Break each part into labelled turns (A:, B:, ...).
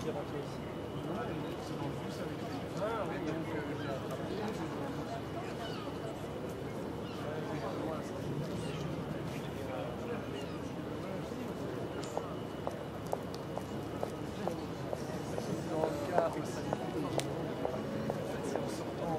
A: c'est rentré ici.
B: C'est dans le bus avec les...
A: Ah oui, donc j'ai attrapé. Dans le cas où ça c'est en sortant.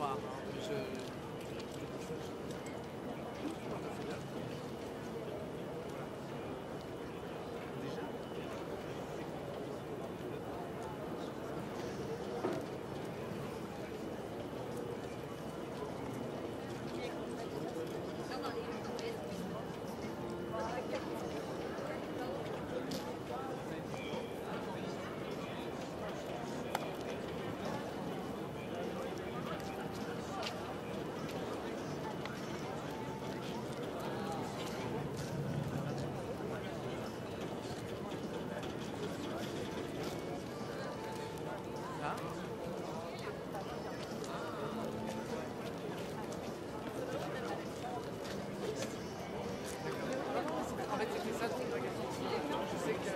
A: mémoire. En fait, c'était ça toute ma question. Je sais que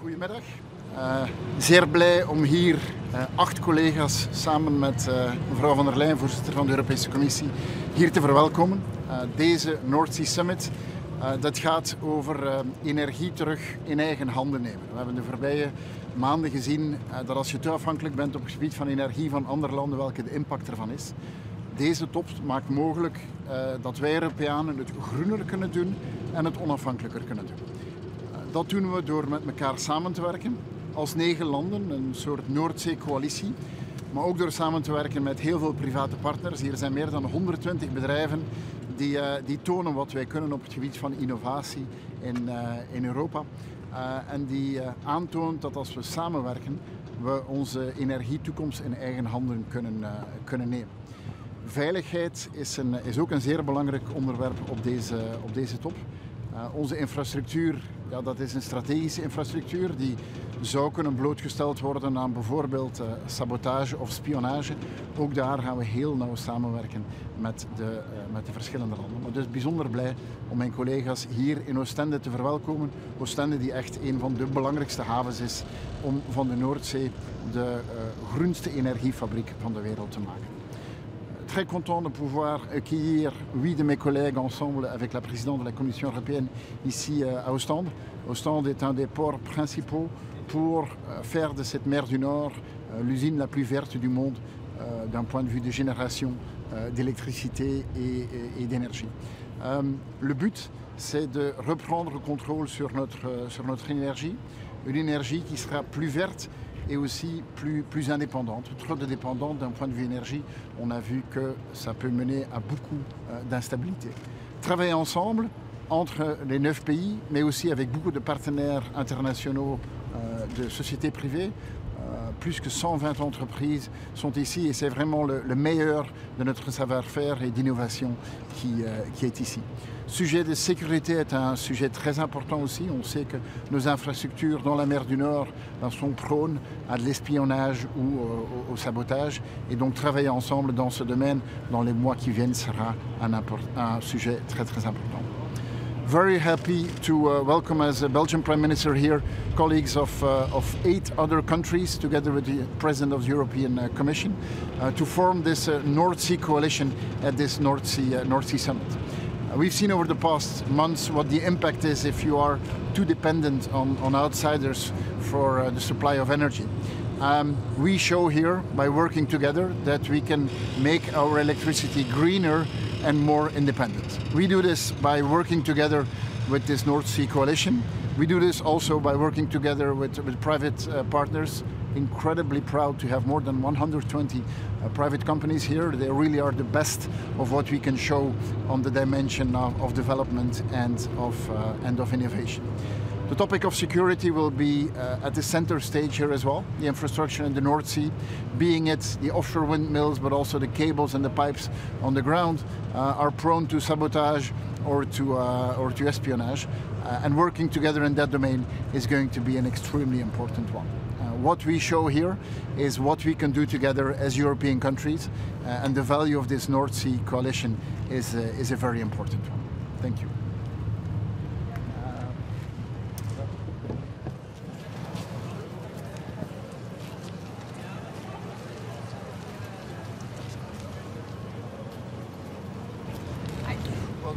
C: Goedemiddag. Zeer blij om hier 8 collega's samen met mevrouw van der Leyen, voorzitter van de Europese Commissie, hier te verwelkomen. Deze North Sea Summit, dat gaat over energie terug in eigen handen nemen. We hebben de voorbije maanden gezien dat als je te afhankelijk bent op het gebied van energie van andere landen, welke de impact ervan is. Deze top maakt mogelijk dat wij Europeanen het groener kunnen doen en het onafhankelijker kunnen doen. Dat doen we door met elkaar samen te werken als 9 landen, een soort Noordzee-coalitie. Maar ook door samen te werken met heel veel private partners. Hier zijn meer dan 120 bedrijven die tonen wat wij kunnen op het gebied van innovatie in Europa. En die aantoont dat als we samenwerken, we onze energietoekomst in eigen handen kunnen nemen. Veiligheid is ook een zeer belangrijk onderwerp op deze top. Onze infrastructuur, ja, dat is een strategische infrastructuur die zou kunnen blootgesteld worden aan bijvoorbeeld sabotage of spionage. Ook daar gaan we heel nauw samenwerken met de verschillende landen. Maar dus bijzonder blij om mijn collega's hier in Ostende te verwelkomen. Ostende die echt een van de belangrijkste havens is om van de Noordzee de groenste energiefabriek van de wereld te maken. Très content de pouvoir accueillir 8 de mes collègues ensemble avec la présidente de la Commission européenne ici à Ostende. Ostende est un des ports principaux pour faire de cette mer du Nord l'usine la plus verte du monde d'un point de vue de génération d'électricité et d'énergie. Le but, c'est de reprendre le contrôle sur notre énergie, une énergie qui sera plus verte et aussi plus indépendante. Trop de dépendante d'un point de vue énergie, on a vu que ça peut mener à beaucoup d'instabilité. Travailler ensemble entre les 9 pays, mais aussi avec beaucoup de partenaires internationaux de sociétés privées. Plus que 120 entreprises sont ici et c'est vraiment le meilleur de notre savoir-faire et d'innovation qui est ici. Le sujet de sécurité est un sujet très important aussi. On sait que nos infrastructures dans la mer du Nord sont prônes à de l'espionnage ou au sabotage. Et donc travailler ensemble dans ce domaine dans les mois qui viennent sera un sujet très très important. Very happy to welcome as a Belgian Prime Minister here colleagues of 8 other countries together with the President of the European Commission to form this North Sea coalition at this North Sea Summit. We've seen over the past months what the impact is if you are too dependent on outsiders for the supply of energy. We show here, by working together, that we can make our electricity greener and more independent. We do this by working together with this North Sea coalition. We do this also by working together with private partners. Incredibly proud to have more than 120 private companies here. They really are the best of what we can show on the dimension of development and of innovation. The topic of security will be at the center stage here as well. The infrastructure in the North Sea, being it the offshore windmills, but also the cables and the pipes on the ground, are prone to sabotage or to espionage. And working together in that domain is going to be an extremely important one. What we show here is what we can do together as European countries, and the value of this North Sea coalition is a very important one. Thank you.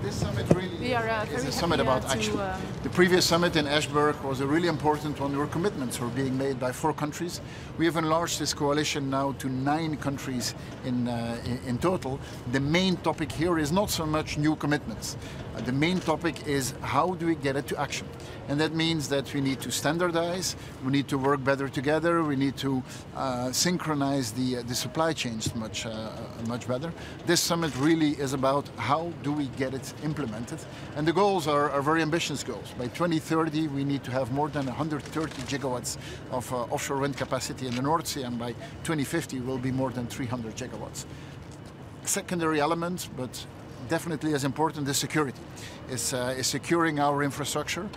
C: This summit really is a summit about action. The previous summit in Ashburg was a really important one where commitments were being made by 4 countries. We have enlarged this coalition now to 9 countries in total. The main topic here is not so much new commitments. The main topic is how do we get it to action? And that means that we need to standardize, we need to work better together, we need to synchronize the supply chains much better. This summit really is about how do we get it implemented. And the goals are very ambitious goals. By 2030 we need to have more than 130 gigawatts of offshore wind capacity in the North Sea, and by 2050 will be more than 300 gigawatts. Secondary element, but definitely as important as security, is securing our infrastructure.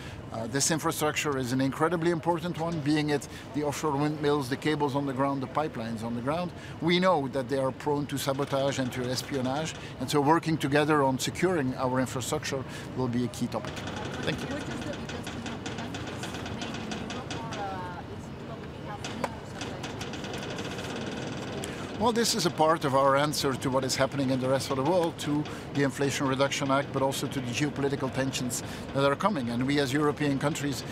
C: This infrastructure is an incredibly important one, being it the offshore windmills, the cables on the ground, the pipelines on the ground. We know that they are prone to sabotage and to espionage, and so working together on securing our infrastructure will be a key topic. Thank you.
D: What is the biggest impact made in Europe, or is it probably have new supply?
C: Well, this is a part of our answer to what is happening in the rest of the world, to the Inflation Reduction Act, but also to the geopolitical tensions that are coming. And we as European countries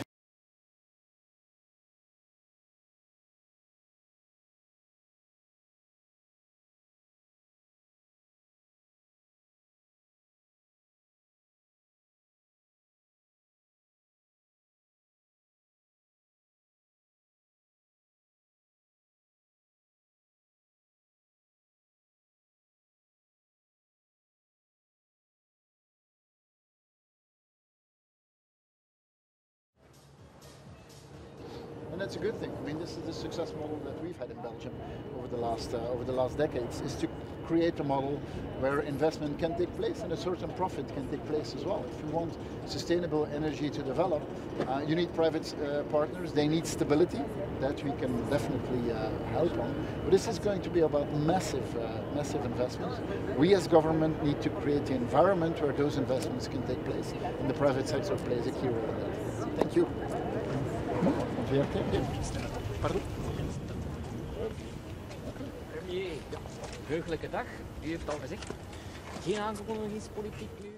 C: and that's a good thing. I mean, this is the success model that we've had in Belgium over the last decades, is to create a model where investment can take place and a certain profit can take place as well. If you want sustainable energy to develop, you need private partners. They need stability. That we can definitely help on. But this is going to be about massive investments. We as government need to create the environment where those investments can take place, and the private sector plays a key role in that. Thank you. Pardon?
A: Premier, heugelijke dag. U heeft al gezegd, geen aankondigingspolitiek nu.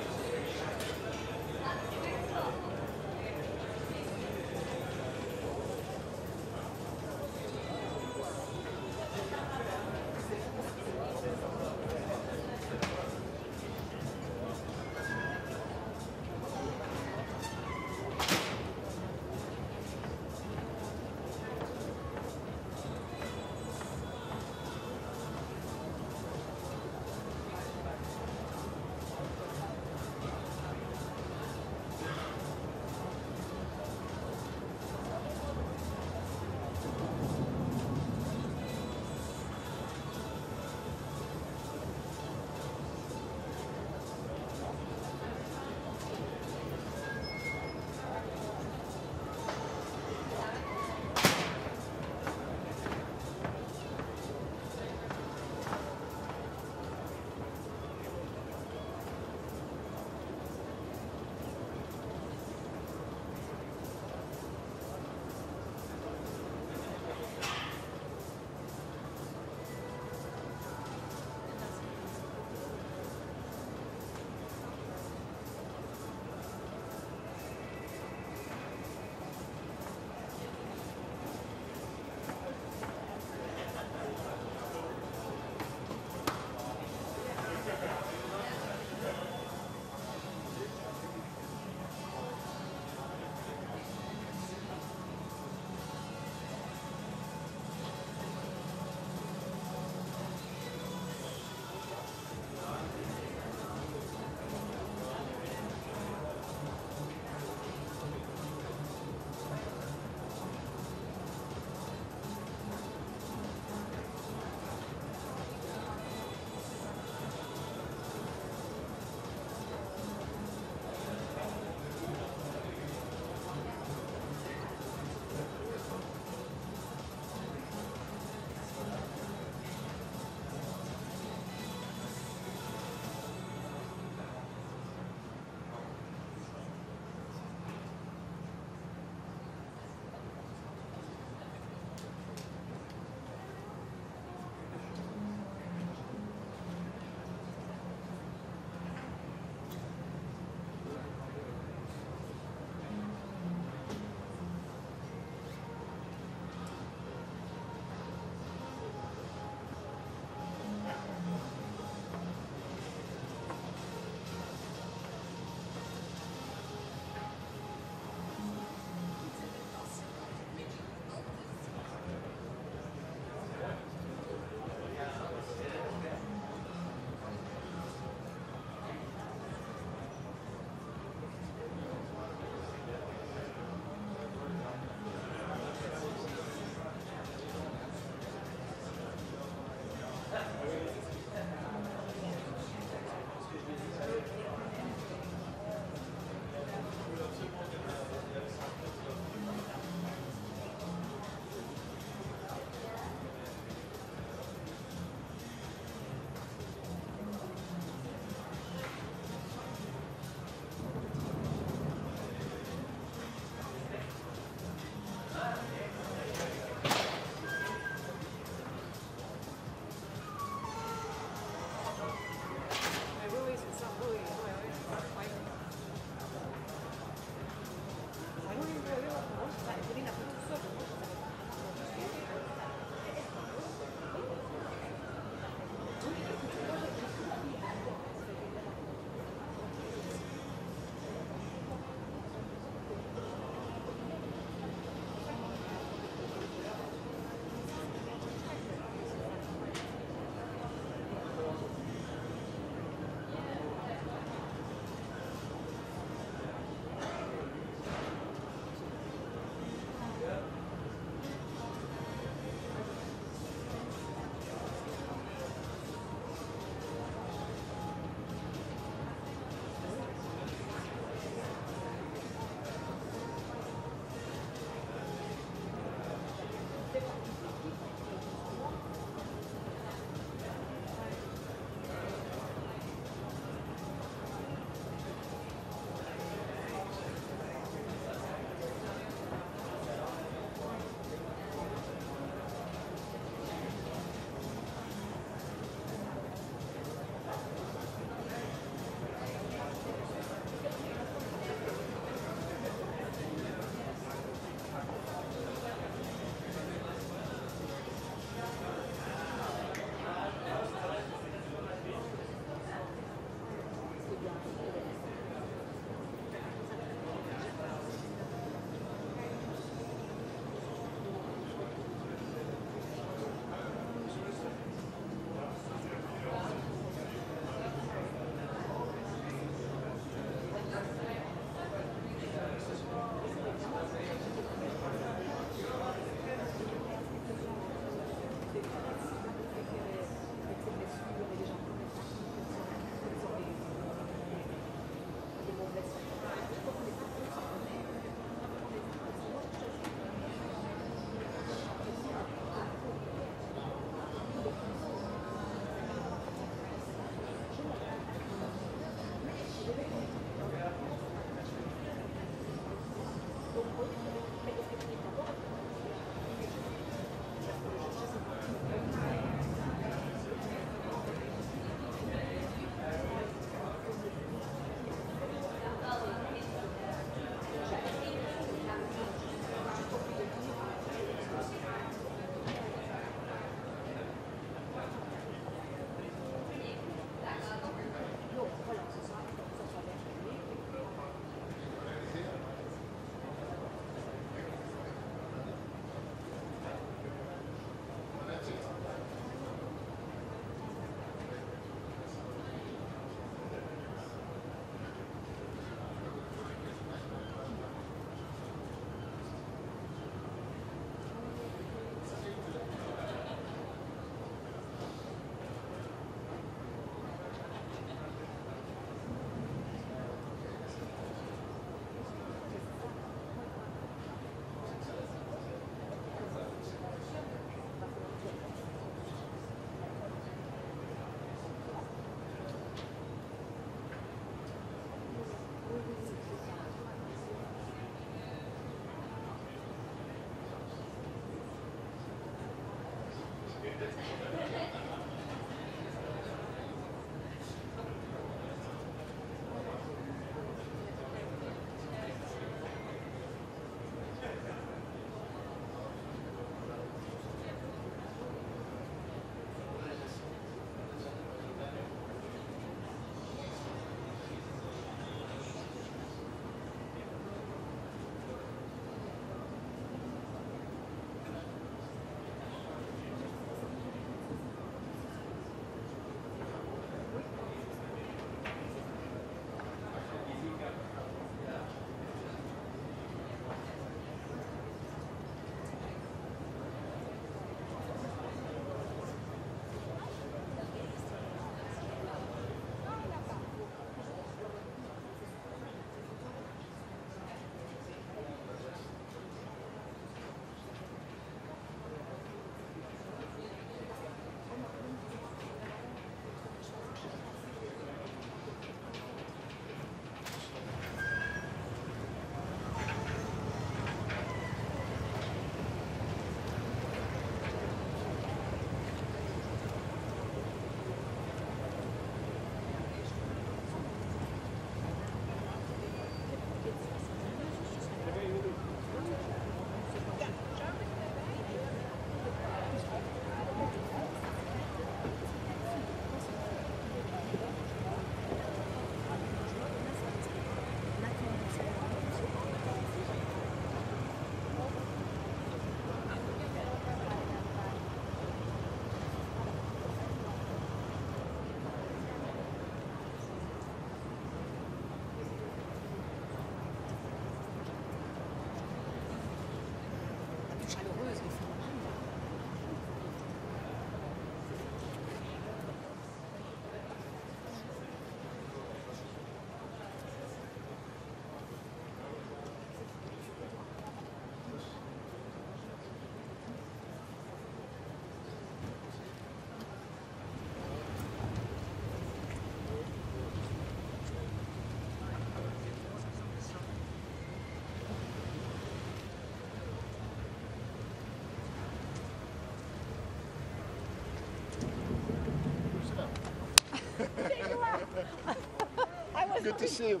C: Good to see you.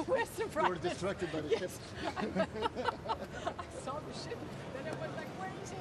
D: We're surprised.
C: You were distracted by the ship.
D: I saw the ship, then I went like, where is he?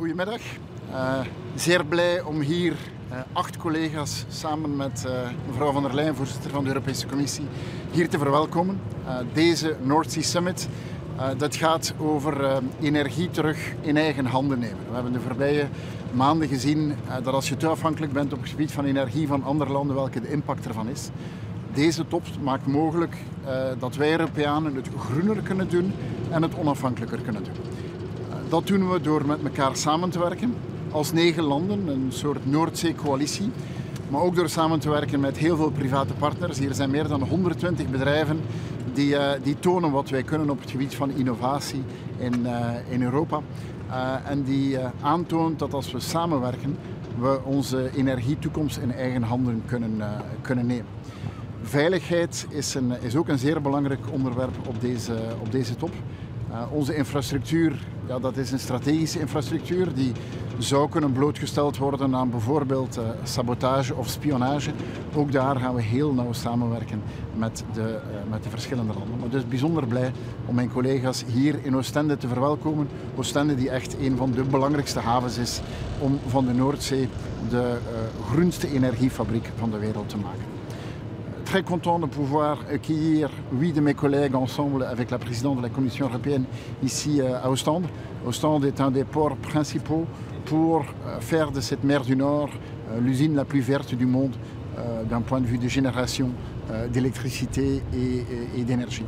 C: Goedemiddag. Zeer blij om hier 8 collega's samen met mevrouw van der Leyen, voorzitter van de Europese Commissie, hier te verwelkomen. Deze North Sea Summit, dat gaat over energie terug in eigen handen nemen. We hebben de voorbije maanden gezien dat als je te afhankelijk bent op het gebied van energie van andere landen, welke de impact ervan is. Deze top maakt mogelijk dat wij Europeanen het groener kunnen doen en het onafhankelijker kunnen doen. Dat doen we door met elkaar samen te werken als 9 landen, een soort Noordzee-coalitie. Maar ook door samen te werken met heel veel private partners. Hier zijn meer dan 120 bedrijven die tonen wat wij kunnen op het gebied van innovatie in Europa. En die aantoont dat als we samenwerken, we onze energietoekomst in eigen handen kunnen nemen. Veiligheid is ook een zeer belangrijk onderwerp op deze top. Onze infrastructuur, ja, dat is een strategische infrastructuur die zou kunnen blootgesteld worden aan bijvoorbeeld sabotage of spionage. Ook daar gaan we heel nauw samenwerken met de verschillende landen. Maar dus bijzonder blij om mijn collega's hier in Ostende te verwelkomen. Ostende die echt een van de belangrijkste havens is om van de Noordzee de groenste energiefabriek van de wereld te maken. Très content de pouvoir accueillir 8 de mes collègues ensemble avec la présidente de la Commission européenne ici à Ostende. Ostende est un des ports principaux pour faire de cette mer du Nord l'usine la plus verte du monde d'un point de vue de génération d'électricité et d'énergie.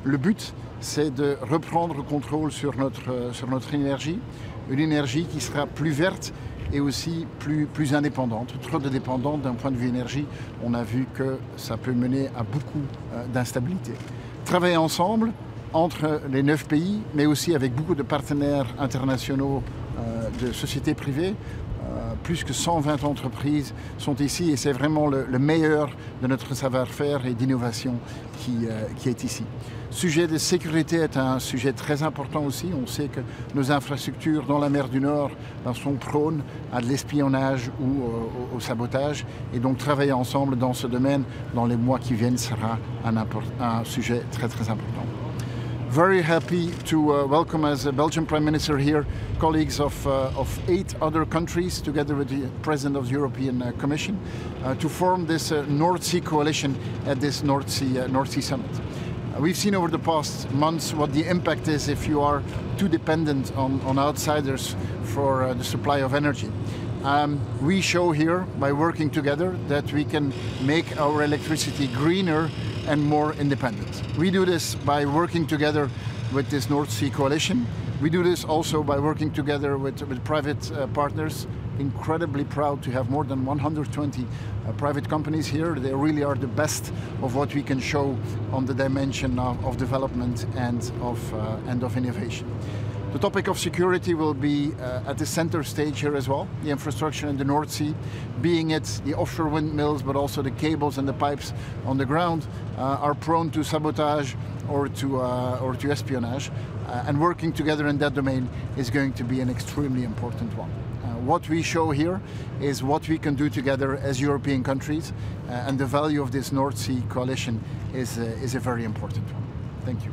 C: Le but, c'est de reprendre le contrôle sur notre énergie, une énergie qui sera plus verte et aussi plus indépendante. Trop de dépendante d'un point de vue énergie, on a vu que ça peut mener à beaucoup d'instabilité. Travailler ensemble entre les 9 pays, mais aussi avec beaucoup de partenaires internationaux de sociétés privées. Plus que 120 entreprises sont ici et c'est vraiment le meilleur de notre savoir-faire et d'innovation qui est ici. Le sujet de sécurité est un sujet très important aussi. On sait que nos infrastructures dans la mer du Nord sont prônes à de l'espionnage ou au sabotage. Et donc travailler ensemble dans ce domaine dans les mois qui viennent sera un sujet très très important. Very happy to welcome as a Belgian Prime Minister here colleagues of 8 other countries together with the President of the European Commission to form this North Sea coalition at this North Sea Summit. We've seen over the past months what the impact is if you are too dependent on outsiders for the supply of energy. We show here, by working together, that we can make our electricity greener and more independent. We do this by working together with this North Sea coalition. We do this also by working together with private partners. Incredibly proud to have more than 120 private companies here. They really are the best of what we can show on the dimension of development and of innovation. The topic of security will be at the center stage here as well. The infrastructure in the North Sea, being it the offshore windmills, but also the cables and the pipes on the ground, are prone to sabotage or to espionage. And working together in that domain is going to be an extremely important one. What we show here is what we can do together as European countries, and the value of this North Sea coalition is a very important one. Thank you.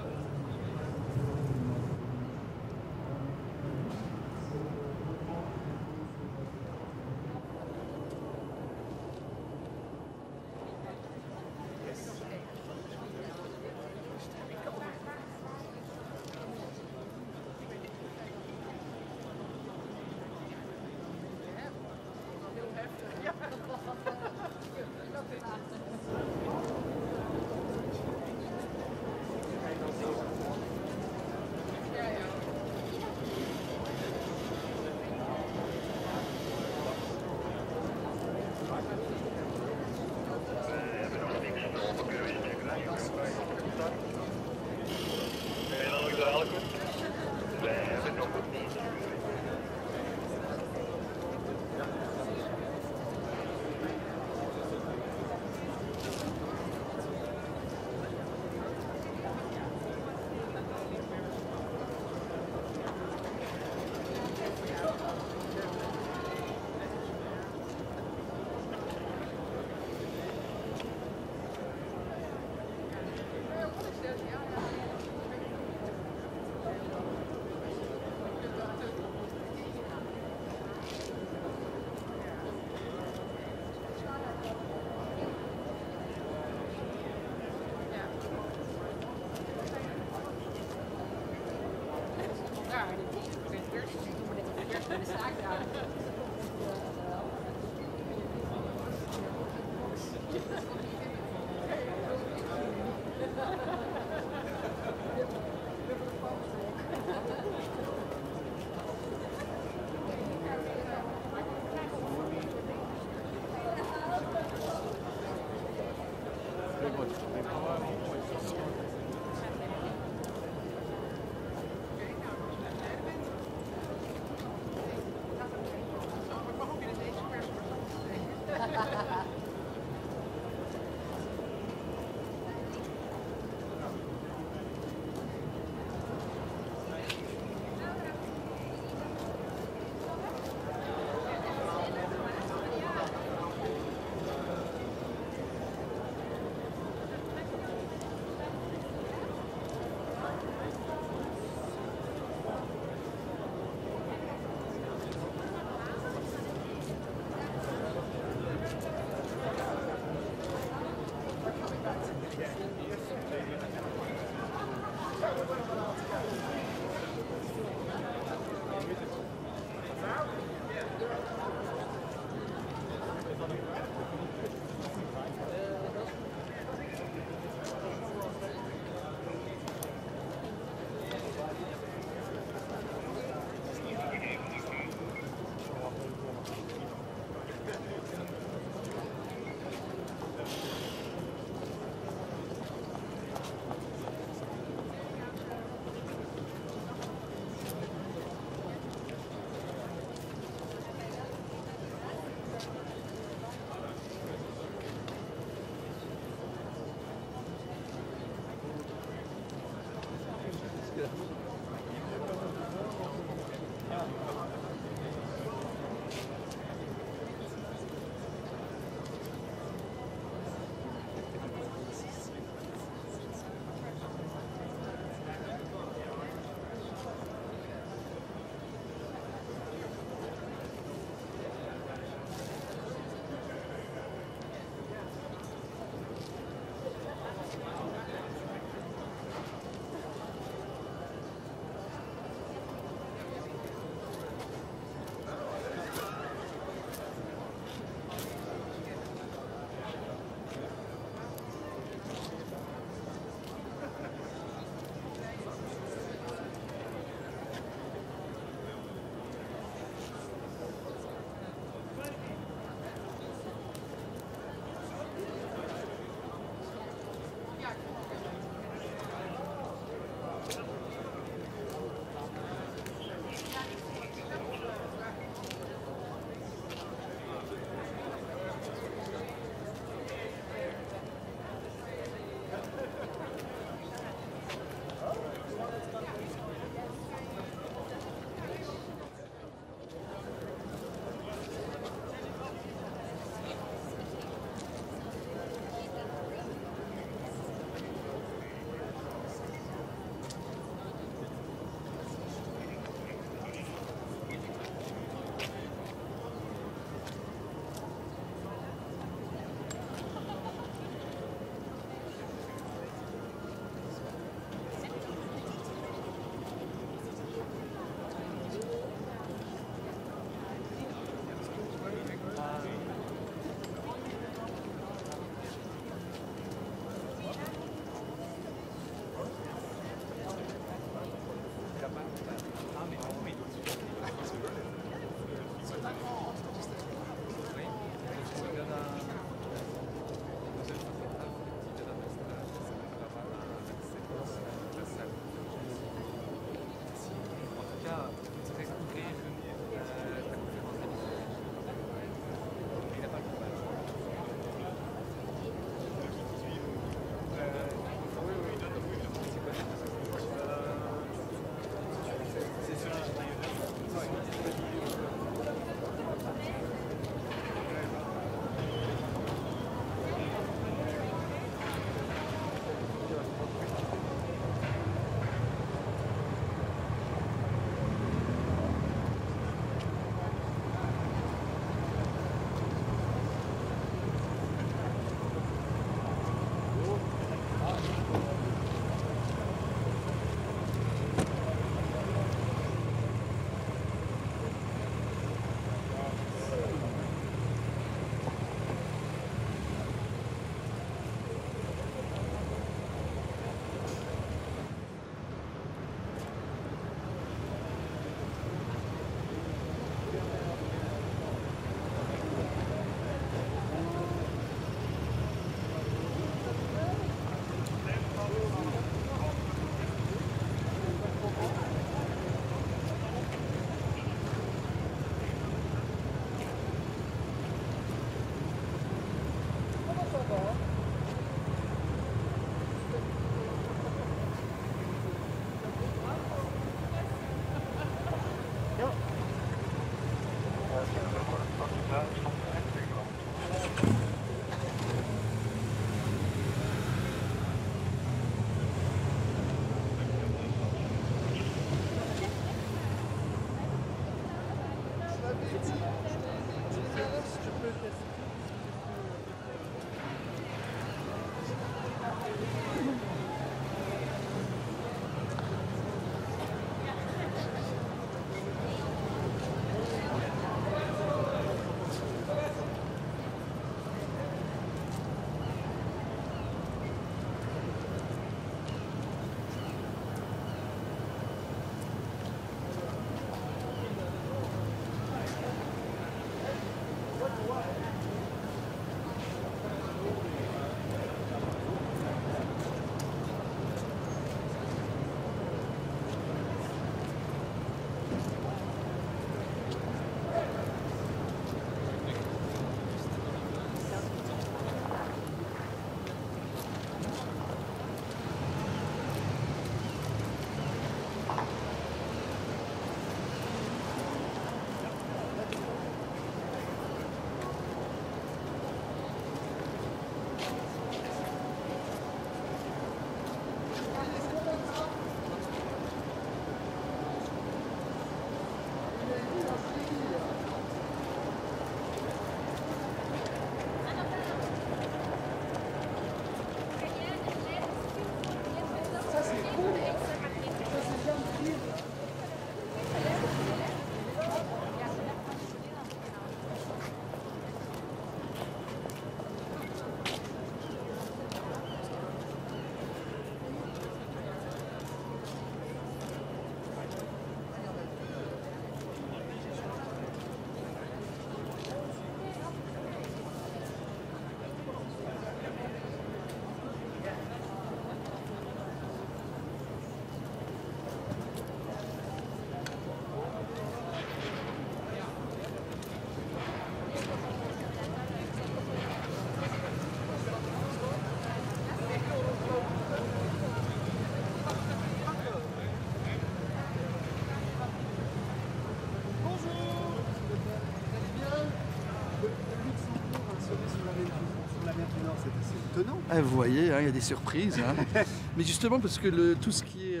B: vous voyez, hein, il y a des surprises. Hein. Mais justement parce que tout ce qui est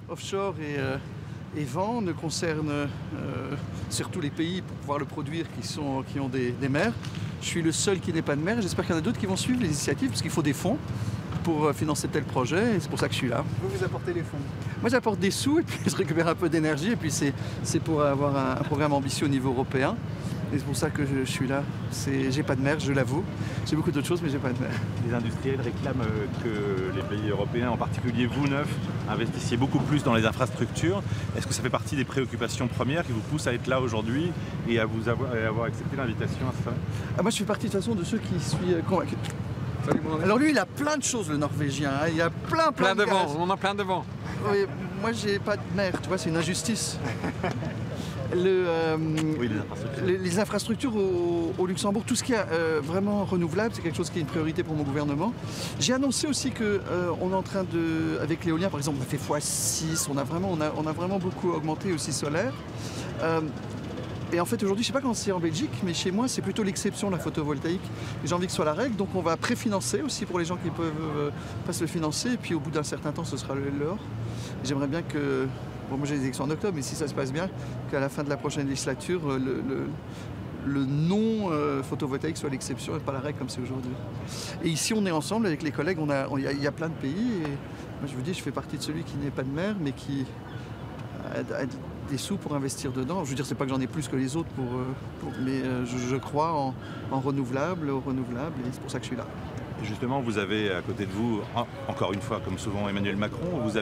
B: offshore et vent ne concerne surtout les pays pour pouvoir le produire qui ont des mers. Je suis le seul qui n'ait pas de mer. J'espère qu'il y en a d'autres qui vont suivre les initiatives parce qu'il faut des fonds pour financer tel projet et c'est pour ça que je suis là.
C: Vous apportez les fonds?
B: Moi j'apporte des sous et puis je récupère un peu d'énergie et puis c'est pour avoir un programme ambitieux au niveau européen. Et c'est pour ça que je suis là. J'ai pas de mer, je l'avoue. J'ai beaucoup d'autres choses, mais j'ai pas de mer.
E: Les industriels réclament que les pays européens, en particulier vous neuf, investissiez beaucoup plus dans les infrastructures. Est-ce que ça fait partie des préoccupations premières qui vous poussent à être là aujourd'hui et à avoir accepté l'invitation à ça?
B: Moi je fais partie de toute façon de ceux qui suis convaincus. Alors lui il a plein de choses le Norvégien, hein. Il y a plein de
F: vent,
B: gaz.
F: on en a plein de vent.
B: Oui, moi j'ai pas de mer, tu vois, c'est une injustice.
E: Oui, les infrastructures.
B: Les infrastructures au Luxembourg, tout ce qui est vraiment renouvelable, c'est quelque chose qui est une priorité pour mon gouvernement. J'ai annoncé aussi qu'on est en train de, avec l'éolien par exemple, on a fait x6, on a vraiment beaucoup augmenté aussi solaire. Et en fait aujourd'hui, je ne sais pas comment c'est en Belgique, mais chez moi c'est plutôt l'exception la photovoltaïque. Et j'ai envie que ce soit la règle, donc on va préfinancer aussi pour les gens qui ne peuvent pas se le financer. Et puis au bout d'un certain temps, ce sera leur. J'aimerais bien que, bon, moi j'ai des élections en octobre, mais si ça se passe bien, qu'à la fin de la prochaine législature, le non photovoltaïque soit l'exception et pas la règle comme c'est aujourd'hui. Et ici on est ensemble avec les collègues, il y a plein de pays. Et moi je vous dis, je fais partie de celui qui n'est pas de mer, mais qui a des sous pour investir dedans. Je veux dire, c'est pas que j'en ai plus que les autres, mais je crois en renouvelables, et c'est pour ça que je suis là.
E: Et justement, vous avez à côté de vous, encore une fois, comme souvent Emmanuel Macron, vous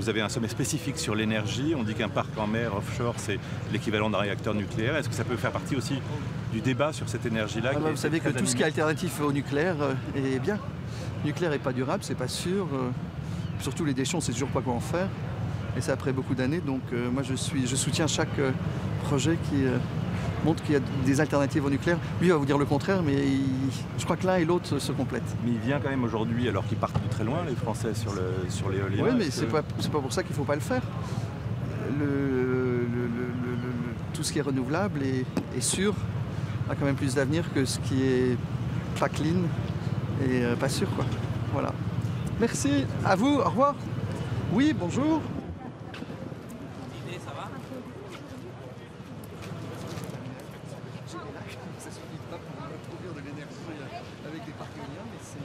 E: avez un sommet spécifique sur l'énergie. On dit qu'un parc en mer offshore, c'est l'équivalent d'un réacteur nucléaire. Est-ce que ça peut faire partie aussi du débat sur cette énergie-là?
B: Vous savez que tout ce qui est alternatif au nucléaire est bien. Le nucléaire n'est pas durable, c'est pas sûr. Surtout les déchets, on ne sait toujours pas quoi en faire. Et c'est après beaucoup d'années, donc moi je soutiens chaque projet qui montre qu'il y a des alternatives au nucléaire. Lui va vous dire le contraire, mais je crois que l'un et l'autre se complètent.
E: Mais il vient quand même aujourd'hui, alors qu'ils partent de très loin, les Français, sur l'éolien.
B: Oui, mais c'est pas pour ça qu'il ne faut pas le faire. Tout ce qui est renouvelable et sûr a quand même plus d'avenir que ce qui est pas clean et pas sûr, quoi. Voilà. Merci, à vous, au revoir. Oui, bonjour. Ça suffit pas pour produire de l'énergie avec des parcs éoliens, mais c'est...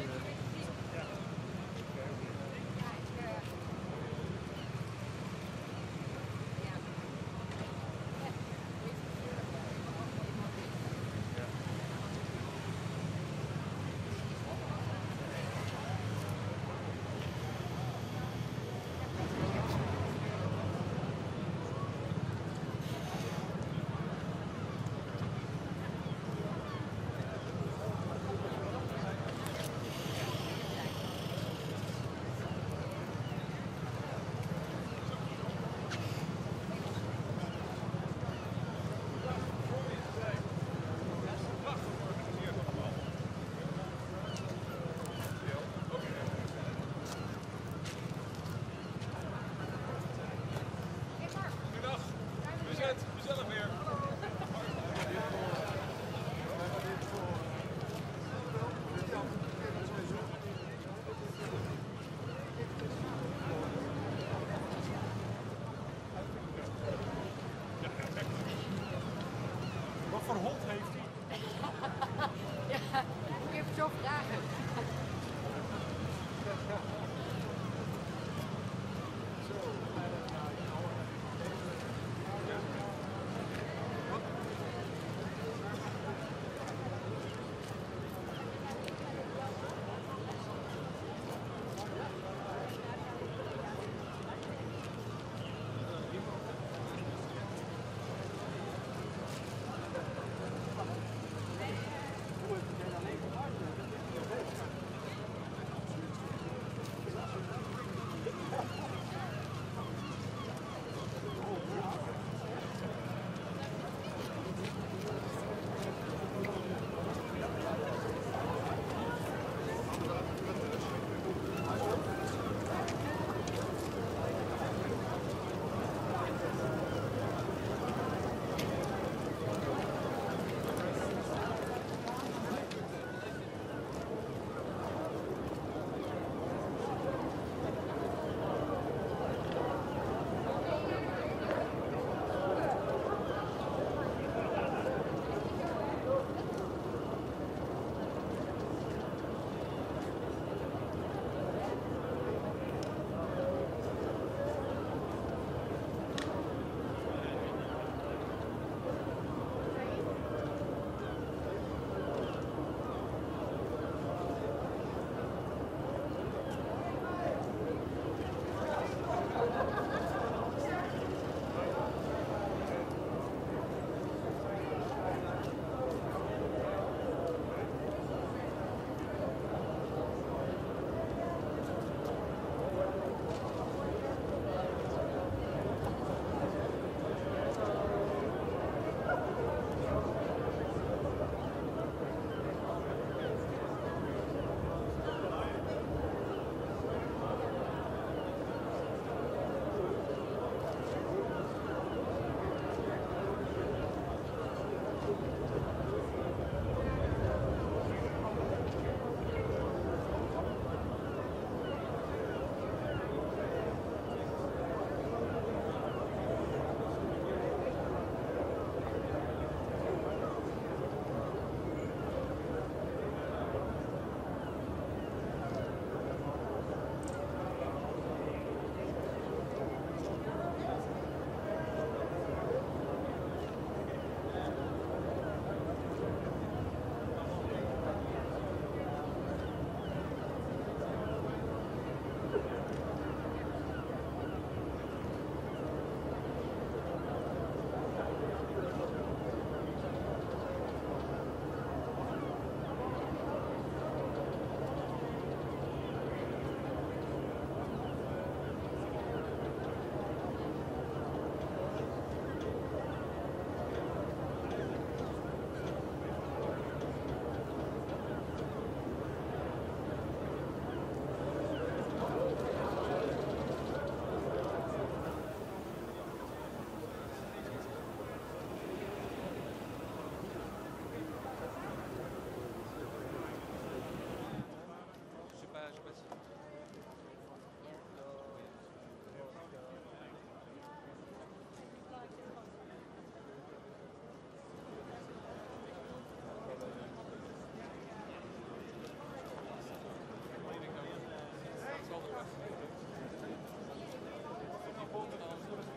A: Die poten dan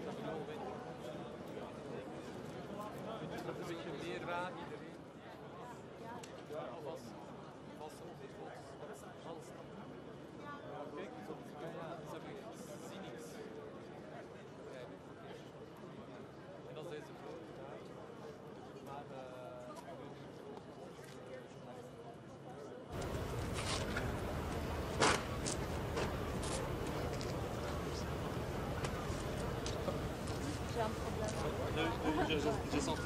A: dat je wel bent. Dat een beetje meer raar iedereen. Alvast op dit pot. Alles. Kijk, ja, ze hebben zie niks. En dat is deze vloot daar. Maar
F: J'ai senti.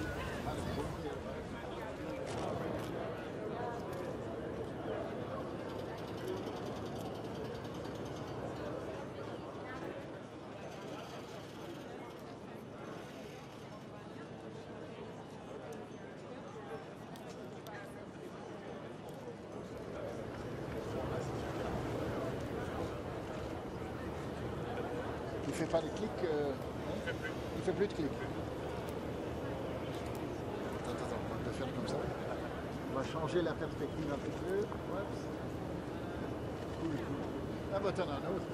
C: Il fait pas de clic. Il fait plus de clic. Attends, on va le faire comme ça. On va changer la perspective un petit peu. Oups. Cool. Ah bah t'en as un autre.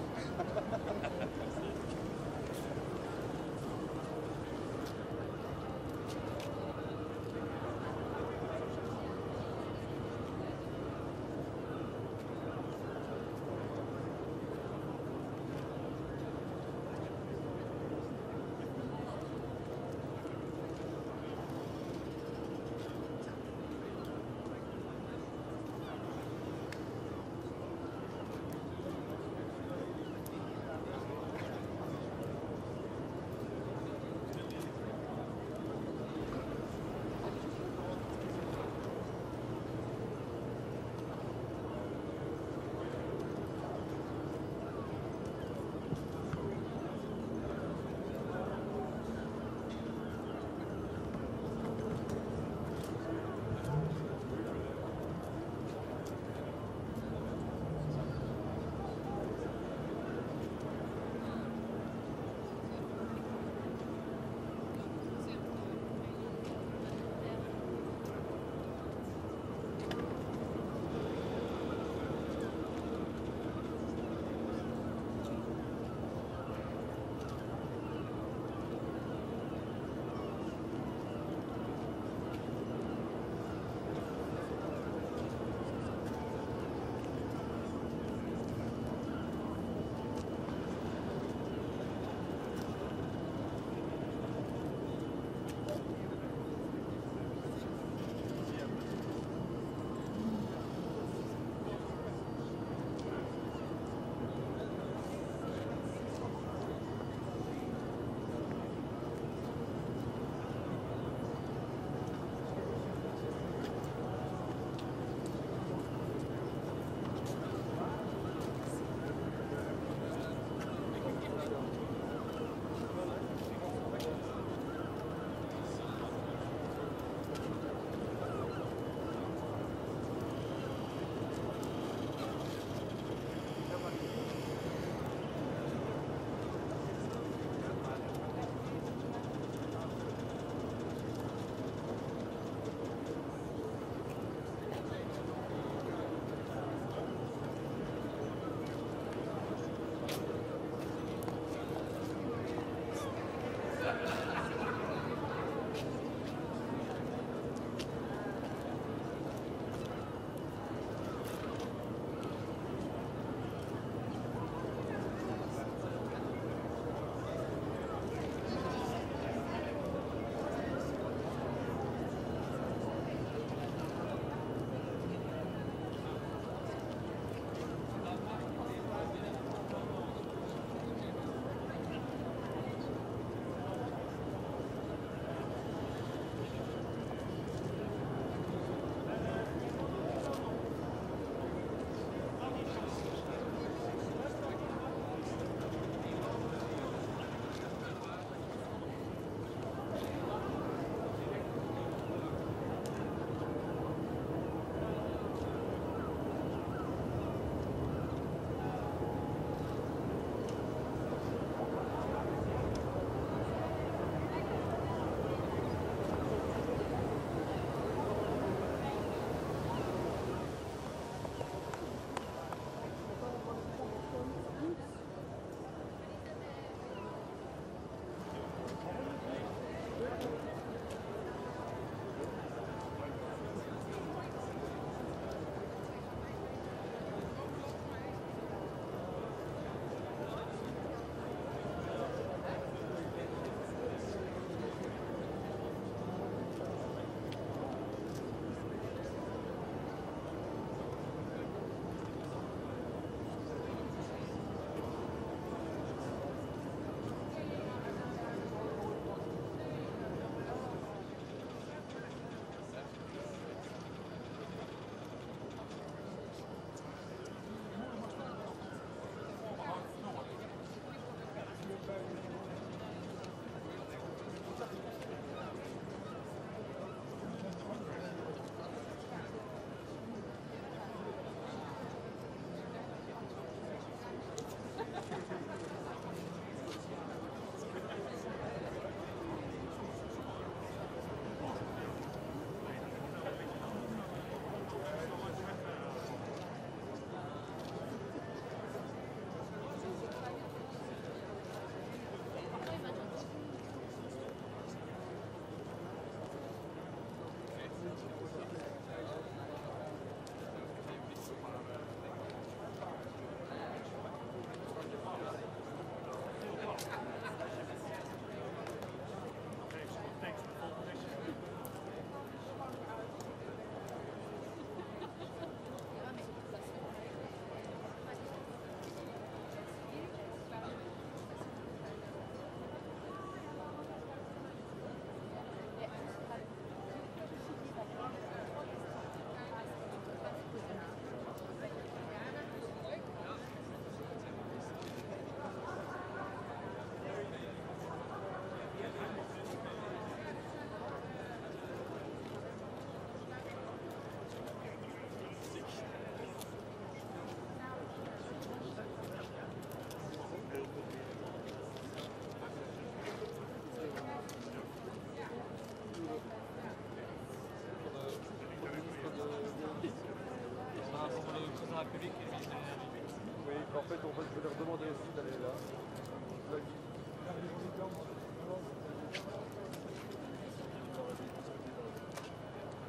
A: Je vais leur demander aussi d'aller là.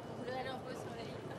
D: Vous voulez aller un peu sur les lignes?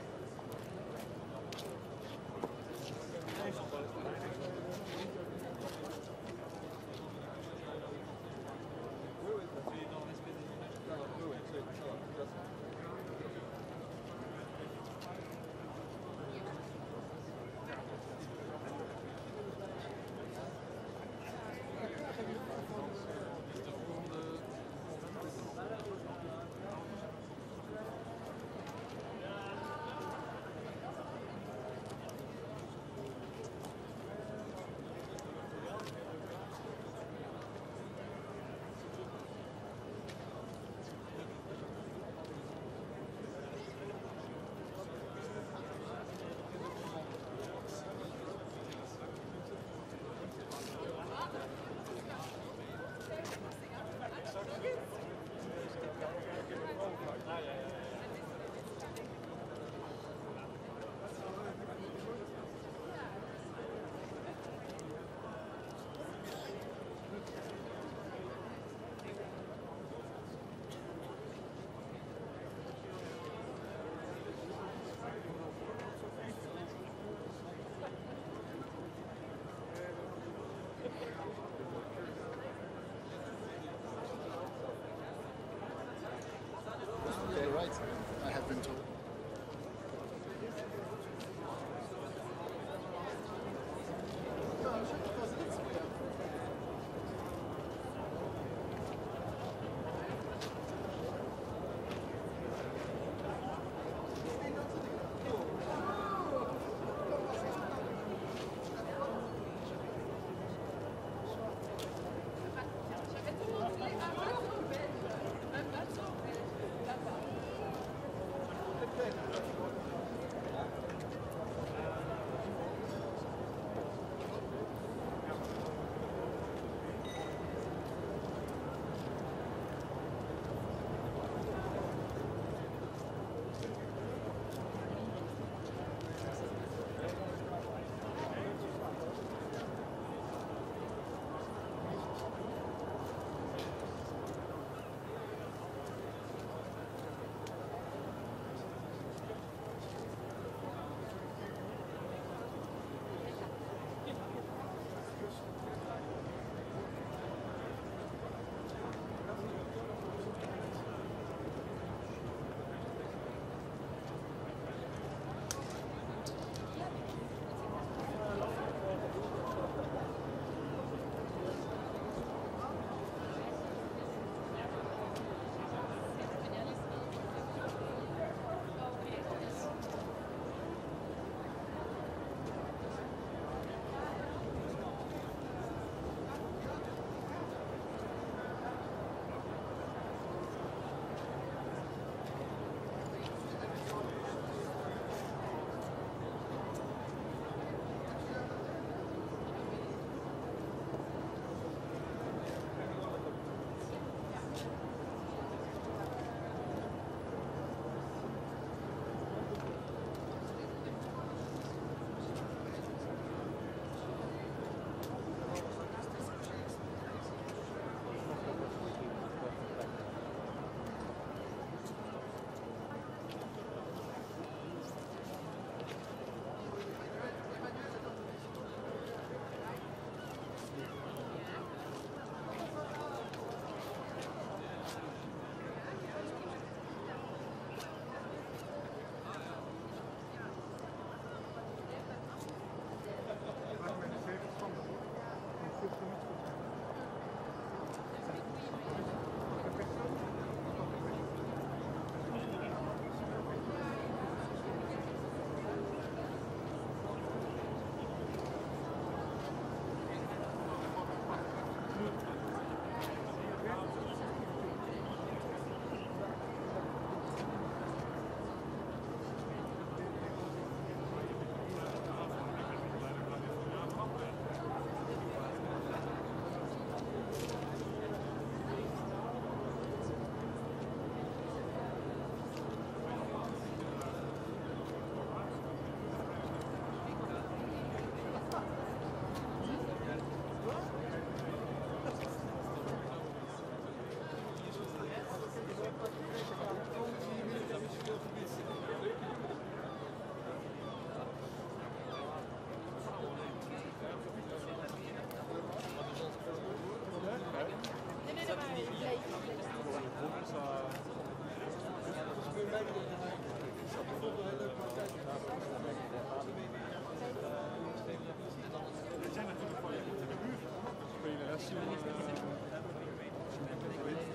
A: relation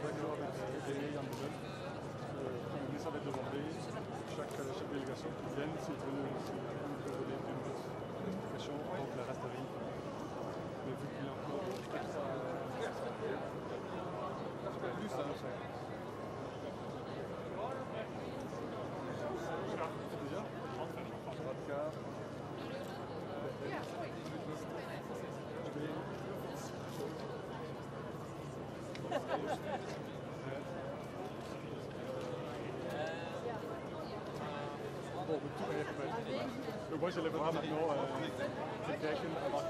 A: d'accord avec Yann Nouvelle. Comme Inès avait demandé, chaque délégation qui vienne, s'ils veulent donner une explication, donc le reste arrive. Mais vu qu'il y a encore ça, plus ça, déjà, 24. Bon, we toe even bij. We moeten even wat nou te kijken wat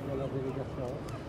A: er la délégation.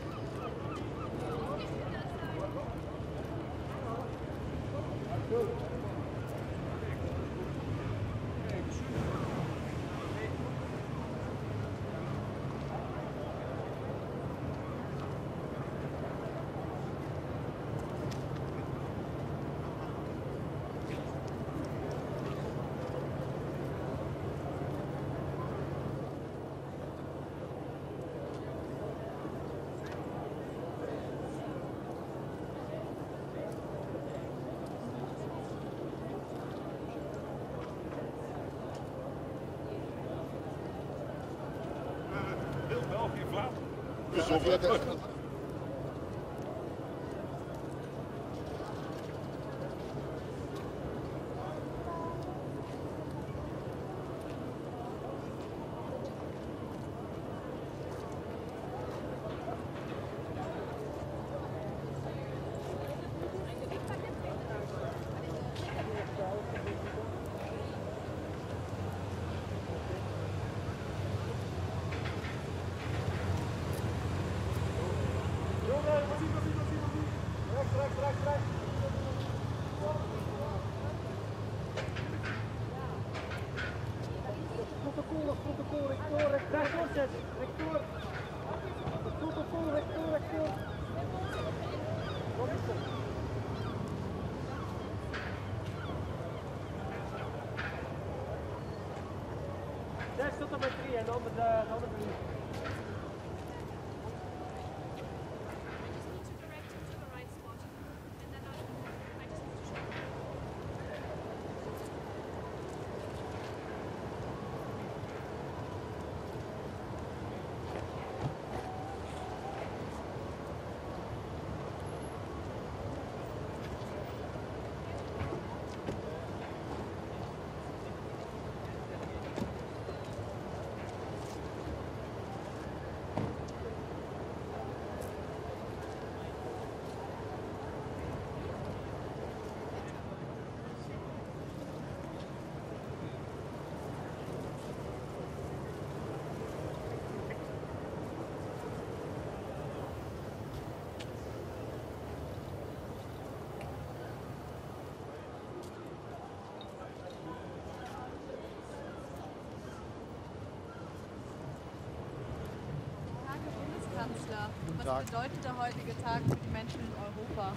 G: Was bedeutet der heutige Tag für die Menschen in Europa?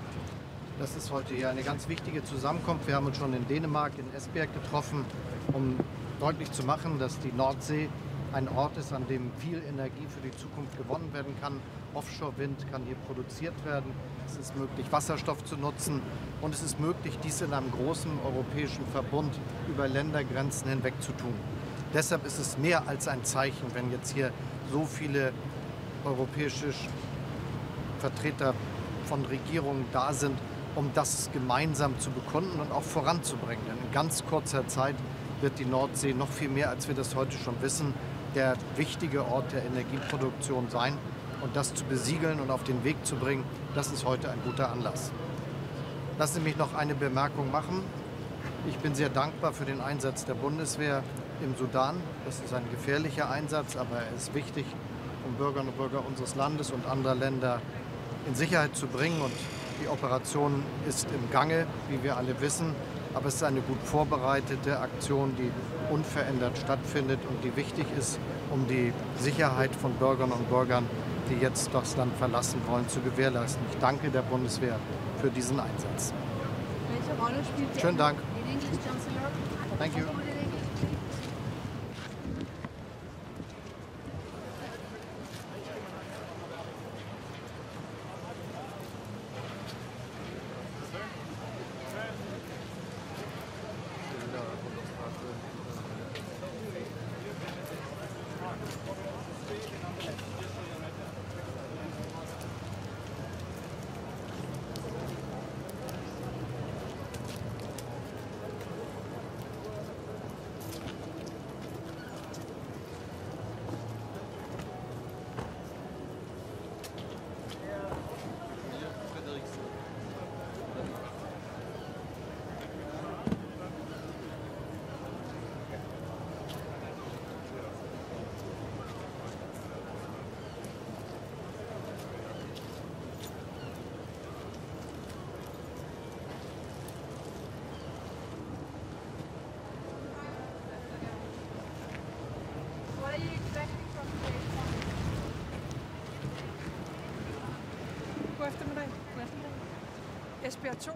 H: Das ist heute hier eine ganz wichtige Zusammenkunft. Wir haben uns schon in Dänemark, in Esbjerg getroffen, um deutlich zu machen, dass die Nordsee ein Ort ist, an dem viel Energie für die Zukunft gewonnen werden kann. Offshore-Wind kann hier produziert werden. Es ist möglich, Wasserstoff zu nutzen. Und es ist möglich, dies in einem großen europäischen Verbund über Ländergrenzen hinweg zu tun. Deshalb ist es mehr als ein Zeichen, wenn jetzt hier so viele europäische Vertreter von Regierungen da sind, um das gemeinsam zu bekunden und auch voranzubringen. Denn in ganz kurzer Zeit wird die Nordsee noch viel mehr, als wir das heute schon wissen, der wichtige Ort der Energieproduktion sein. Und das zu besiegeln und auf den Weg zu bringen, das ist heute ein guter Anlass. Lassen Sie mich noch eine Bemerkung machen. Ich bin sehr dankbar für den Einsatz der Bundeswehr im Sudan. Das ist ein gefährlicher Einsatz, aber er ist wichtig, um Bürgerinnen und Bürger unseres Landes und anderer Länder in Sicherheit zu bringen. Und die Operation ist im Gange, wie wir alle wissen. Aber es ist eine gut vorbereitete Aktion, die unverändert stattfindet und die wichtig ist, um die Sicherheit von Bürgerinnen und Bürgern, die jetzt das Land verlassen wollen, zu gewährleisten. Ich danke der Bundeswehr für diesen Einsatz.
G: Welche Rolle spielt
H: Schönen Dank.
G: die English Chancellor?
H: Thank you.
G: What are you expecting from today's conference? God eftermiddag. God eftermiddag. Esbjerg 2.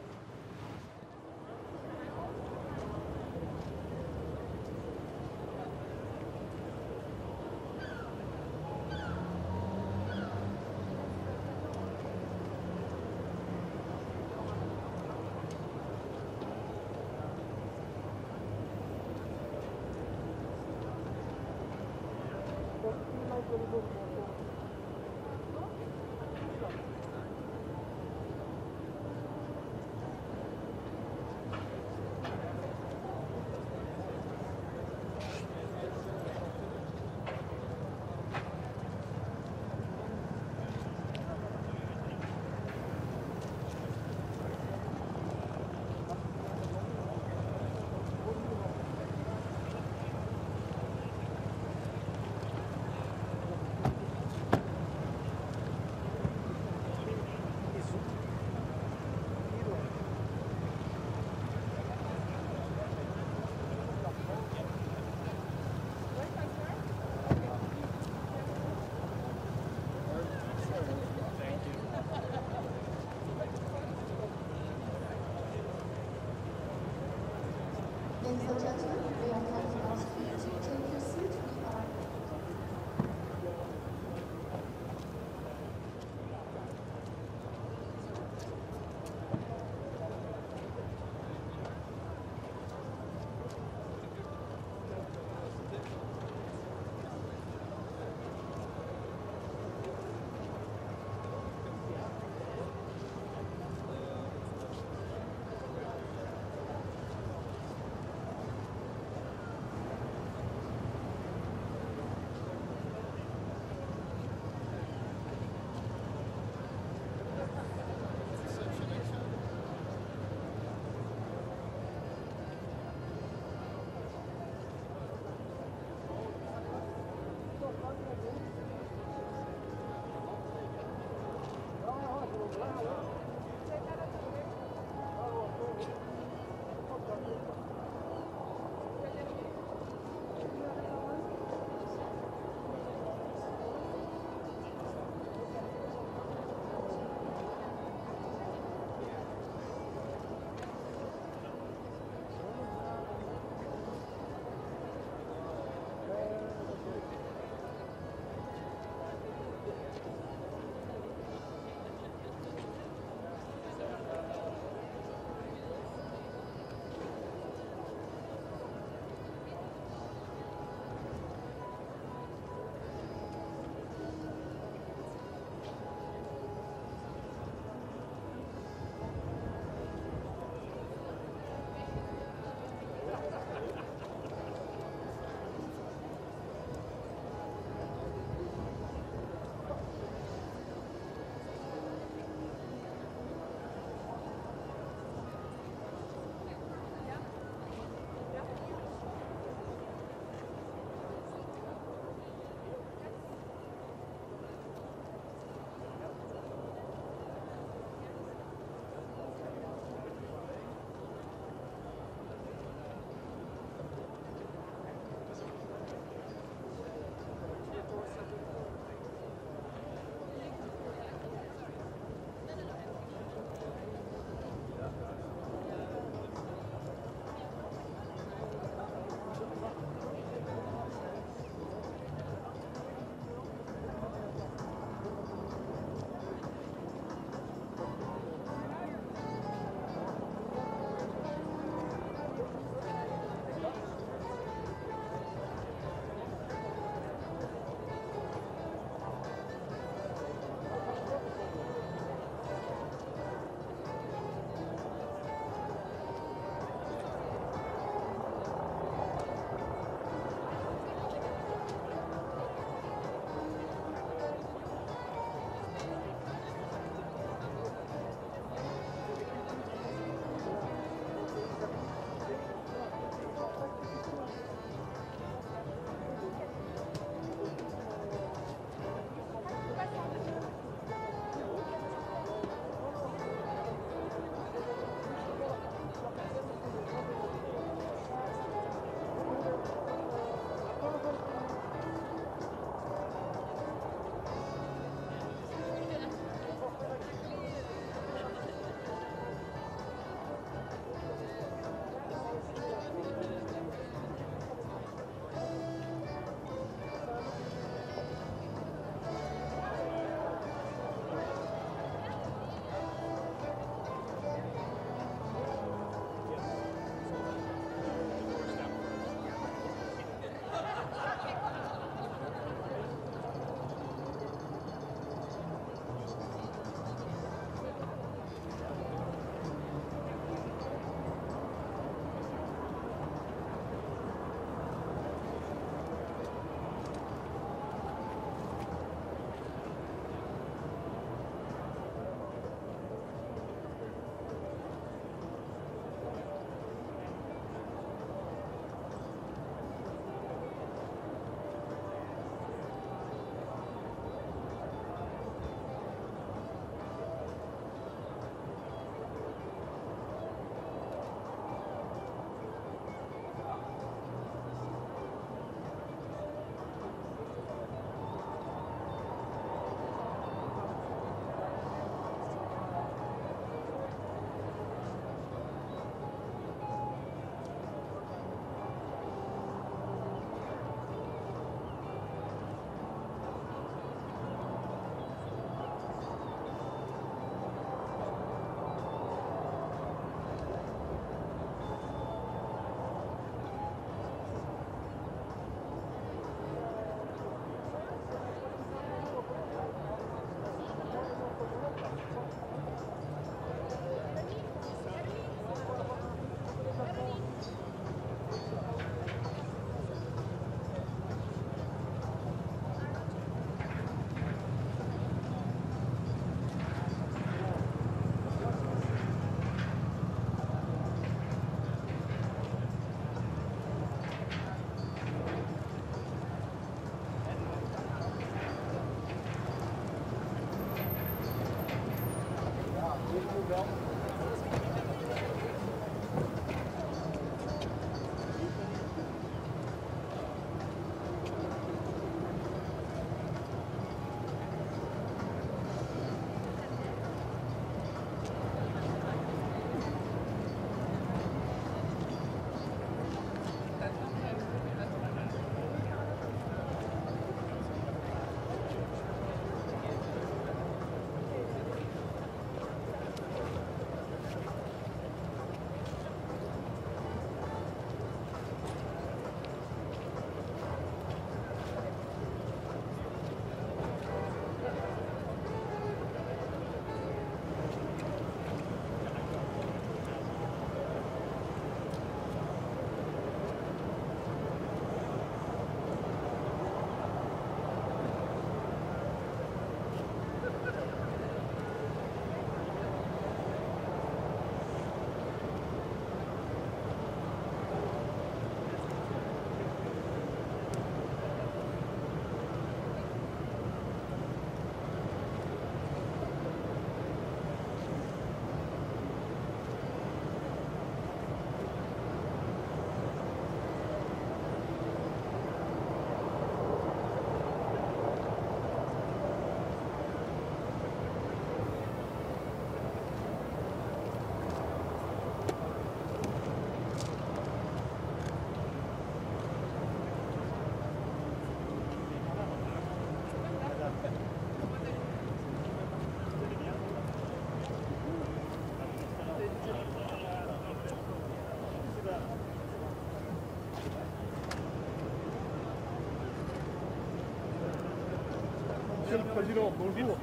A: Monsieur le Président, bonjour.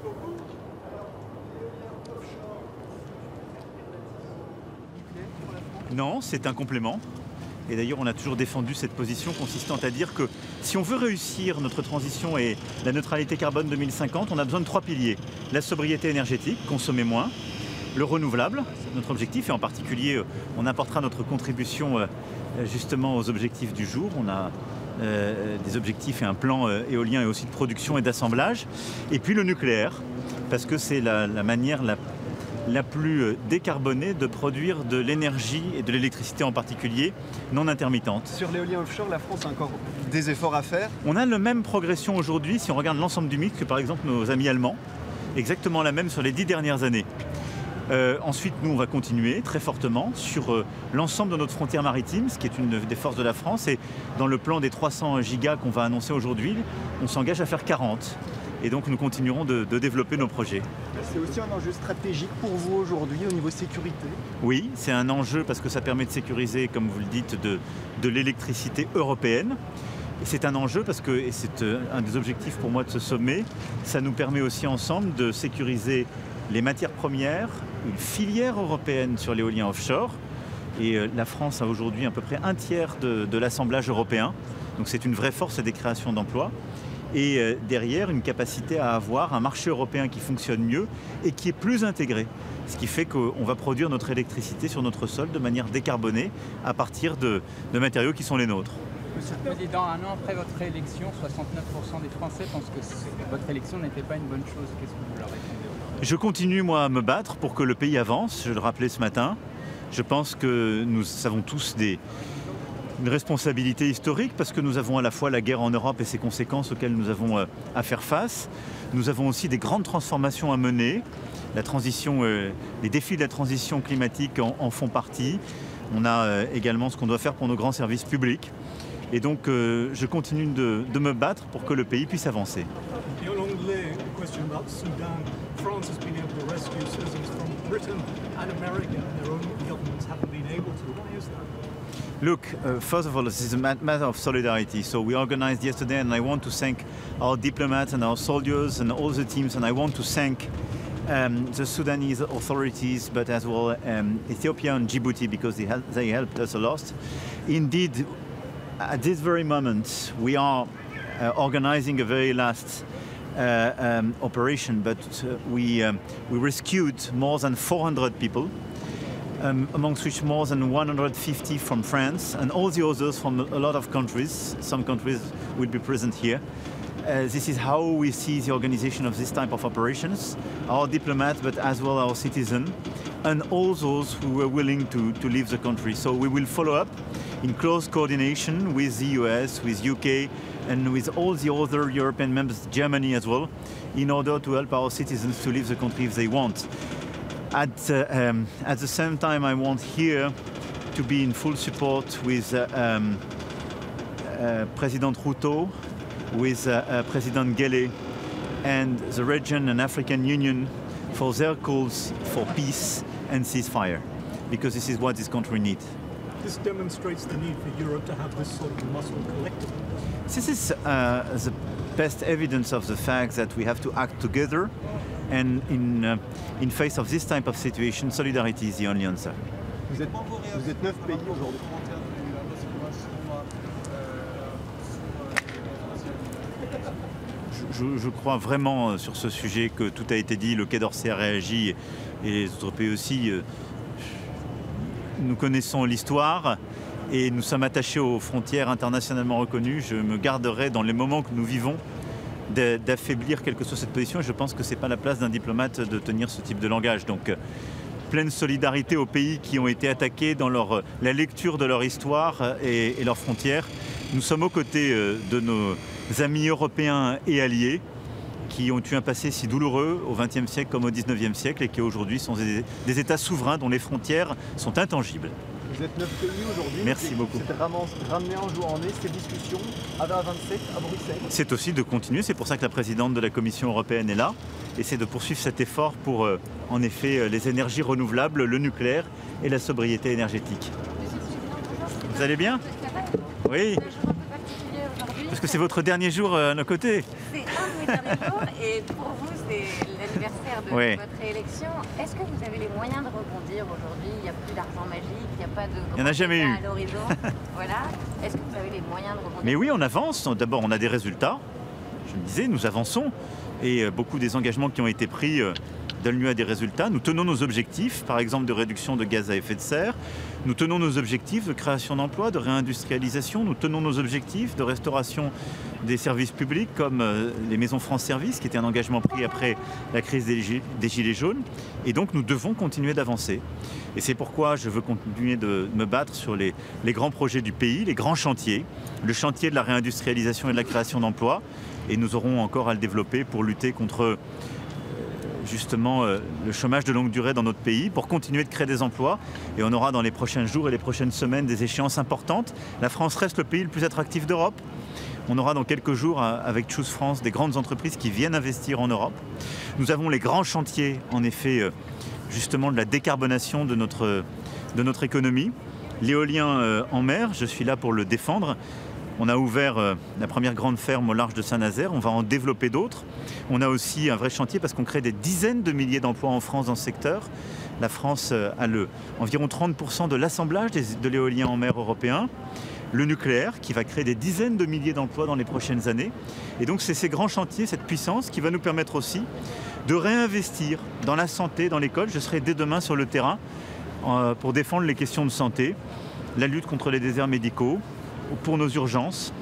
I: Non, c'est un complément. Et d'ailleurs, on a toujours défendu cette position consistant à dire que si on veut réussir notre transition et la neutralité carbone 2050, on a besoin de 3 piliers. La sobriété énergétique, consommer moins. Le renouvelable, c'est notre objectif, et en particulier, on apportera notre contribution justement aux objectifs du jour. On a des objectifs et un plan éolien et aussi de production et d'assemblage. Et puis le nucléaire, parce que c'est la manière la plus décarbonée de produire de l'énergie et de l'électricité en particulier non intermittente.
J: Sur l'éolien offshore, la France a encore des efforts à faire.
I: On a la même progression aujourd'hui si on regarde l'ensemble du mix que par exemple nos amis allemands, exactement la même sur les 10 dernières années. Ensuite, nous, on va continuer très fortement sur l'ensemble de notre frontière maritime, ce qui est une des forces de la France. Et dans le plan des 300 gigas qu'on va annoncer aujourd'hui, on s'engage à faire 40. Et donc, nous continuerons de développer nos projets.
J: C'est aussi un enjeu stratégique pour vous aujourd'hui au niveau sécurité?
I: Oui, c'est un enjeu parce que ça permet de sécuriser, comme vous le dites, de l'électricité européenne. Et c'est un enjeu parce que, et c'est un des objectifs pour moi de ce sommet, ça nous permet aussi ensemble de sécuriser les matières premières, une filière européenne sur l'éolien offshore. Et la France a aujourd'hui à peu près un tiers de l'assemblage européen. Donc c'est une vraie force et des créations d'emplois. Et derrière, une capacité à avoir un marché européen qui fonctionne mieux et qui est plus intégré. Ce qui fait qu'on va produire notre électricité sur notre sol de manière décarbonée à partir de matériaux qui sont les nôtres.
K: Monsieur le Président, un an après votre élection, 69% des Français pensent que votre élection n'était pas une bonne chose. Qu'est-ce que vous leur répondez?
I: Je continue, moi, à me battre pour que le pays avance. Je le rappelais ce matin. Je pense que nous avons tous une responsabilité historique parce que nous avons à la fois la guerre en Europe et ses conséquences auxquelles nous avons à faire face. Nous avons aussi des grandes transformations à mener. La transition, les défis de la transition climatique en font partie. On a également ce qu'on doit faire pour nos grands services publics. Et donc, je continue de me battre pour que le pays puisse avancer.
L: France has been able to rescue citizens from Britain and America, and their own governments haven't been able to. Why is that?
I: Look, first of all, this is a matter of solidarity. So we organized yesterday, and I want to thank our diplomats and our soldiers and all the teams, and I want to thank the Sudanese authorities, but as well Ethiopia and Djibouti, because they helped us a lot. Indeed, at this very moment, we are organizing a very last operation, but we rescued more than 400 people, amongst which more than 150 from France and all the others from a lot of countries. Some countries will be present here. This is how we see the organization of this type of operations, our diplomats, but as well our citizens, and all those who were willing to leave the country. So we will follow up in close coordination with the US, with UK, and with all the other European members, Germany as well, in order to help our citizens to leave the country if they want. At the same time, I want here to be in full support with President Ruto, with President Gele, and the region and African Union for their calls for peace and ceasefire, because this is what this country needs.
L: This demonstrates the need for Europe to have this sort of muscle collectively.
I: This is the best evidence of the fact that we have to act together, and in face of this type of situation, solidarity is the only answer.
J: Vous êtes 9 pays aujourd'hui.
I: Je crois vraiment sur ce sujet que tout a été dit, le Quai d'Orsay a réagi et les autres pays aussi. Nous connaissons l'histoire et nous sommes attachés aux frontières internationalement reconnues. Je me garderai dans les moments que nous vivons d'affaiblir quelque chose cette position et je pense que ce n'est pas la place d'un diplomate de tenir ce type de langage. Donc pleine solidarité aux pays qui ont été attaqués dans la lecture de leur histoire et leurs frontières. Nous sommes aux côtés de nos amis européens et alliés qui ont eu un passé si douloureux au XXe siècle comme au XIXe siècle et qui aujourd'hui sont des États souverains dont les frontières sont intangibles.
J: Vous êtes 9 pays aujourd'hui.
I: Merci beaucoup.
J: C'est vraiment ramener un jour en nez ces discussions à 27 à Bruxelles.
I: C'est aussi de continuer, c'est pour ça que la présidente de la Commission européenne est là, et c'est de poursuivre cet effort pour en effet les énergies renouvelables, le nucléaire et la sobriété énergétique. Vous allez bien? Oui. Parce que c'est votre dernier jour à nos côtés.
M: C'est un de mes
D: les derniers jours et pour vous, c'est l'anniversaire de votre réélection. Est-ce que vous avez les moyens de rebondir aujourd'hui? Il n'y a plus d'argent magique, il n'y a pas de
I: Il n'y en a jamais eu.
D: à l'horizon. Voilà. Est-ce que vous avez les moyens de rebondir?
I: Mais oui, on avance. D'abord, on a des résultats. Je me disais, nous avançons. Et beaucoup des engagements qui ont été pris donnent lieu à des résultats. Nous tenons nos objectifs, par exemple de réduction de gaz à effet de serre. Nous tenons nos objectifs de création d'emplois, de réindustrialisation. Nous tenons nos objectifs de restauration des services publics comme les maisons France Service, qui était un engagement pris après la crise des Gilets jaunes. Et donc nous devons continuer d'avancer. Et c'est pourquoi je veux continuer de me battre sur les grands projets du pays, les grands chantiers. Le chantier de la réindustrialisation et de la création d'emplois. Et nous aurons encore à le développer pour lutter contre justement le chômage de longue durée dans notre pays, pour continuer de créer des emplois. Et on aura dans les prochains jours et les prochaines semaines des échéances importantes. La France reste le pays le plus attractif d'Europe. On aura dans quelques jours avec Choose France des grandes entreprises qui viennent investir en Europe. Nous avons les grands chantiers en effet justement de la décarbonation de notre économie. L'éolien en mer, je suis là pour le défendre. On a ouvert la première grande ferme au large de Saint-Nazaire, on va en développer d'autres. On a aussi un vrai chantier parce qu'on crée des dizaines de milliers d'emplois en France dans ce secteur. La France a environ 30% de l'assemblage de l'éolien en mer européen. Le nucléaire qui va créer des dizaines de milliers d'emplois dans les prochaines années. Et donc c'est ces grands chantiers, cette puissance qui va nous permettre aussi de réinvestir dans la santé, dans l'école. Je serai dès demain sur le terrain pour défendre les questions de santé, la lutte contre les déserts médicaux, pour nos urgences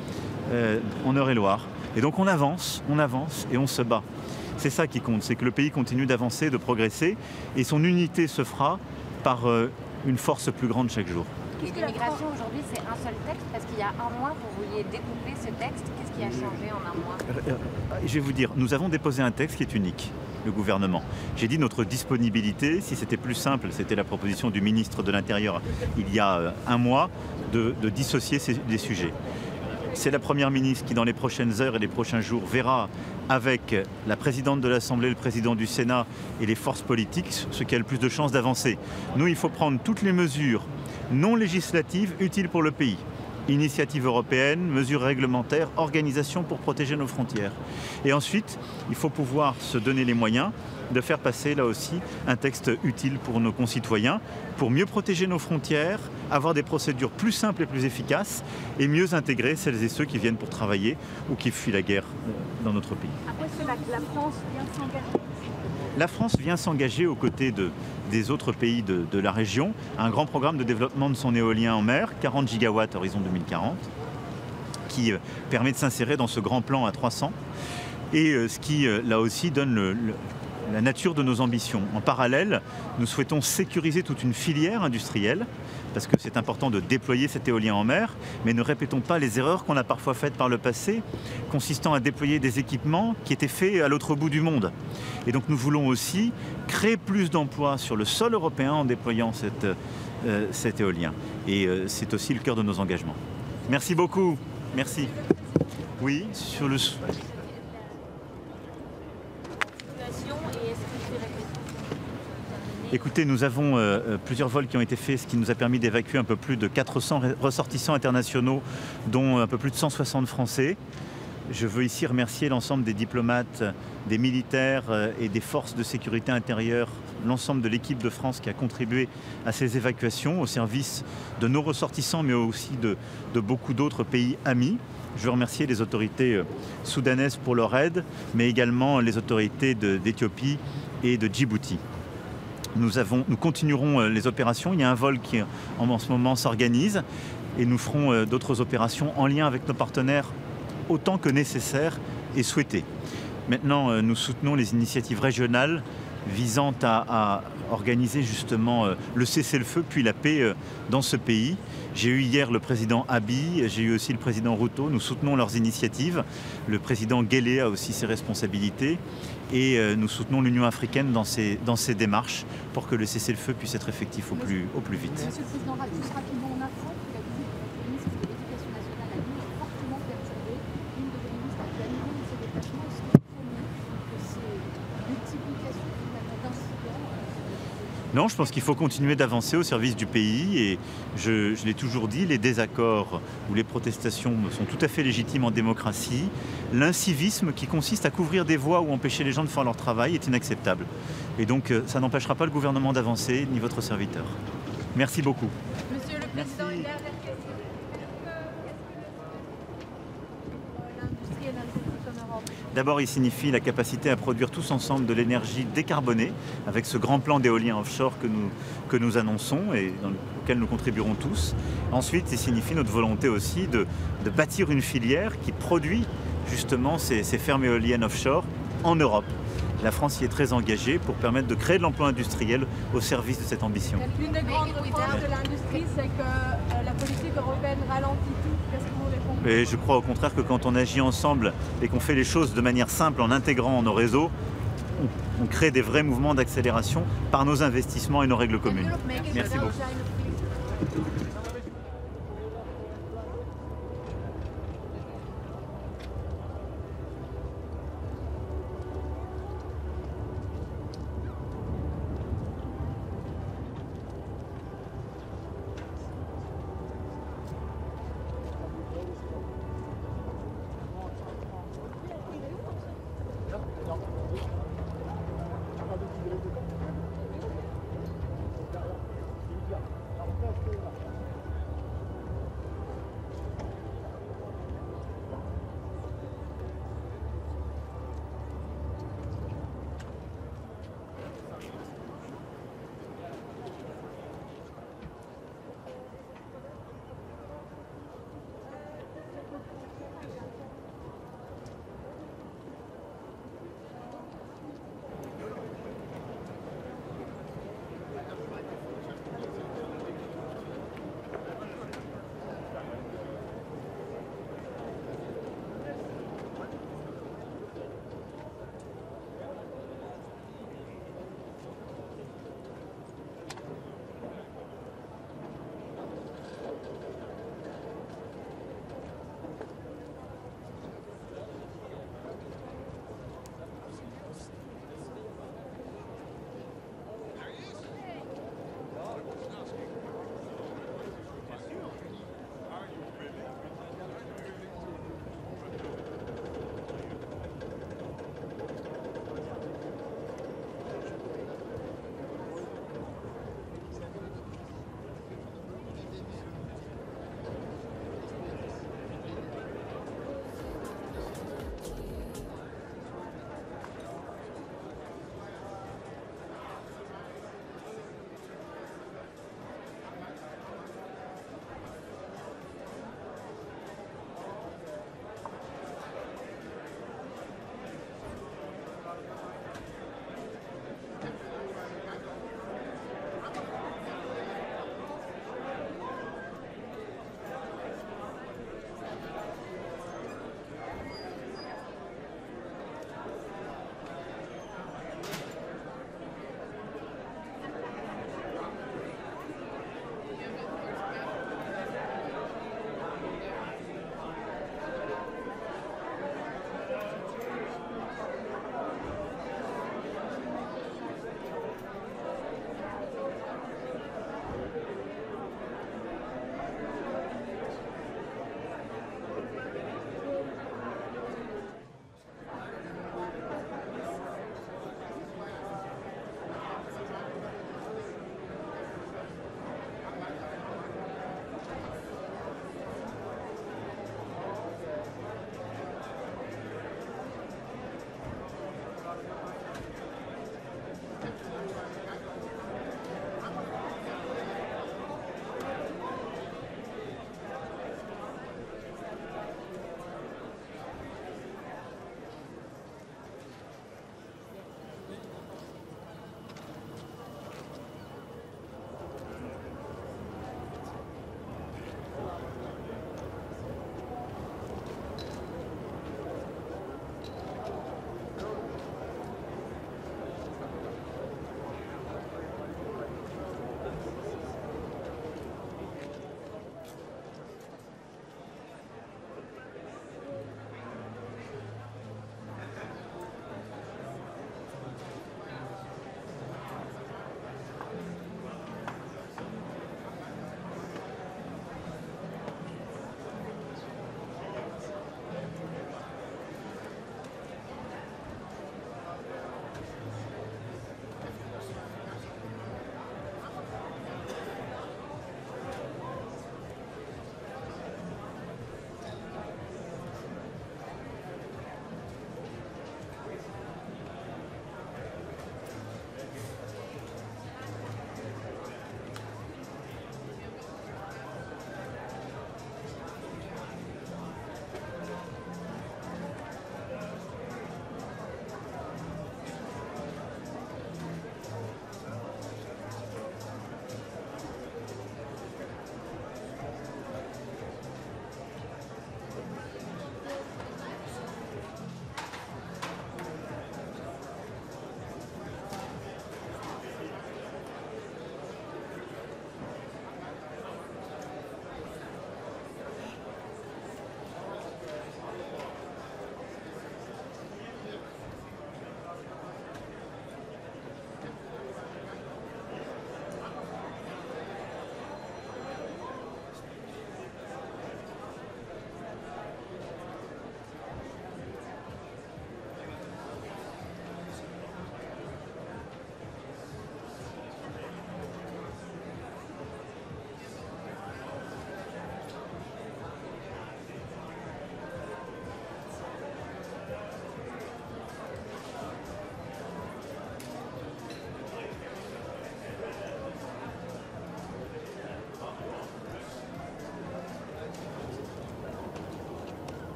I: en Eure-et-Loire. Et donc on avance et on se bat. C'est ça qui compte, c'est que le pays continue d'avancer, de progresser et son unité se fera par une force plus grande chaque jour.
D: Et l'immigration aujourd'hui, c'est un seul texte parce qu'il y a un mois, vous vouliez découper ce texte. Qu'est-ce qui a changé en un mois?
I: Je vais vous dire, nous avons déposé un texte qui est unique, le gouvernement. J'ai dit notre disponibilité, si c'était plus simple, c'était la proposition du ministre de l'Intérieur il y a un mois, de dissocier des sujets. C'est la Première ministre qui, dans les prochaines heures et les prochains jours, verra avec la présidente de l'Assemblée, le président du Sénat et les forces politiques ce qui a le plus de chances d'avancer. Nous, il faut prendre toutes les mesures non législatives utiles pour le pays. Initiative européenne, mesures réglementaires, organisation pour protéger nos frontières. Et ensuite, il faut pouvoir se donner les moyens de faire passer là aussi un texte utile pour nos concitoyens, pour mieux protéger nos frontières, avoir des procédures plus simples et plus efficaces et mieux intégrer celles et ceux qui viennent pour travailler ou qui fuient la guerre dans notre pays.
D: Après cela, la France vient s'engager.
I: La France vient s'engager aux côtés des autres pays de la région à un grand programme de développement de son éolien en mer, 40 gigawatts horizon 2040, qui permet de s'insérer dans ce grand plan à 300 et ce qui, là aussi, donne la nature de nos ambitions. En parallèle, nous souhaitons sécuriser toute une filière industrielle parce que c'est important de déployer cet éolien en mer, mais ne répétons pas les erreurs qu'on a parfois faites par le passé, consistant à déployer des équipements qui étaient faits à l'autre bout du monde. Et donc nous voulons aussi créer plus d'emplois sur le sol européen en déployant cet éolien. Et c'est aussi le cœur de nos engagements. Merci beaucoup. Merci. Oui, sur le... Écoutez, nous avons plusieurs vols qui ont été faits, ce qui nous a permis d'évacuer un peu plus de 400 ressortissants internationaux, dont un peu plus de 160 Français. Je veux ici remercier l'ensemble des diplomates, des militaires et des forces de sécurité intérieure, l'ensemble de l'équipe de France qui a contribué à ces évacuations au service de nos ressortissants, mais aussi de beaucoup d'autres pays amis. Je veux remercier les autorités soudanaises pour leur aide, mais également les autorités d'Éthiopie et de Djibouti. Nous continuerons les opérations. Il y a un vol qui en ce moment s'organise et nous ferons d'autres opérations en lien avec nos partenaires autant que nécessaire et souhaité. Maintenant, nous soutenons les initiatives régionales visant à organiser justement le cessez-le-feu puis la paix dans ce pays. J'ai eu hier le président Abiy, j'ai eu aussi le président Ruto. Nous soutenons leurs initiatives. Le président Guelleh a aussi ses responsabilités. Et nous soutenons l'Union africaine dans ses démarches pour que le cessez-le-feu puisse être effectif au plus vite.
D: Monsieur le Président, juste rapidement, on apprend que la visite du ministre de l'Éducation nationale a été fortement perturbée. Une de vos ministres a dû annuler ses déplacements. Est-ce que vous craignez que ces multiplications finalement d'incidents
I: Non, je pense qu'il faut continuer d'avancer au service du pays et je l'ai toujours dit, les désaccords ou les protestations sont tout à fait légitimes en démocratie. L'incivisme qui consiste à couvrir des voies ou empêcher les gens de faire leur travail est inacceptable. Et donc ça n'empêchera pas le gouvernement d'avancer, ni votre serviteur. Merci beaucoup.
G: Monsieur le Président, une dernière question. L'industrie énergétique en Europe.
I: D'abord, il signifie la capacité à produire tous ensemble de l'énergie décarbonée avec ce grand plan d'éolien offshore que nous annonçons et dans lequel nous contribuerons tous. Ensuite, il signifie notre volonté aussi de bâtir une filière qui produit justement ces fermes éoliennes offshore en Europe. La France y est très engagée pour permettre de créer de l'emploi industriel au service de cette ambition.
G: L'une des grandes reproches de l'industrie, c'est que la politique européenne ralentit tout. Qu'est-ce que vous répondez?
I: Et je crois au contraire que quand on agit ensemble et qu'on fait les choses de manière simple en intégrant nos réseaux, on crée des vrais mouvements d'accélération par nos investissements et nos règles communes. Merci beaucoup.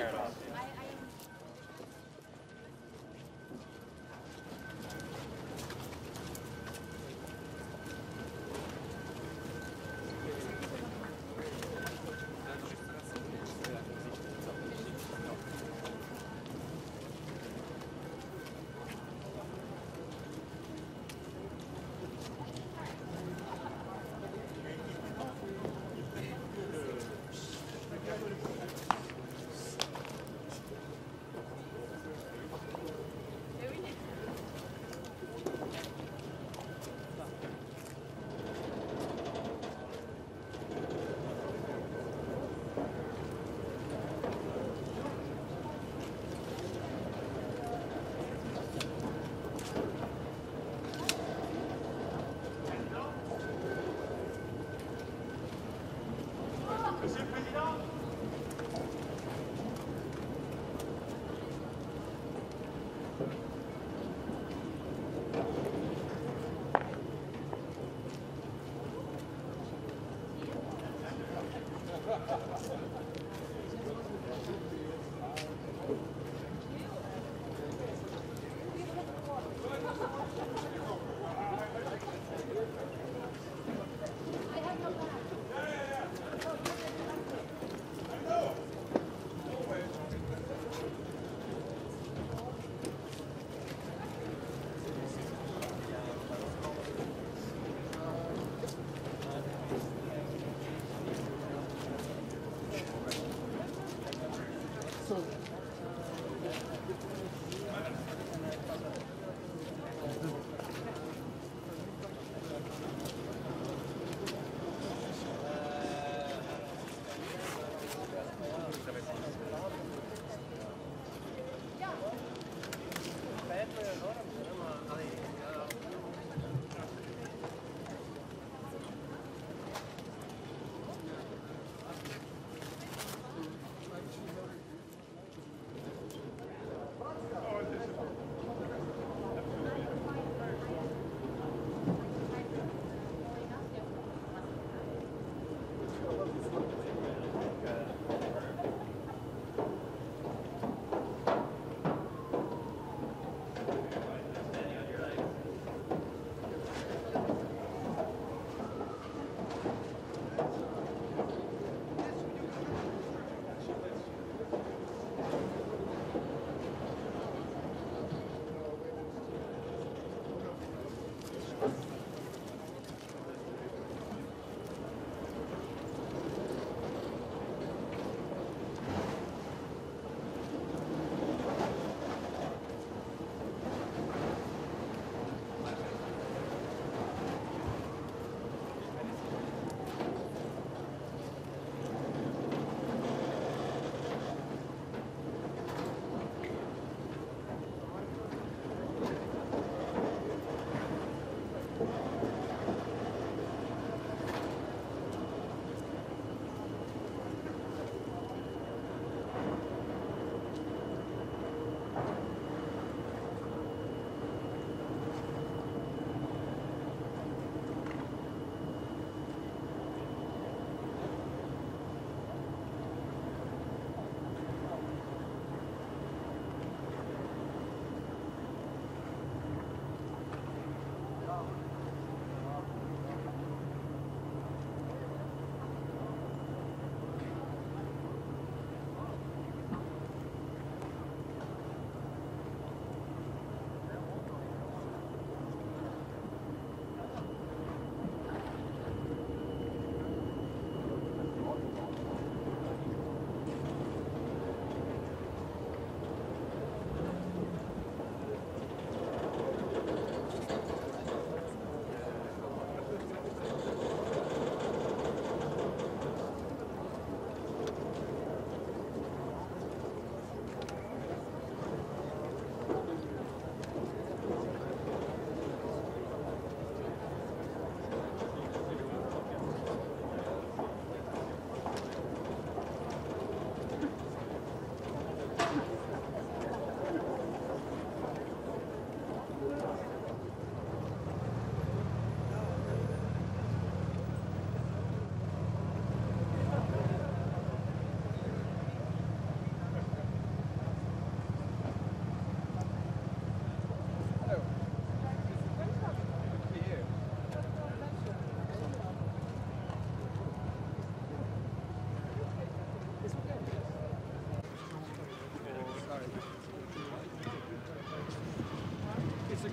F: paradox.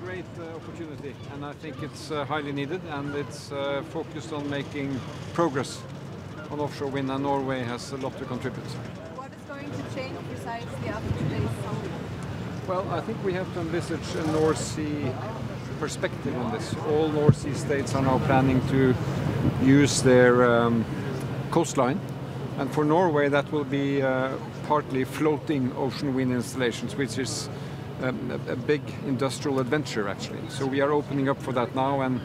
M: great opportunity, and I think it's highly needed, and it's focused on making progress on offshore wind, and Norway has a lot to contribute.
G: What is going to change besides the after today's summit?
M: Well, I think we have to envisage a North Sea perspective on this. All North Sea states are now planning to use their coastline, and for Norway that will be partly floating ocean wind installations, which is a big industrial adventure actually. So we are opening up for that now, and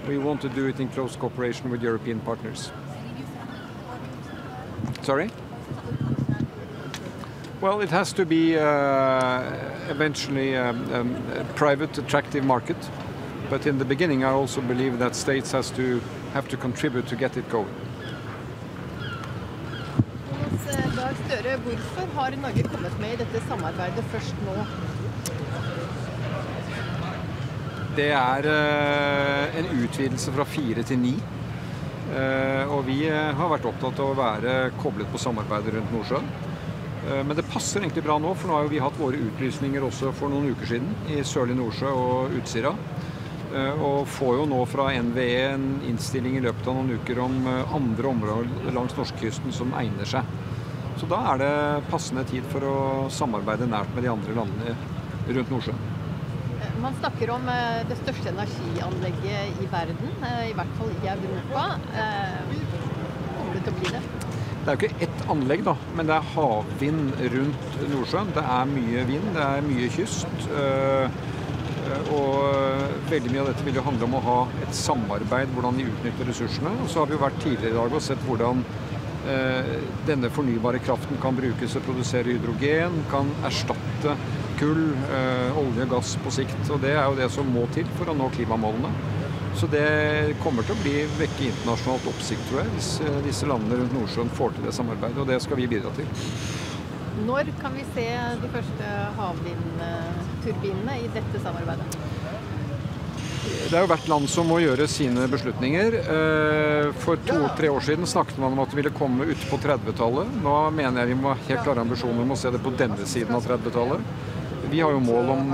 M: we want to do it in close cooperation with European partners. Sorry? Well, it has to be eventually a private, attractive market. But in the beginning, I also believe that states have to contribute to get it going.
N: Dag Støre, hvorfor har Norge kommet med I dette samarbeidet først nå?
M: Det en utvidelse fra 4 til 9. Og vi har vært opptatt av å være koblet på samarbeidet rundt Nordsjøen. Men det passer egentlig bra nå, for nå har jo vi hatt våre utlysninger også for noen uker siden I Sørlig Nordsjø og Utsira. Og får jo nå fra NVE en innstilling I løpet av noen uker om andre områder langs norskekysten som egner seg. Så da det passende tid for å samarbeide nært med de andre landene rundt Nordsjøen.
N: Man snakker om det største energianlegget I verden, I hvert fall I Europa. Kommer det til å bli det?
M: Det jo ikke ett anlegg da, men det havvind rundt Nordsjøen. Det mye vind, det mye kyst. Og veldig mye av dette vil jo handle om å ha et samarbeid, hvordan de utnytter ressursene. Og så har vi jo vært tidligere I dag og sett hvordan denne fornybare kraften kan brukes til å produsere hydrogen, kan erstatte kull, olje og gass på sikt. Og det jo det som må til for å nå klimamålene. Så det kommer til å bli vekke internasjonalt oppsikt, tror jeg, hvis disse landene rundt Nordsjøen får til det samarbeidet, og det skal vi bidra til.
N: Når kan vi se de første havvindturbinene I dette samarbeidet?
M: Det jo hvert land som må gjøre sine beslutninger. For 2-3 år siden snakket man om at det ville komme ut på 30-tallet. Nå mener jeg vi må ha helt klare ambisjoner om å se det på denne siden av 30-tallet. Vi har jo mål om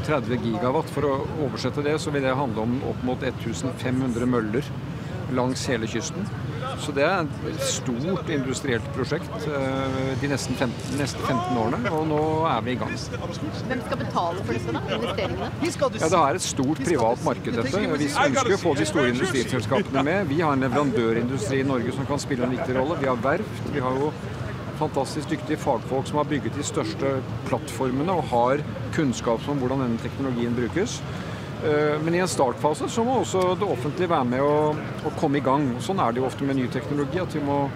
M: 30 gigawatt. For å oversette det, så vil det handle om opp mot 1500 møller langs hele kysten. Så det et stort industrielt prosjekt de neste 15 årene, og nå vi I gang.
N: Hvem skal betale for disse da, investeringene?
M: Ja, det et stort privat marked dette. Vi ønsker å få de store industriselskapene med. Vi har en leverandørindustri I Norge som kan spille en viktig rolle. Vi har verft, vi har jo fantastisk dyktige fagfolk som har bygget de største plattformene og har kunnskap om hvordan denne teknologien brukes. Men I en startfase så må også det offentlige være med å komme I gang. Sånn det jo ofte med ny teknologi, at vi må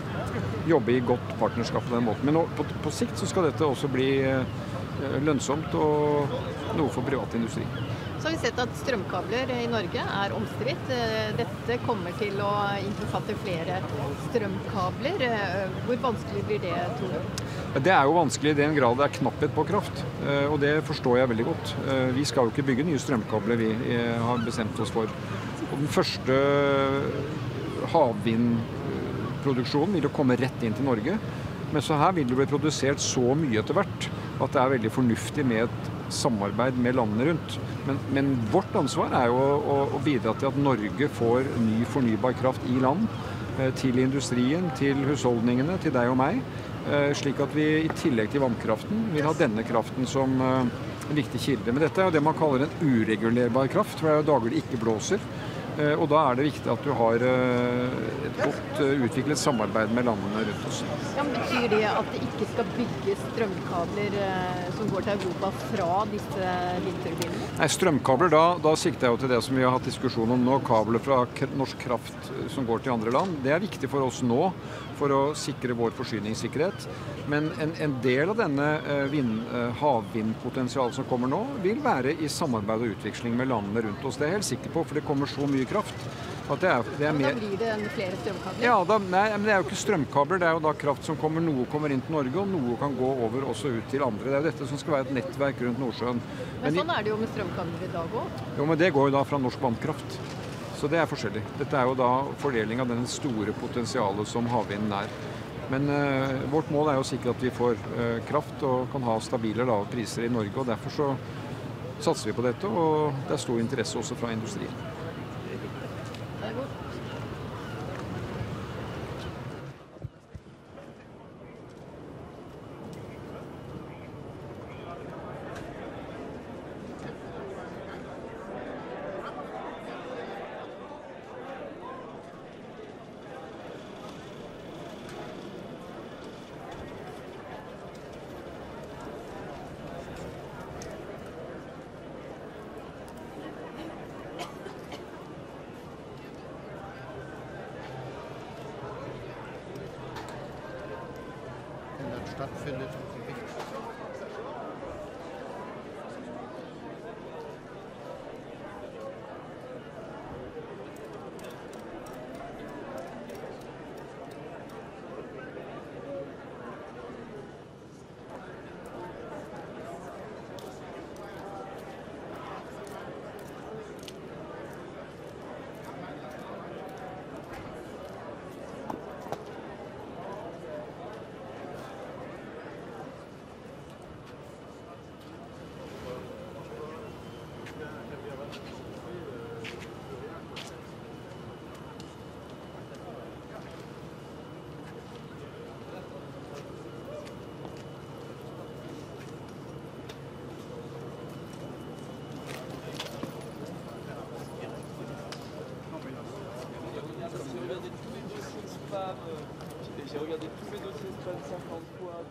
M: jobbe I godt partnerskap på den måten. Men på sikt så skal dette også bli lønnsomt og noe for privat industri.
N: Så har vi sett at strømkabler I Norge omstridt. Dette kommer til å innbefatte flere strømkabler. Hvor vanskelig blir det, tror du?
M: Det jo vanskelig I den grad det knapphet på kraft, og det forstår jeg veldig godt. Vi skal jo ikke bygge nye strømkabler vi har bestemt oss for. Og den første havvindproduksjonen vil jo komme rett inn til Norge, men så her vil det bli produsert så mye etter hvert at det veldig fornuftig med et samarbeid med landene rundt. Men vårt ansvar jo å bidra til at Norge får ny fornybar kraft I land, til industrien, til husholdningene, til deg og meg, slik at vi I tillegg til vannkraften vil ha denne kraften som en viktig kilde. Men dette jo det man kaller en uregulerbar kraft, for det dager det ikke blåser. Og da det viktig at du har et godt utviklet samarbeid med landene rundt oss.
N: Ja, men betyr det at det ikke skal bygges strømkabler som går til Europa fra disse vindturbinene?
M: Nei, strømkabler, da sikter jeg jo til det som vi har hatt diskusjon om nå, kabler fra norsk kraft som går til andre land. Det viktig for oss nå, for å sikre vår forsyningssikkerhet. Men en del av denne havvindpotensialet som kommer nå, vil være I samarbeid og utveksling med landene rundt oss. Det jeg helt sikker på, for det kommer så mye kraft. At det
N: men
M: mer...
N: da blir det flere strømkabler?
M: Ja, men det jo ikke strømkabler, det jo da kraft som kommer, noe kommer inn til Norge, og noe kan gå over også ut til andre. Det jo dette som skal være et nettverk rundt Nordsjøen.
N: Men sånn det jo med strømkabler I dag også?
M: Jo, men det går jo da fra norsk vannkraft. Så det forskjellig. Dette jo da fordeling av den store potensialet som havvinden Men vårt mål er å sikre at vi får kraft og kan ha stabile, lave priser i Norge. Og derfor så satser vi på dette, og det er stor interesse også fra industrien.
H: Stattfindet und wie wichtig.
F: J'ai regardé tous les dossiers spam 50 fois.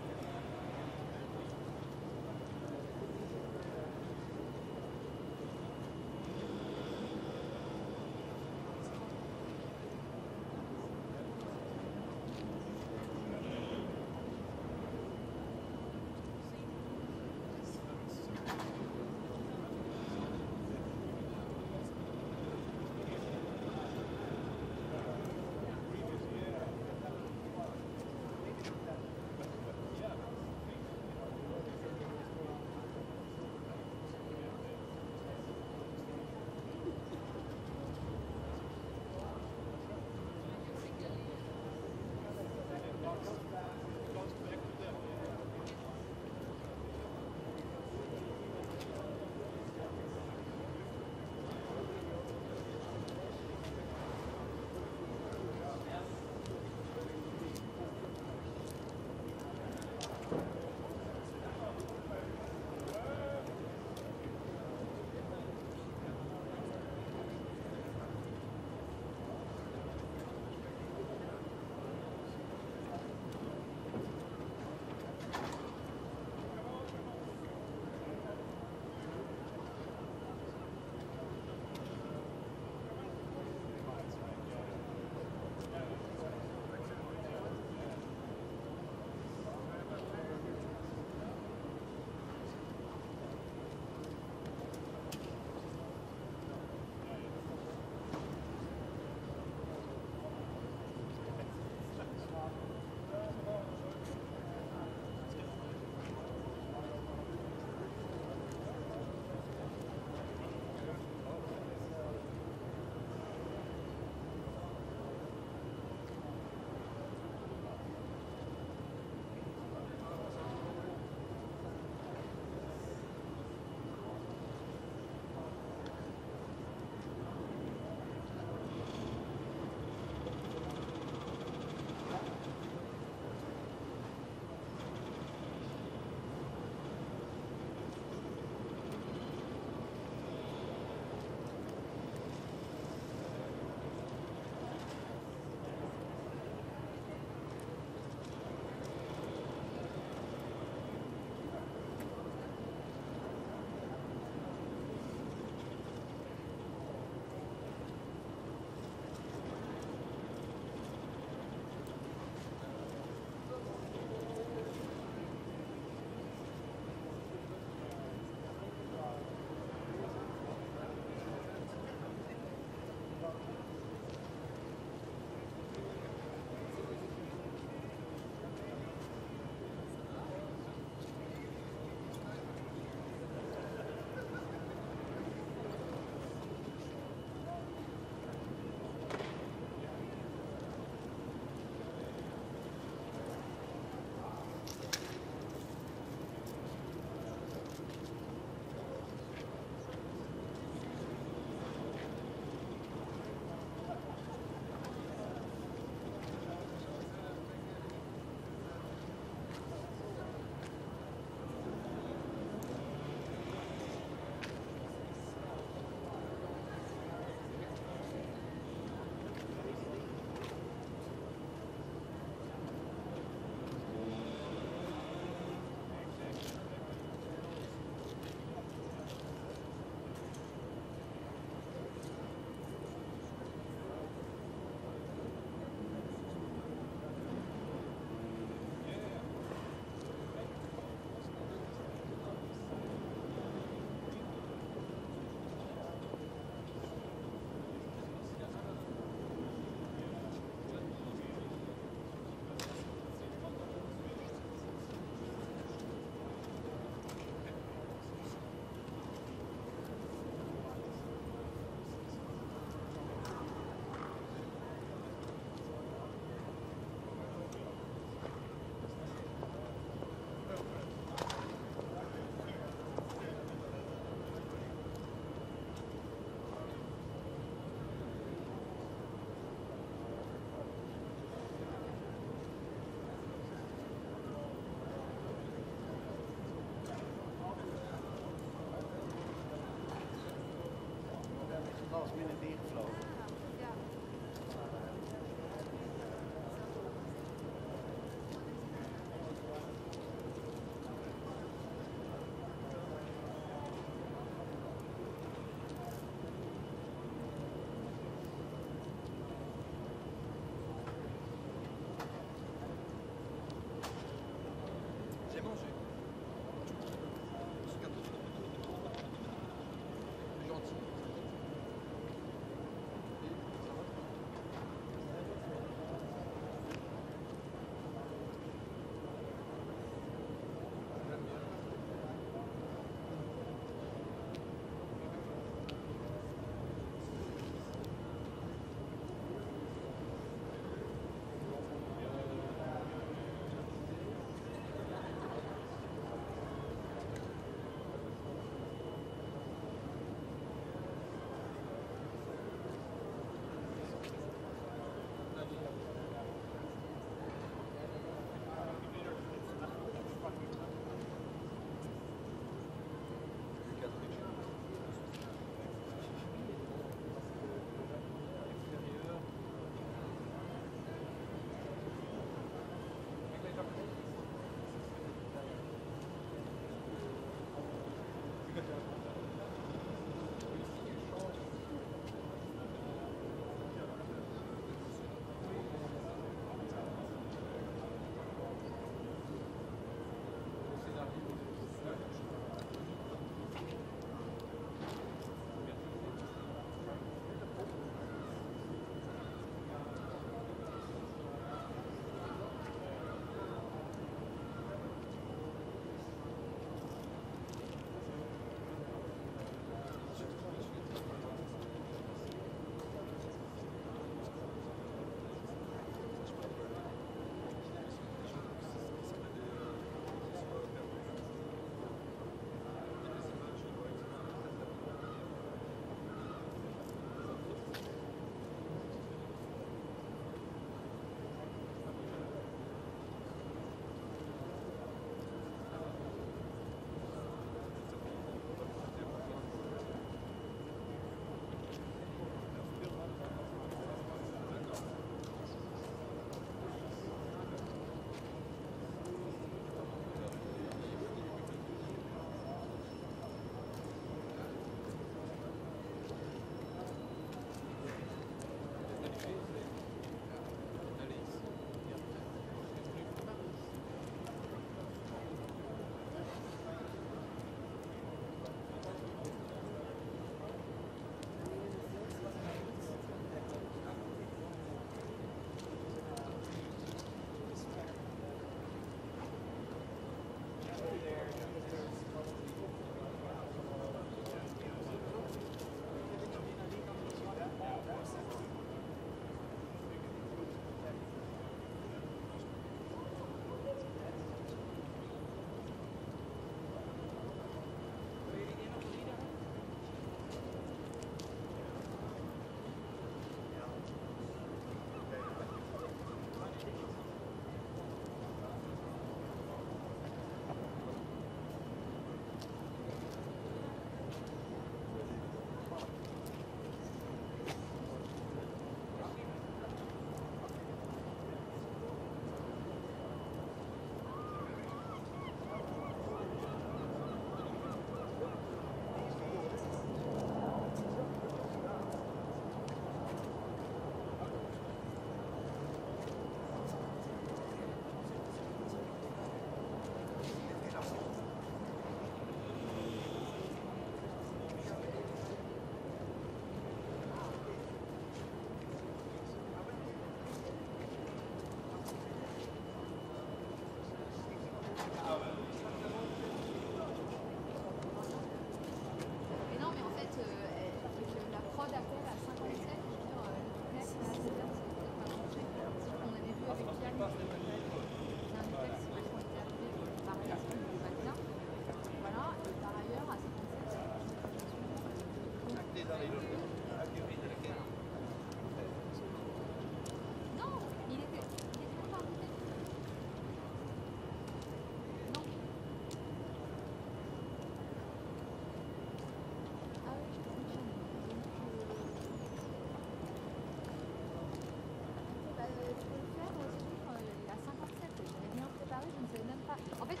D: En fait,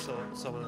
O: ça va.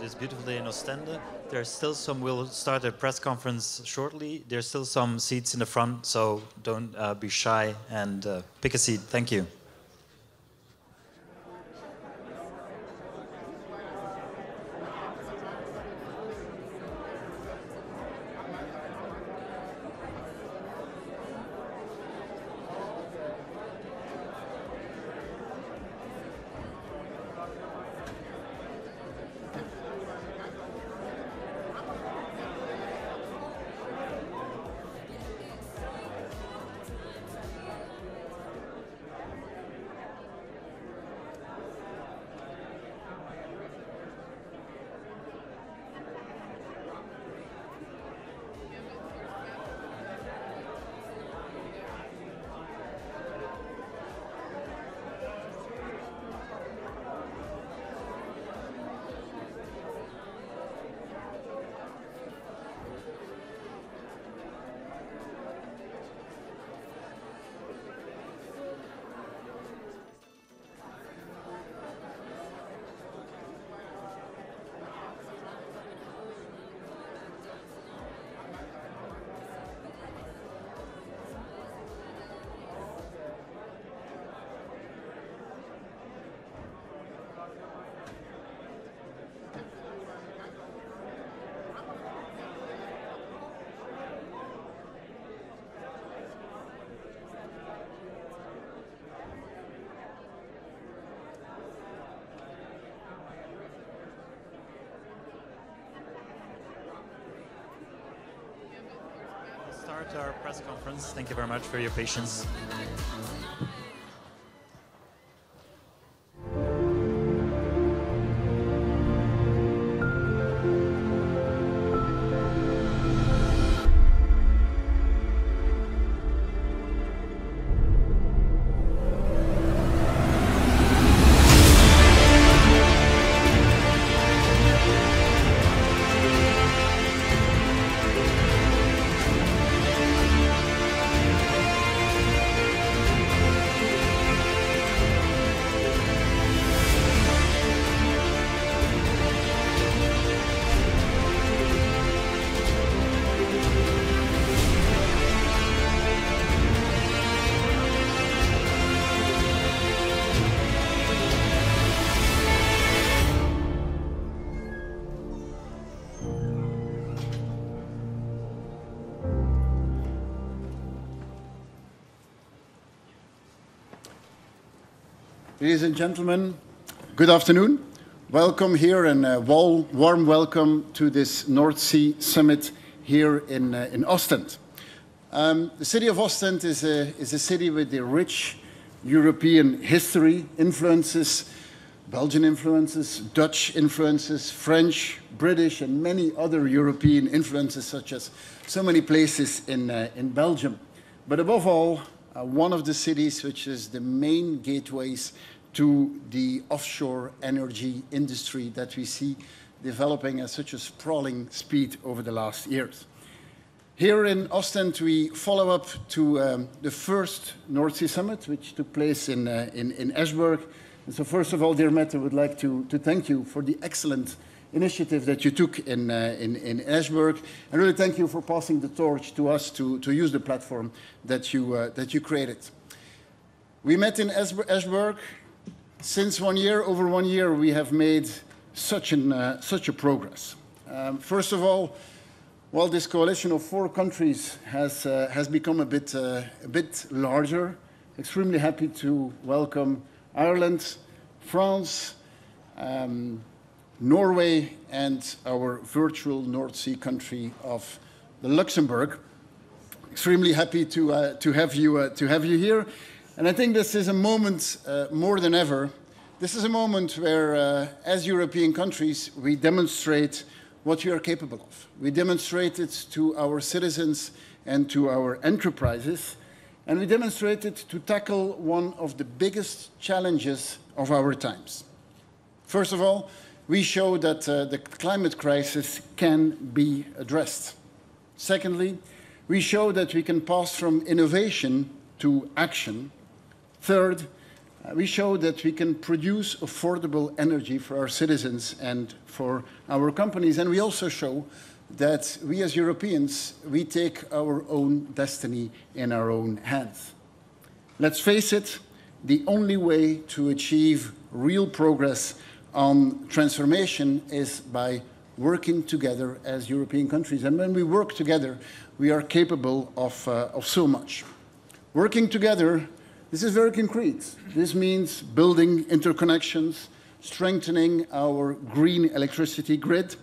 O: this beautiful day in Ostend. There's still some, we'll start a press conference shortly. There's still some seats in the front, so don't be shy and pick a seat. Thank you. Start our press conference. Thank you very much for your patience.
C: Ladies and gentlemen, good afternoon. Welcome here and a warm welcome to this North Sea Summit here in Ostend. The city of Ostend is a city with a rich European history, influences, Belgian influences, Dutch influences, French, British, and many other European influences, such as so many places in Belgium. But above all, one of the cities which is the main gateways to the offshore energy industry that we see developing at such a sprawling speed over the last years. Here in Ostend, we follow up to the first North Sea Summit, which took place in Esbjerg. And so first of all, dear Mette, I would like to thank you for the excellent initiative that you took in Esbjerg, and really thank you for passing the torch to us to use the platform that you created. We met in Esbjerg. Since over 1 year, we have made such a progress. First of all, well, this coalition of 4 countries has become a bit larger. Extremely happy to welcome Ireland, France, Norway, and our virtual North Sea country of Luxembourg. Extremely happy to have you here, and I think this is a moment more than ever. This is a moment where, as European countries, we demonstrate what we are capable of. We demonstrate it to our citizens and to our enterprises, and we demonstrate it to tackle one of the biggest challenges of our times. First of all, we show that the climate crisis can be addressed. Secondly, we show that we can pass from innovation to action. Third, We show that we can produce affordable energy for our citizens and for our companies. And we also show that we as Europeans, we take our own destiny in our own hands. Let's face it, the only way to achieve real progress on transformation is by working together as European countries. And when we work together, we are capable of so much. Working together, this is very concrete. This means building interconnections, strengthening our green electricity grid.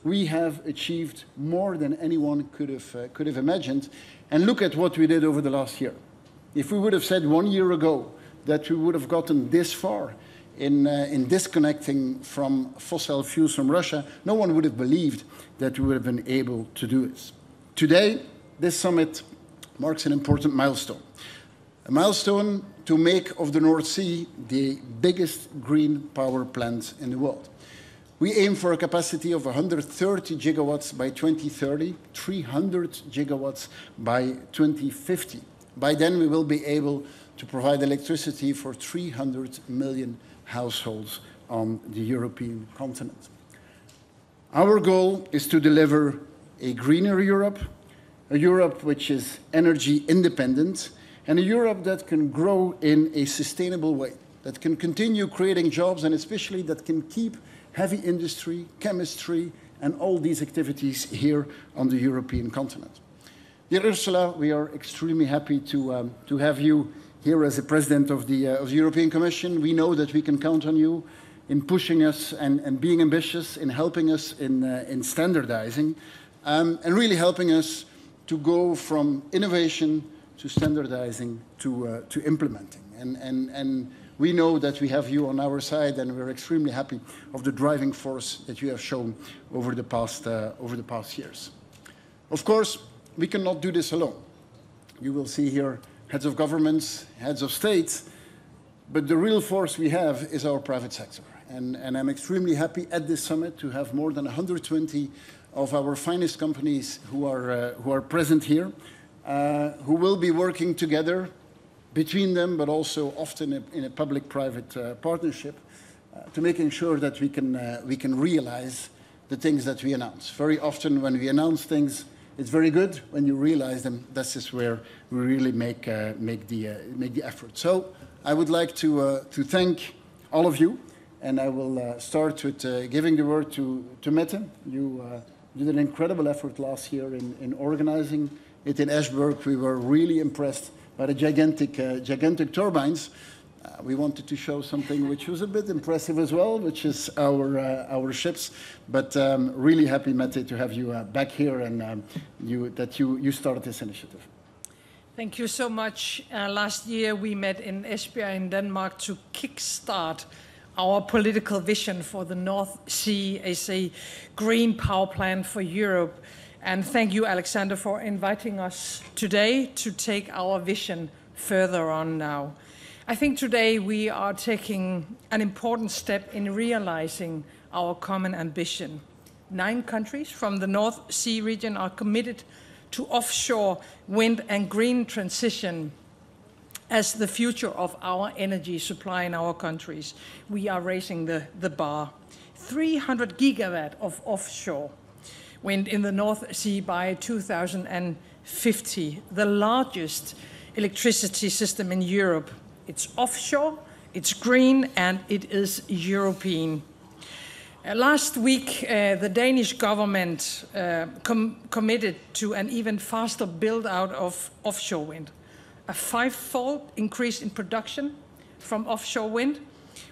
C: We have achieved more than anyone could have imagined. And look at what we did over the last year. If we would have said 1 year ago that we would have gotten this far in disconnecting from fossil fuels from Russia, no one would have believed that we would have been able to do this. Today, this summit marks an important milestone. A milestone to make of the North Sea the biggest green power plant in the world. We aim for a capacity of 130 gigawatts by 2030, 300 gigawatts by 2050. By then, we will be able to provide electricity for 300 million households on the European continent. Our goal is to deliver a greener Europe, a Europe which is energy independent, and a Europe that can grow in a sustainable way, that can continue creating jobs, and especially that can keep heavy industry, chemistry, and all these activities here on the European continent. Dear Ursula, we are extremely happy to have you here as the President of the European Commission. We know that we can count on you in pushing us and being ambitious, in helping us in standardizing, and really helping us to go from innovation to standardizing to implementing. And we know that we have you on our side, and we're extremely happy of the driving force that you have shown over the past years. Of course, we cannot do this alone. You will see here heads of governments, heads of states, but the real force we have is our private sector. And I'm extremely happy at this summit to have more than 120 of our finest companies who are present here, who will be working together between them, but also often in a public-private partnership, to making sure that we can realize the things that we announce. Very often when we announce things, it's very good. When you realize them, this is where we really make the effort. So I would like to thank all of you, and I will start with giving the word to Mette. You did an incredible effort last year in organizing it in Ashburg. We were really impressed by the gigantic turbines. We wanted to show something which was a bit impressive as well, which is our ships. But really happy, Mette, to have you back here and that you started this initiative.
P: Thank you so much. Last year we met in Esbjerg in Denmark to kickstart our political vision for the North Sea as a green power plant for Europe. And thank you, Alexander, for inviting us today to take our vision further on now. I think today we are taking an important step in realizing our common ambition. 9 countries from the North Sea region are committed to offshore wind and green transition as the future of our energy supply in our countries. We are raising the bar. 300 gigawatt of offshore wind in the North Sea by 2050, the largest electricity system in Europe. It's offshore, it's green, and it is European. Last week, the Danish government committed to an even faster build-out of offshore wind. A 5-fold increase in production from offshore wind.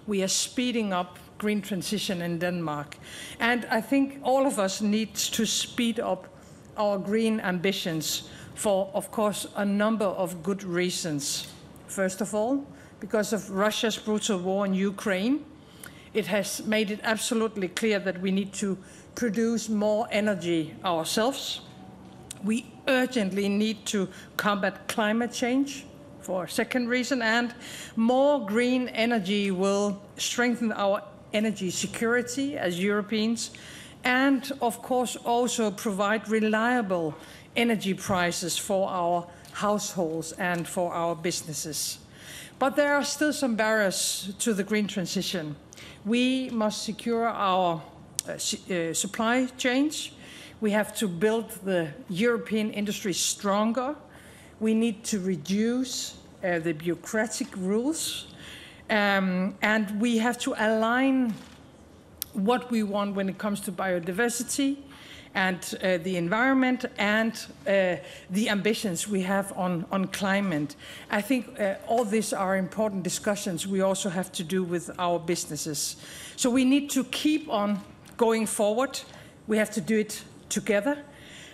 P: We are speeding up green transition in Denmark. And I think all of us need to speed up our green ambitions for, of course, a number of good reasons. First of all, because of Russia's brutal war in Ukraine, it has made it absolutely clear that we need to produce more energy ourselves. We urgently need to combat climate change for a second reason, and more green energy will strengthen our energy security as Europeans, and of course also provide reliable energy prices for our households and for our businesses. But there are still some barriers to the green transition. We must secure our supply chains. We have to build the European industry stronger. We need to reduce the bureaucratic rules. And we have to align what we want when it comes to biodiversity and the environment and the ambitions we have on climate. I think all these are important discussions we also have to do with our businesses. So we need to keep on going forward. We have to do it together.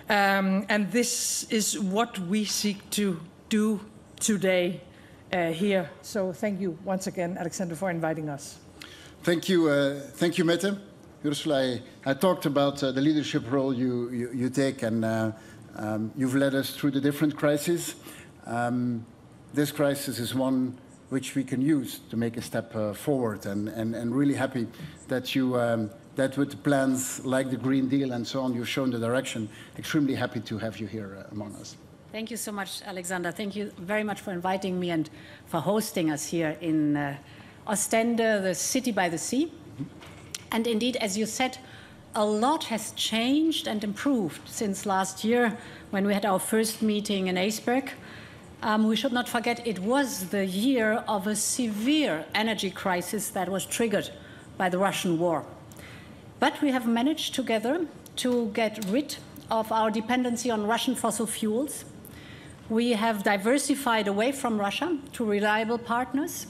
P: And this is what we seek to do today here. So thank you once again, Alexander, for inviting us.
C: Thank you, Mette. Ursula, I talked about the leadership role you take, and you've led us through the different crises. This crisis is one which we can use to make a step forward, and really happy that you, that with plans like the Green Deal and so on, you've shown the direction. Extremely happy to have you here among us.
Q: Thank you so much, Alexander. Thank you very much for inviting me and for hosting us here in Ostend, the city by the sea. And indeed, as you said, a lot has changed and improved since last year when we had our first meeting in Esbjerg. We should not forget it was the year of a severe energy crisis that was triggered by the Russian war. But we have managed together to get rid of our dependency on Russian fossil fuels. We have diversified away from Russia to reliable partners.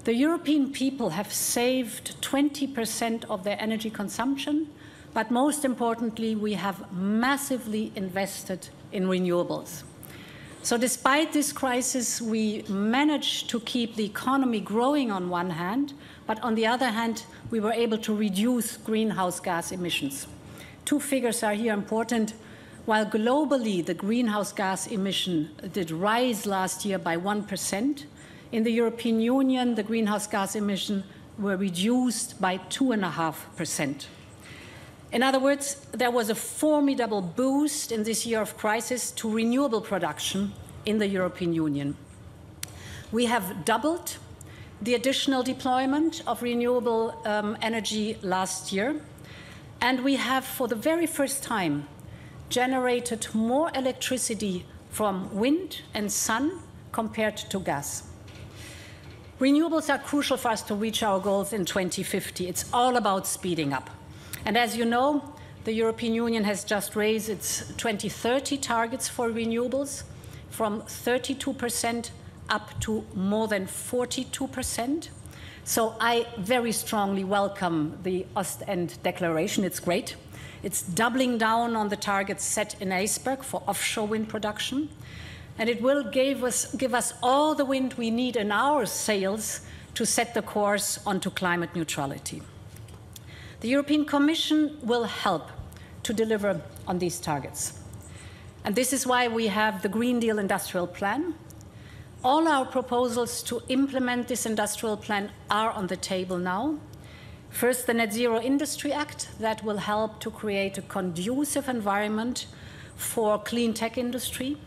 Q: The European people have saved 20% of their energy consumption, but most importantly, we have massively invested in renewables. So despite this crisis, we managed to keep the economy growing on one hand, but on the other hand, we were able to reduce greenhouse gas emissions. Two figures are here important. While globally the greenhouse gas emission did rise last year by 1%, in the European Union, the greenhouse gas emissions were reduced by 2.5%. In other words, there was a formidable boost in this year of crisis to renewable production in the European Union. We have doubled the additional deployment of renewable energy last year, and we have, for the very first time, generated more electricity from wind and sun compared to gas. Renewables are crucial for us to reach our goals in 2050. It's all about speeding up. And as you know, the European Union has just raised its 2030 targets for renewables from 32% up to more than 42%. So I very strongly welcome the Ostend Declaration. It's great. It's doubling down on the targets set in Esbjerg for offshore wind production. And it will give us all the wind we need in our sails to set the course onto climate neutrality. The European Commission will help to deliver on these targets. And this is why we have the Green Deal Industrial Plan. All our proposals to implement this industrial plan are on the table now. First, the Net Zero Industry Act that will help to create a conducive environment for clean tech industry.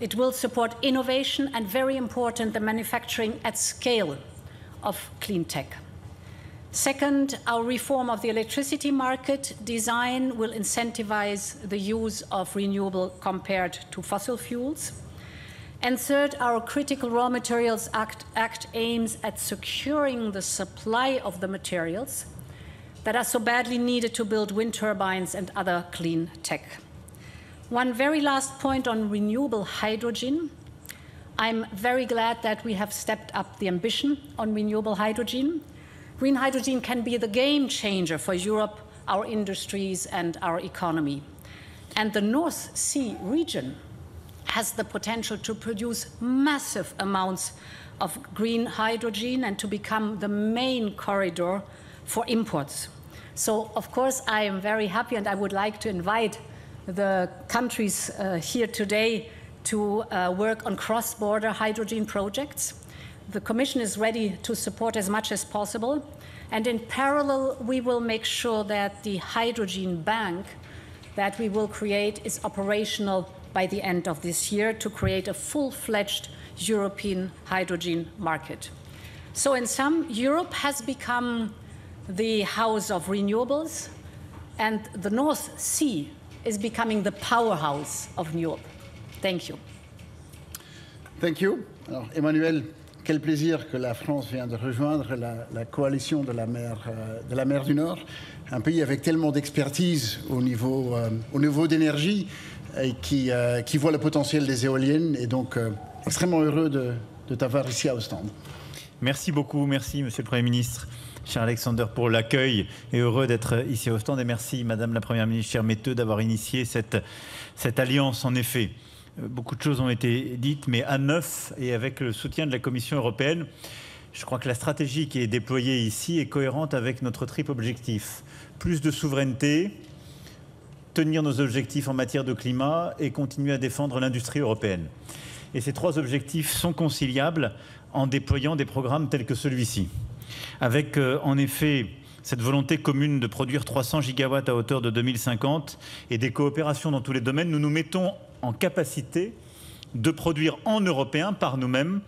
Q: It will support innovation and, very important, the manufacturing at scale of clean tech. Second, our reform of the electricity market design will incentivize the use of renewable compared to fossil fuels. And third, our Critical Raw Materials Act aims at securing the supply of the materials that are so badly needed to build wind turbines and other clean tech. One very last point on renewable hydrogen. I'm very glad that we have stepped up the ambition on renewable hydrogen. Green hydrogen can be the game changer for Europe, our industries, and our economy. And the North Sea region has the potential to produce massive amounts of green hydrogen and to become the main corridor for imports. So, of course, I am very happy, and I would like to invite the countries here today to work on cross-border hydrogen projects. The Commission is ready to support as much as possible, and in parallel we will make sure that the hydrogen bank that we will create is operational by the end of this year to create a full-fledged European hydrogen market. So in sum, Europe has become the house of renewables, and the North Sea is becoming the powerhouse of Europe. Thank you.
C: Thank you. Alors, Emmanuel, quel plaisir que la France vient de rejoindre la coalition de la mer du Nord, un pays avec tellement d'expertise au niveau d'énergie et qui voit le potentiel des éoliennes, et donc extrêmement heureux de t'avoir ici à Ostend.
I: Merci beaucoup, merci Monsieur le Premier ministre, cher Alexander, pour l'accueil, et heureux d'être ici à Ostend, et merci Madame la Première ministre, chère Metteux, d'avoir initié cette alliance. En effet, beaucoup de choses ont été dites, mais à neuf et avec le soutien de la Commission européenne, je crois que la stratégie qui est déployée ici est cohérente avec notre triple objectif. Plus de souveraineté, tenir nos objectifs en matière de climat et continuer à défendre l'industrie européenne. Et ces trois objectifs sont conciliables en déployant des programmes tels que celui-ci. Avec en effet cette volonté commune de produire 300 gigawatts à hauteur de 2050 et des coopérations dans tous les domaines, nous nous mettons en capacité de produire en européen par nous-mêmes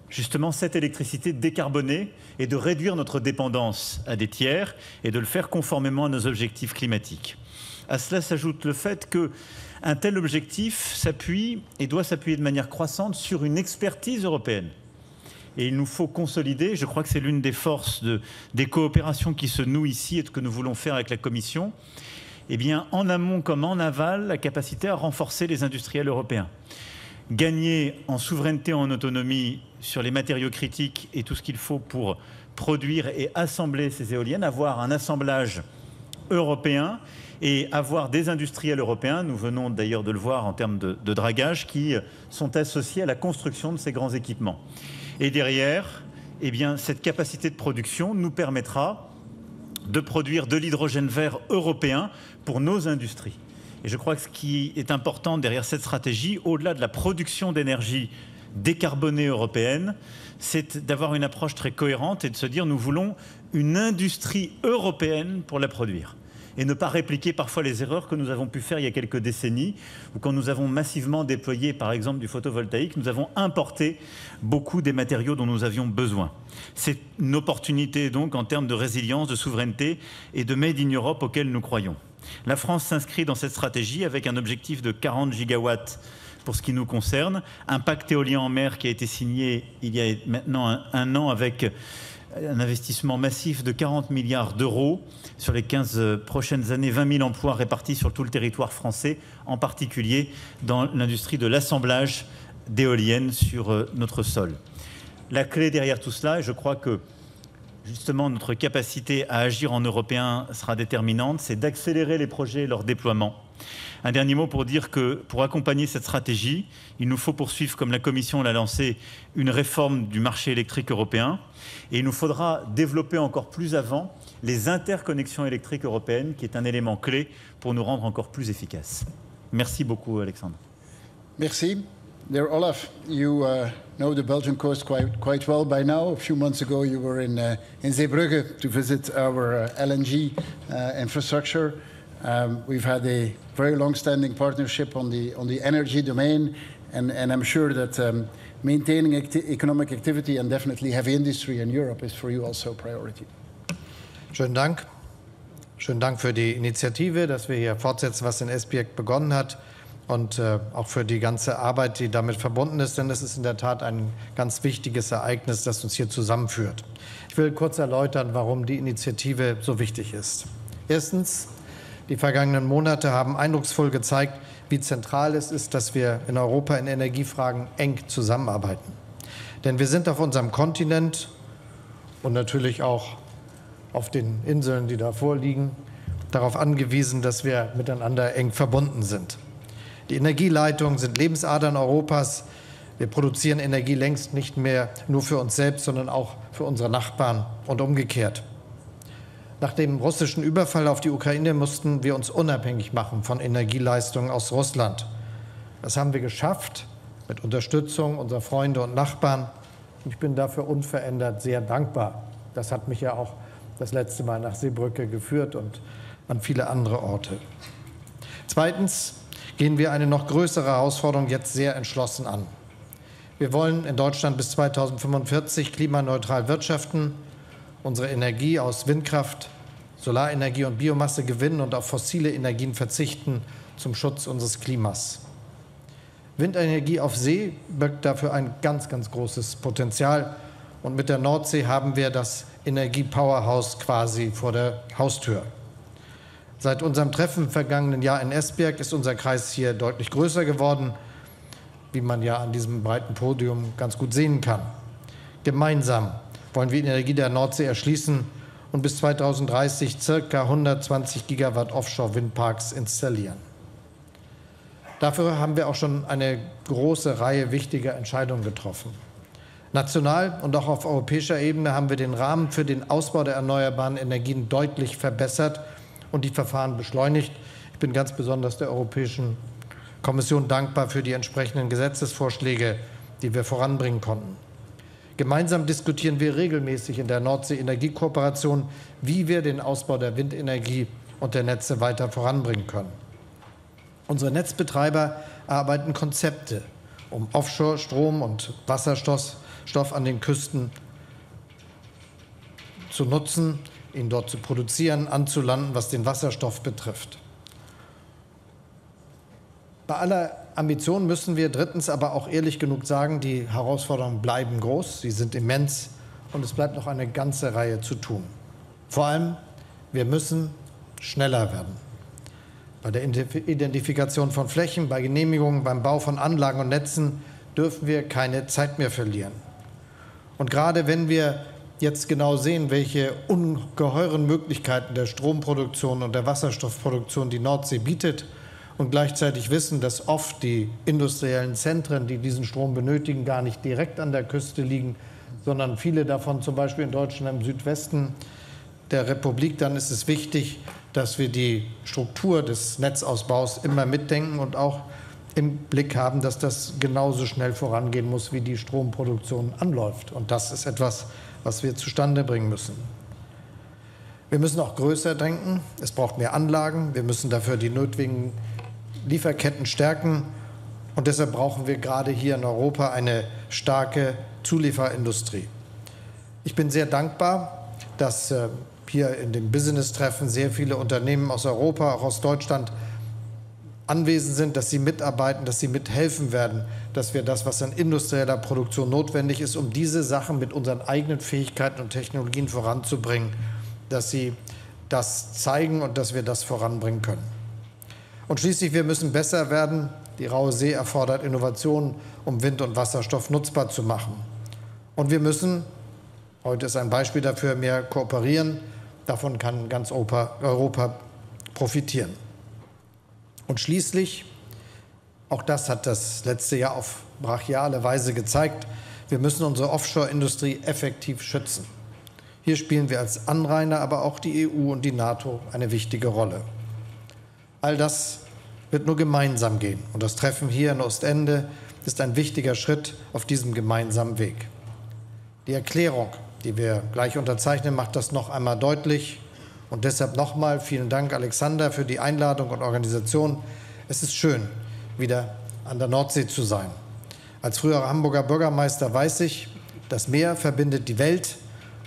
I: justement cette électricité décarbonée et de réduire notre dépendance à des tiers et de le faire conformément à nos objectifs climatiques. À cela s'ajoute le fait qu'un tel objectif s'appuie et doit s'appuyer de manière croissante sur une expertise européenne. Et il nous faut consolider, je crois que c'est l'une des forces des coopérations qui se nouent ici et que nous voulons faire avec la Commission, eh bien, en amont comme en aval, la capacité à renforcer les industriels européens. Gagner en souveraineté, en autonomie sur les matériaux critiques et tout ce qu'il faut pour produire et assembler ces éoliennes, avoir un assemblage européen et avoir des industriels européens, nous venons d'ailleurs de le voir en termes de dragage, qui sont associés à la construction de ces grands équipements. Et derrière, eh bien, cette capacité de production nous permettra de produire de l'hydrogène vert européen pour nos industries. Et je crois que ce qui est important derrière cette stratégie, au-delà de la production d'énergie décarbonée européenne, c'est d'avoir une approche très cohérente et de se dire nous voulons une industrie européenne pour la produire. Et ne pas répliquer parfois les erreurs que nous avons pu faire il y a quelques décennies, où quand nous avons massivement déployé par exemple du photovoltaïque, nous avons importé beaucoup des matériaux dont nous avions besoin. C'est une opportunité donc en termes de résilience, de souveraineté et de Made in Europe auquel nous croyons. La France s'inscrit dans cette stratégie avec un objectif de 40 gigawatts pour ce qui nous concerne, un pacte éolien en mer qui a été signé il y a maintenant un an avec un investissement massif de 40 milliards d'euros sur les 15 prochaines années, 20 000 emplois répartis sur tout le territoire français, en particulier dans l'industrie de l'assemblage d'éoliennes sur notre sol. La clé derrière tout cela, et je crois que justement notre capacité à agir en européen sera déterminante, c'est d'accélérer les projets et leur déploiement. Un dernier mot pour dire que pour accompagner cette stratégie, il nous faut poursuivre, comme la Commission l'a lancé, une réforme du marché électrique européen, et il nous faudra développer encore plus avant les interconnexions électriques européennes, qui est un élément clé pour nous rendre encore plus efficaces. Merci beaucoup, Alexandre.
C: Merci. Dear Olaf, you know the Belgian coast quite well by now. A few months ago you were in Zeebrugge to visit our LNG infrastructure. We've had a very long-standing partnership on the energy domain, and I'm sure that maintaining economic activity and definitely heavy industry in Europe is for you also a priority.
H: Schönen Dank. Schönen Dank für die Initiative, dass wir hier fortsetzen, was in Esbjerg begonnen hat, und auch für die ganze Arbeit, die damit verbunden ist, denn es ist in der Tat ein ganz wichtiges Ereignis, das uns hier zusammenführt. Ich will kurz erläutern, warum die Initiative so wichtig ist. Erstens, die vergangenen Monate haben eindrucksvoll gezeigt, wie zentral es ist, dass wir in Europa in Energiefragen eng zusammenarbeiten. Denn wir sind auf unserem Kontinent und natürlich auch auf den Inseln, die davor liegen, darauf angewiesen, dass wir miteinander eng verbunden sind. Die Energieleitungen sind Lebensadern Europas. Wir produzieren Energie längst nicht mehr nur für uns selbst, sondern auch für unsere Nachbarn und umgekehrt. Nach dem russischen Überfall auf die Ukraine mussten wir uns unabhängig machen von Energieleistungen aus Russland. Das haben wir geschafft mit Unterstützung unserer Freunde und Nachbarn. Ich bin dafür unverändert sehr dankbar. Das hat mich ja auch das letzte Mal nach Zeebrugge geführt und an viele andere Orte. Zweitens gehen wir eine noch größere Herausforderung jetzt sehr entschlossen an. Wir wollen in Deutschland bis 2045 klimaneutral wirtschaften, unsere Energie aus Windkraft, Solarenergie und Biomasse gewinnen und auf fossile Energien verzichten zum Schutz unseres Klimas. Windenergie auf See birgt dafür ein ganz, ganz großes Potenzial. Und mit der Nordsee haben wir das Energie-Powerhouse quasi vor der Haustür. Seit unserem Treffen im vergangenen Jahr in Esbjerg ist unser Kreis hier deutlich größer geworden, wie man ja an diesem breiten Podium ganz gut sehen kann. Gemeinsam wollen wir die Energie der Nordsee erschließen und bis 2030 ca. 120 Gigawatt Offshore-Windparks installieren. Dafür haben wir auch schon eine große Reihe wichtiger Entscheidungen getroffen. National und auch auf europäischer Ebene haben wir den Rahmen für den Ausbau der erneuerbaren Energien deutlich verbessert und die Verfahren beschleunigt. Ich bin ganz besonders der Europäischen Kommission dankbar für die entsprechenden Gesetzesvorschläge, die wir voranbringen konnten. Gemeinsam diskutieren wir regelmäßig in der Nordsee-Energiekooperation, wie wir den Ausbau der Windenergie und der Netze weiter voranbringen können. Unsere Netzbetreiber erarbeiten Konzepte, um Offshore-Strom und Wasserstoff an den Küsten zu nutzen, ihn dort zu produzieren, anzulanden, was den Wasserstoff betrifft. Bei aller Ambition müssen wir drittens aber auch ehrlich genug sagen, die Herausforderungen bleiben groß, sie sind immens und es bleibt noch eine ganze Reihe zu tun. Vor allem, wir müssen schneller werden. Bei der Identifikation von Flächen, bei Genehmigungen, beim Bau von Anlagen und Netzen dürfen wir keine Zeit mehr verlieren. Und gerade wenn wir jetzt genau sehen, welche ungeheuren Möglichkeiten der Stromproduktion und der Wasserstoffproduktion die Nordsee bietet, und gleichzeitig wissen, dass oft die industriellen Zentren, die diesen Strom benötigen, gar nicht direkt an der Küste liegen, sondern viele davon zum Beispiel in Deutschland im Südwesten der Republik, dann ist es wichtig, dass wir die Struktur des Netzausbaus immer mitdenken und auch im Blick haben, dass das genauso schnell vorangehen muss, wie die Stromproduktion anläuft. Und das ist etwas, was wir zustande bringen müssen. Wir müssen auch größer denken. Es braucht mehr Anlagen. Wir müssen dafür die nötigen Lieferketten stärken. Und deshalb brauchen wir gerade hier in Europa eine starke Zulieferindustrie. Ich bin sehr dankbar, dass hier in dem Business-Treffen sehr viele Unternehmen aus Europa, auch aus Deutschland, anwesend sind, dass sie mitarbeiten, dass sie mithelfen werden, dass wir das, was an industrieller Produktion notwendig ist, um diese Sachen mit unseren eigenen Fähigkeiten und Technologien voranzubringen, dass sie das zeigen und dass wir das voranbringen können. Und schließlich, wir müssen besser werden. Die raue See erfordert Innovationen, um Wind und Wasserstoff nutzbar zu machen. Und wir müssen, heute ist ein Beispiel dafür, mehr kooperieren. Davon kann ganz Europa profitieren. Und schließlich, auch das hat das letzte Jahr auf brachiale Weise gezeigt, wir müssen unsere Offshore-Industrie effektiv schützen. Hier spielen wir als Anrainer, aber auch die EU und die NATO eine wichtige Rolle. All das wird nur gemeinsam gehen. Und das Treffen hier in Ostende ist ein wichtiger Schritt auf diesem gemeinsamen Weg. Die Erklärung, die wir gleich unterzeichnen, macht das noch einmal deutlich. Und deshalb nochmal vielen Dank, Alexander, für die Einladung und Organisation. Es ist schön, wieder an der Nordsee zu sein. Als früherer Hamburger Bürgermeister weiß ich, das Meer verbindet die Welt.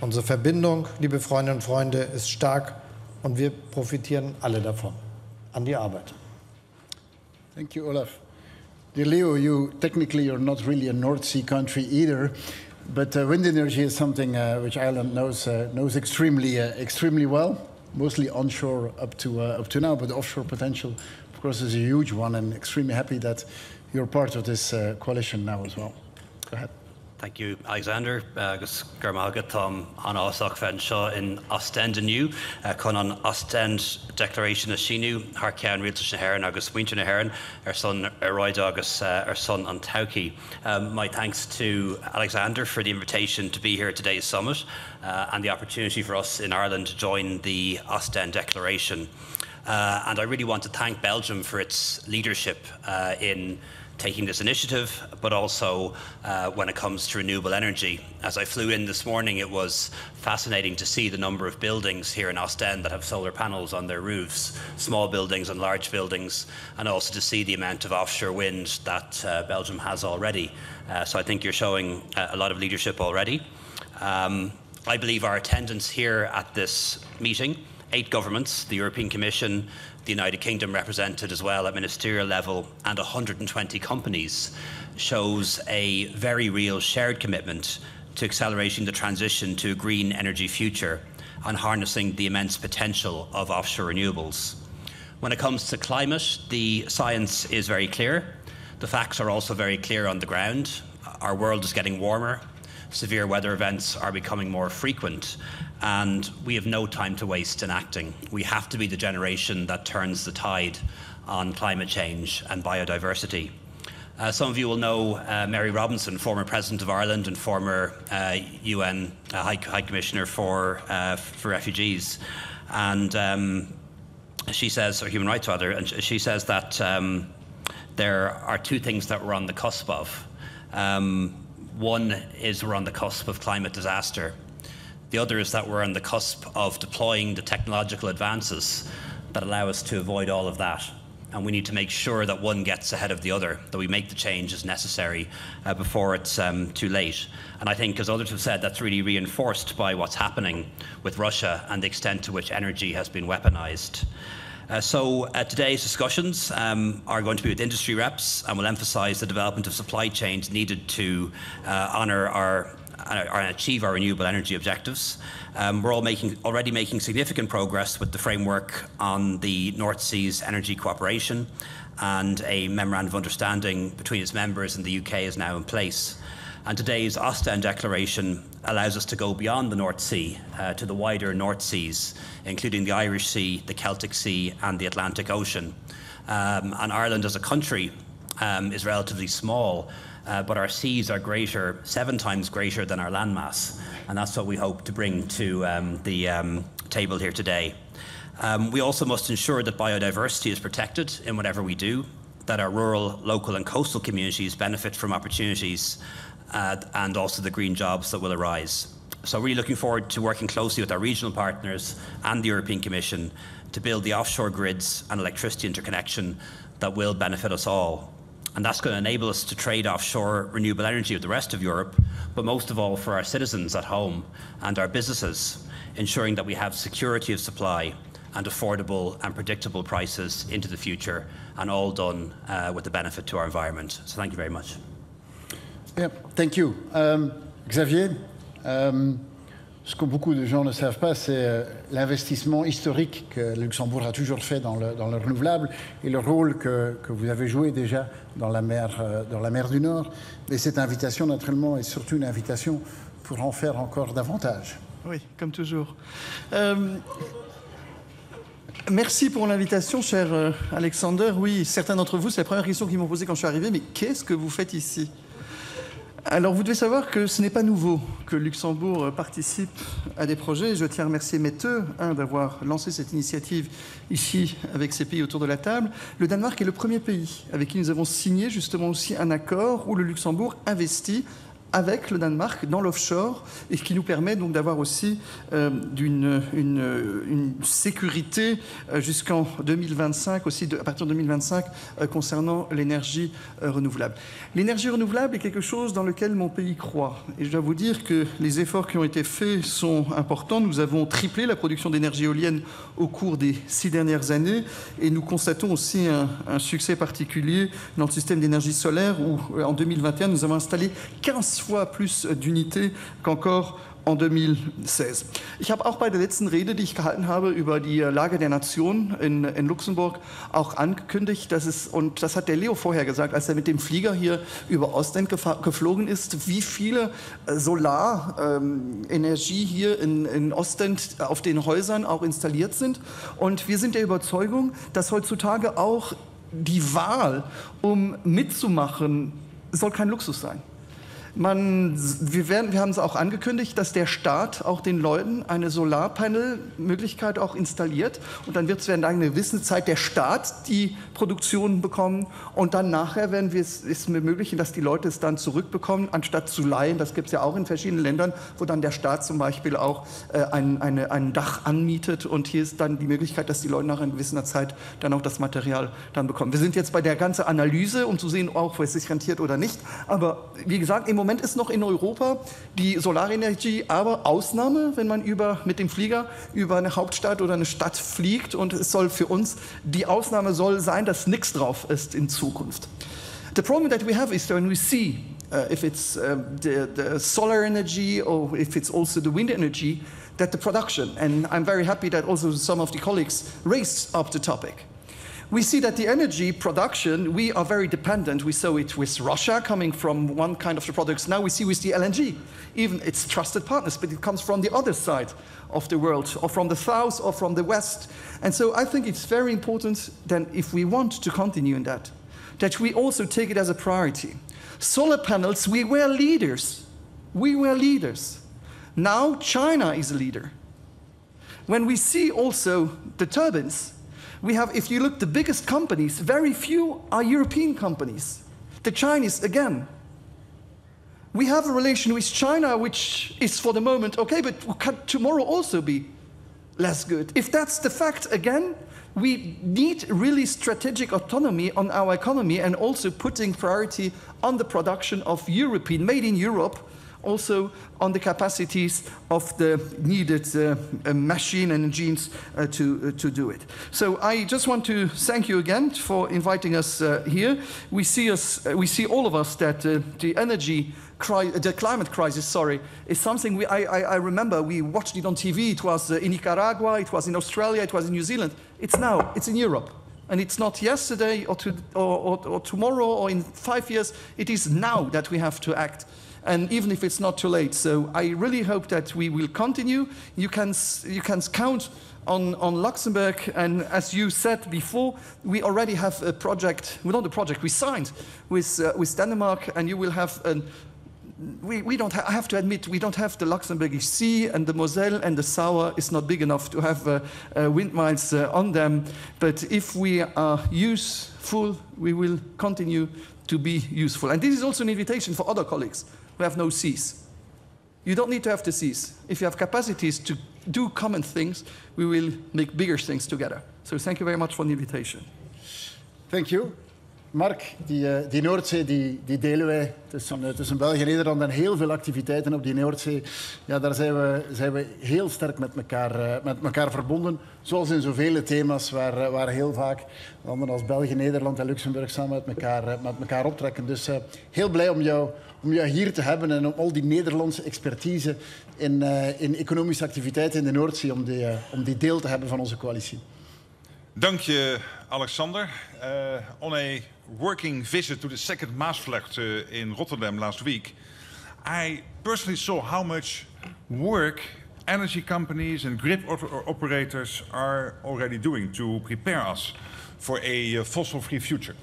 H: Unsere Verbindung, liebe Freundinnen und Freunde, ist stark und wir profitieren alle davon. An die Arbeit.
C: Thank you, Olaf. Dear Leo, technically you're not really a North Sea country either, but wind energy is something which Ireland knows extremely well. Mostly onshore up to now, but the offshore potential, of course, is a huge one, and extremely happy that you're part of this coalition now as well. Go ahead.
R: Thank you, Alexander. Agus Germalga Tom an Osach Fen Shaw in Ostend anew, con an Ostend Declaration of Shinu, Harkian Realtus Heron, Agus Winter Heron, son Royd Agus, son an Tauki. My thanks to Alexander for the invitation to be here at today's summit and the opportunity for us in Ireland to join the Ostend Declaration. And I really want to thank Belgium for its leadership in taking this initiative, but also when it comes to renewable energy. As I flew in this morning, it was fascinating to see the number of buildings here in Ostend that have solar panels on their roofs, small buildings and large buildings, and also to see the amount of offshore wind that Belgium has already. So I think you're showing a lot of leadership already. I believe our attendance here at this meeting, 8 governments, the European Commission, the United Kingdom represented as well at ministerial level, and 120 companies, shows a very real shared commitment to accelerating the transition to a green energy future and harnessing the immense potential of offshore renewables. When it comes to climate, the science is very clear. The facts are also very clear on the ground. Our world is getting warmer. Severe weather events are becoming more frequent, and we have no time to waste in acting. We have to be the generation that turns the tide on climate change and biodiversity. Some of you will know Mary Robinson, former President of Ireland and former UN High Commissioner for Refugees. And she says, or human rights rather, and she says that there are 2 things that we're on the cusp of. One is we're on the cusp of climate disaster. The other is that we're on the cusp of deploying the technological advances that allow us to avoid all of that. And we need to make sure that one gets ahead of the other, that we make the changes necessary before it's too late. And I think, as others have said, that's really reinforced by what's happening with Russia and the extent to which energy has been weaponized. So today's discussions are going to be with industry reps, and will emphasise the development of supply chains needed to honour and achieve our renewable energy objectives. We're already making significant progress with the framework on the North Sea's energy cooperation, and a memorandum of understanding between its members and the UK is now in place. And today's Ostend Declaration allows us to go beyond the North Sea to the wider North Seas, including the Irish Sea, the Celtic Sea and the Atlantic Ocean. And Ireland as a country is relatively small, but our seas are greater, 7 times greater than our landmass. And that's what we hope to bring to the table here today. We also must ensure that biodiversity is protected in whatever we do, that our rural, local and coastal communities benefit from opportunities and also the green jobs that will arise. So really looking forward to working closely with our regional partners and the European Commission to build the offshore grids and electricity interconnection that will benefit us all. And that's going to enable us to trade offshore renewable energy with the rest of Europe, but most of all for our citizens at home and our businesses, ensuring that we have security of supply and affordable and predictable prices into the future, and all done with the benefit to our environment. So thank you very much.
C: Yeah, thank you. Xavier, ce que beaucoup de gens ne savent pas, c'est l'investissement historique que le Luxembourg a toujours fait dans le renouvelable et le rôle que vous avez joué déjà dans la mer du Nord. Et cette invitation, naturellement, est surtout une invitation pour en faire encore davantage.
B: Oui, comme toujours. Merci pour l'invitation, cher Alexander. Oui, certains d'entre vous, c'est la première question qu'ils m'ont posée quand je suis arrivé, mais qu'est-ce que vous faites ici ? Alors, vous devez savoir que ce n'est pas nouveau que Luxembourg participe à des projets. Je tiens à remercier Metteux d'avoir lancé cette initiative ici avec ces pays autour de la table. Le Danemark est le premier pays avec qui nous avons signé justement aussi un accord où le Luxembourg investit avec le Danemark dans l'offshore et qui nous permet donc d'avoir aussi une sécurité jusqu'en 2025, aussi à partir de 2025 concernant l'énergie renouvelable. L'énergie renouvelable est quelque chose dans lequel mon pays croit. Et je dois vous dire que les efforts qui ont été faits sont importants. Nous avons triplé la production d'énergie éolienne au cours des 6 dernières années et nous constatons aussi un succès particulier dans le système d'énergie solaire où en 2021 nous avons installé 15 fois plus d'unités qu'encore en 2016. Ich habe auch bei der letzten Rede, die ich gehalten habe über die Lage der Nation in Luxemburg, auch angekündigt, dass es, und das hat der Leo vorher gesagt, als er mit dem Flieger hier über Ostend geflogen ist, wie viele Solarenergie hier in Ostend auf den Häusern auch installiert sind. Und wir sind der Überzeugung, dass heutzutage auch die Wahl, um mitzumachen, soll kein Luxus sein. Wir haben es auch angekündigt, dass der Staat auch den Leuten eine Solarpanel-Möglichkeit auch installiert. Und dann wird es während einer gewissen Zeit der Staat die Produktion bekommen. Und dann nachher werden wir es ermöglichen, dass die Leute es dann zurückbekommen, anstatt zu leihen. Das gibt es ja auch in verschiedenen Ländern, wo dann der Staat zum Beispiel auch ein Dach anmietet. Und hier ist dann die Möglichkeit, dass die Leute nach einer gewissen Zeit dann auch das Material dann bekommen. Wir sind jetzt bei der ganzen Analyse, um zu sehen, auch, ob es sich rentiert oder nicht. Aber wie gesagt, im Moment ist noch in Europa die Solarenergie aber Ausnahme, wenn man mit dem Flieger über eine Hauptstadt oder eine Stadt fliegt. Und es soll für uns, die Ausnahme soll sein, dass nichts drauf ist in Zukunft. The problem that we have is when we see if it's the solar energy or if it's also the wind energy, that the production, and I'm very happy that also some of the colleagues raised up the topic. We see that the energy production, we are very dependent. We saw it with Russia coming from one kind of the products. Now we see with the LNG, even it's trusted partners, but it comes from the other side of the world, or from the south or from the west. And so I think it's very important that if we want to continue in that we also take it as a priority. Solar panels, we were leaders. We were leaders. Now China is a leader. When we see also the turbines, we have, if you look, the biggest companies, very few are European companies. The Chinese, again. We have a relation with China which is for the moment okay, but can tomorrow also be less good. If that's the fact, again, we need really strategic autonomy on our economy and also putting priority on the production of European, made in Europe, also on the capacities of the needed machine and engines to do it. So I just want to thank you again for inviting us here. We see all of us that the climate crisis, is something I remember we watched it on TV. It was in Nicaragua, it was in Australia, it was in New Zealand. It's now, it's in Europe. And it's not yesterday or tomorrow or in 5 years. It is now that we have to act. And even if it's not too late. So I really hope that we will continue. You can count on Luxembourg, and as you said before, we already have a project, well, not a project, we signed with Denmark, and you will have I have to admit, we don't have the Luxembourgish Sea, and the Moselle and the Sauer is not big enough to have windmills on them. But if we are useful, we will continue to be useful. And this is also an invitation for other colleagues who have no seas. You don't need to have the seas. If you have capacities to do common things, we will make bigger things together. So thank you very much for the invitation.
C: Thank you. Mark, die Noordzee die delen wij tussen België en Nederland en heel veel activiteiten op die Noordzee. Ja, daar zijn we heel sterk met elkaar verbonden. Zoals in zoveel thema's waar heel vaak landen als België, Nederland en Luxemburg samen met elkaar optrekken. Dus heel blij om jou hier te hebben en om al die Nederlandse expertise in economische activiteiten in de Noordzee, om die deel te hebben van onze coalitie.
S: Dank je, Alexander. On a working visit to the second Maasvlakte in Rotterdam last week, I personally saw how much work energy companies and grid operators are already doing to prepare us for a fossil-free future.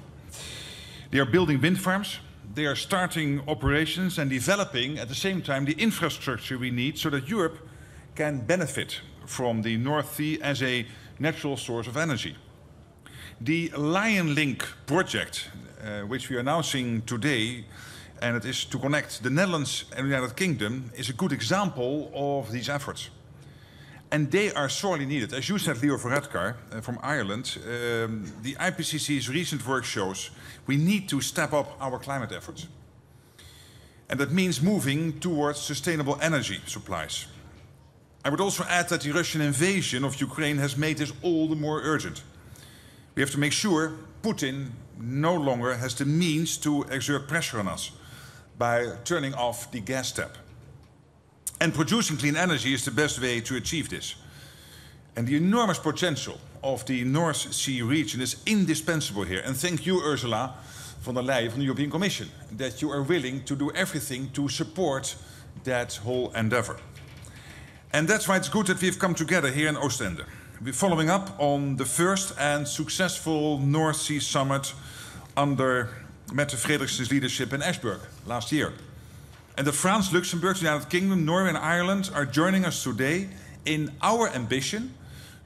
S: They are building wind farms, they are starting operations and developing at the same time the infrastructure we need so that Europe can benefit from the North Sea as a natural source of energy. The Lion Link project, which we are announcing today, and it is to connect the Netherlands and the United Kingdom, is a good example of these efforts. And they are sorely needed. As you said, Leo Varadkar from Ireland, the IPCC's recent work shows we need to step up our climate efforts. And that means moving towards sustainable energy supplies. I would also add that the Russian invasion of Ukraine has made this all the more urgent. We have to make sure Putin no longer has the means to exert pressure on us by turning off the gas tap. And producing clean energy is the best way to achieve this. And the enormous potential of the North Sea region is indispensable here. And thank you, Ursula von der Leyen from the European Commission, that you are willing to do everything to support that whole endeavor. And that's why it's good that we've come together here in Ostend. We're following up on the first and successful North Sea Summit under Mette Frederiksen's leadership in Esbjerg last year. And that France, Luxembourg, the United Kingdom, Norway and Ireland are joining us today in our ambition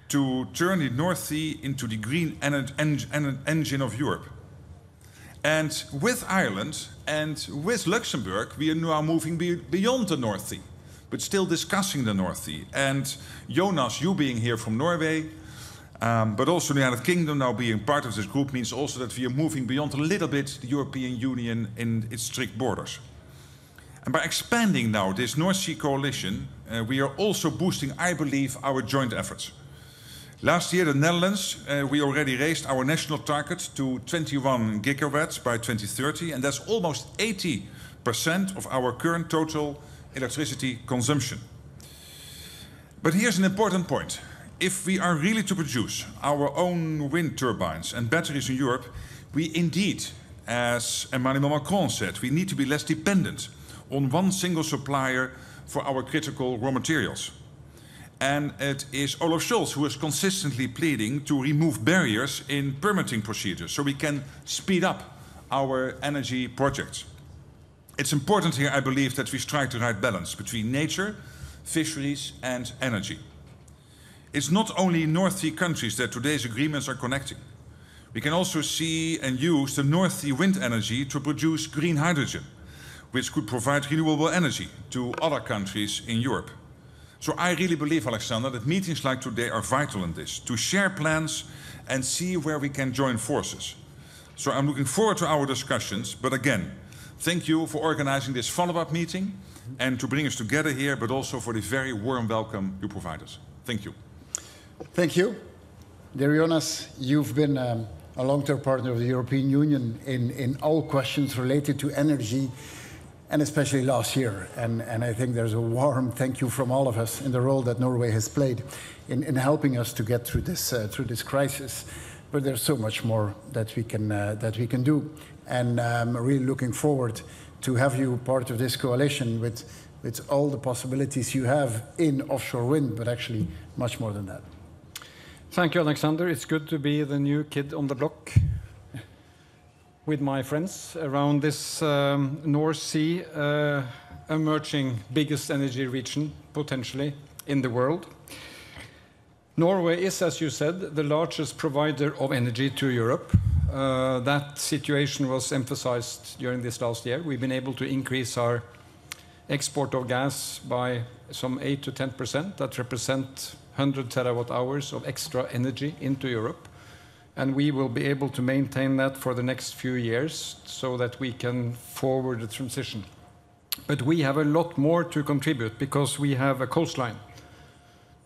S: to turn the North Sea into the green engine of Europe. And with Ireland and with Luxembourg, we are now moving beyond the North Sea, but still discussing the North Sea. And Jonas, you being here from Norway, but also the United Kingdom now being part of this group means also that we are moving beyond a little bit the European Union in its strict borders. And by expanding now this North Sea coalition, we are also boosting, I believe, our joint efforts. Last year, the Netherlands, we already raised our national target to 21 gigawatts by 2030, and that's almost 80% of our current total electricity consumption. But here's an important point. If we are really to produce our own wind turbines and batteries in Europe, we indeed, as Emmanuel Macron said, we need to be less dependent on one single supplier for our critical raw materials. And it is Olaf Scholz who is consistently pleading to remove barriers in permitting procedures so we can speed up our energy projects. It's important here, I believe, that we strike the right balance between nature, fisheries and energy. It's not only North Sea countries that today's agreements are connecting. We can also see and use the North Sea wind energy to produce green hydrogen, which could provide renewable energy to other countries in Europe. So I really believe, Alexander, that meetings like today are vital in this, to share plans and see where we can join forces. So I'm looking forward to our discussions, but again, thank you for organizing this follow-up meeting and to bring us together here, but also for the very warm welcome you provide us. Thank you.
C: Thank you. Dear Jonas, you've been a long-term partner of the European Union in all questions related to energy, and especially last year. And I think there's a warm thank you from all of us in the role that Norway has played in helping us to get through this crisis. But there's so much more that we can do. And I'm really looking forward to have you part of this coalition with all the possibilities you have in offshore wind, but actually much more than that.
M: Thank you, Alexander. It's good to be the new kid on the block with my friends around this North Sea emerging biggest energy region, potentially, in the world. Norway is, as you said, the largest provider of energy to Europe. That situation was emphasized during this last year. We've been able to increase our export of gas by some 8 to 10%. That represents 100 terawatt hours of extra energy into Europe. And we will be able to maintain that for the next few years so that we can forward the transition. But we have a lot more to contribute because we have a coastline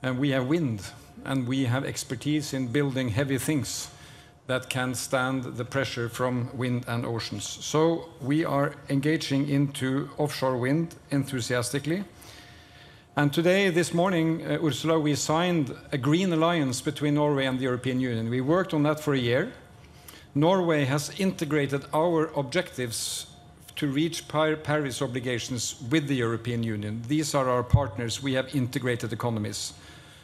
M: and we have wind and we have expertise in building heavy things that can stand the pressure from wind and oceans. So we are engaging into offshore wind enthusiastically. And today, this morning, Ursula, we signed a green alliance between Norway and the European Union. We worked on that for a year. Norway has integrated our objectives to reach Paris obligations with the European Union. These are our partners. We have integrated economies.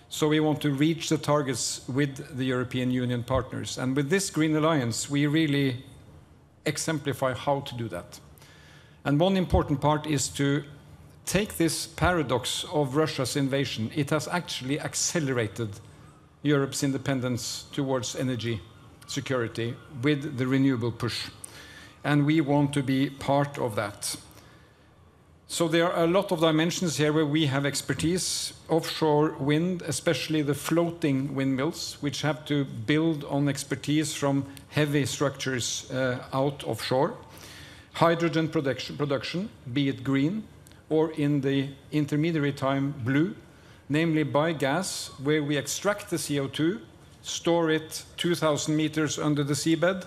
M: So we want to reach the targets with the European Union partners. And with this green alliance, we really exemplify how to do that. And one important part is to take this paradox of Russia's invasion. It has actually accelerated Europe's independence towards energy security with the renewable push. And we want to be part of that. So there are a lot of dimensions here where we have expertise. Offshore wind, especially the floating windmills, which have to build on expertise from heavy structures out offshore. Hydrogen production, be it green, or in the intermediary time, blue, namely by gas, where we extract the CO2, store it 2,000 meters under the seabed,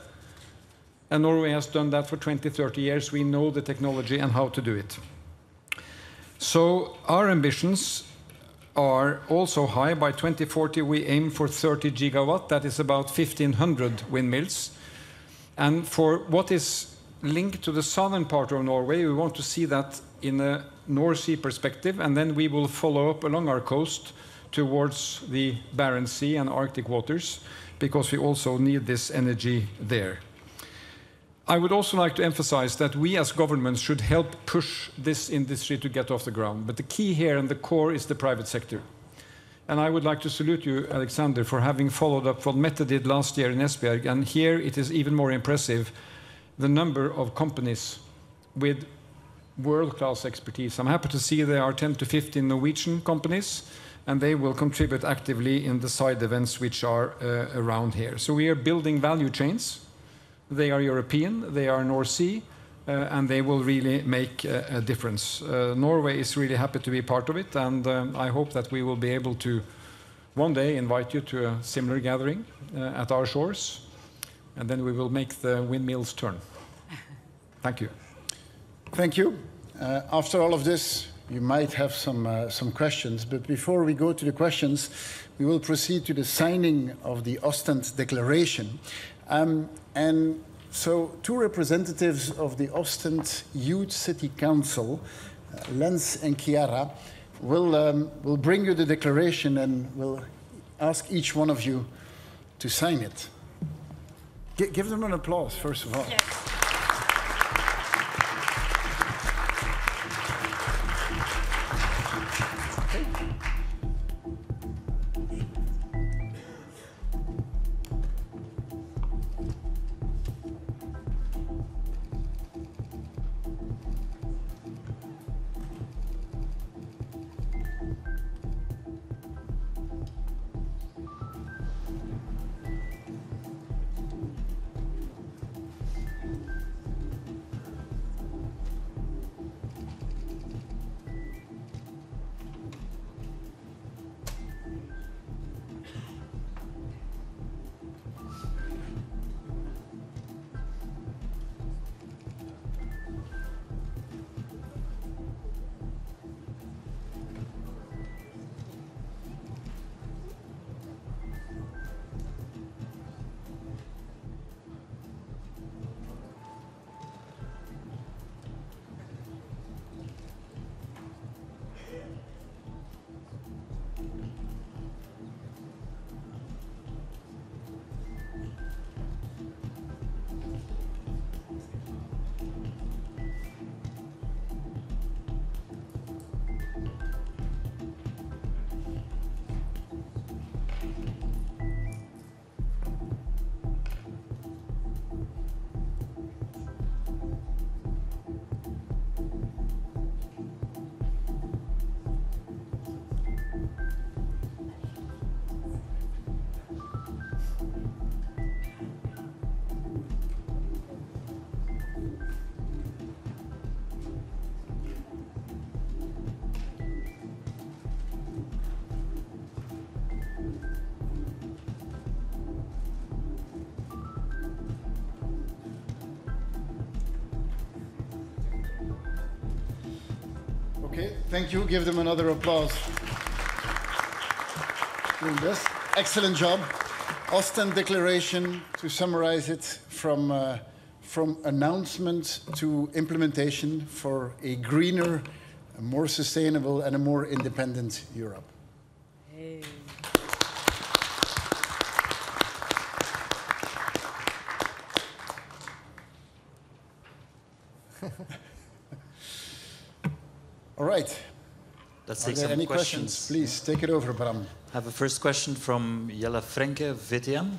M: and Norway has done that for 20, 30 years. We know the technology and how to do it. So our ambitions are also high. By 2040, we aim for 30 gigawatt. That is about 1,500 windmills. And for what is linked to the southern part of Norway, we want to see that in a North Sea perspective, and then we will follow up along our coast towards the Barents Sea and Arctic waters, because we also need this energy there. I would also like to emphasize that we as governments should help push this industry to get off the ground. But the key here and the core is the private sector. And I would like to salute you, Alexander, for having followed up what Mette did last year in Esbjerg. And here it is even more impressive, the number of companies with world-class expertise. I'm happy to see there are 10 to 15 Norwegian companies, and they will contribute actively in the side events which are around here. So we are building value chains. They are European, they are North Sea, and they will really make a difference. Norway is really happy to be part of it, and I hope that we will be able to one day invite you to a similar gathering at our shores, and then we will make the windmills turn. Thank you.
C: Thank you. After all of this, you might have some questions, but before we go to the questions, we will proceed to the signing of the Ostend Declaration. And so two representatives of the Ostend Youth City Council, Lens and Chiara, will bring you the declaration and will ask each one of you to sign it. Give them an applause, first of all. Yes. Okay, thank you. Give them another applause. Doing this. Excellent job. Ostend Declaration, to summarize it, from announcement to implementation for a greener, a more sustainable, and a more independent Europe.
P: Hey.
C: All right.
O: Let's
C: Are
O: take
C: there
O: some
C: any
O: questions.
C: Please take it over, Bram.
O: I have a first question from Jelle Frenke, VTM.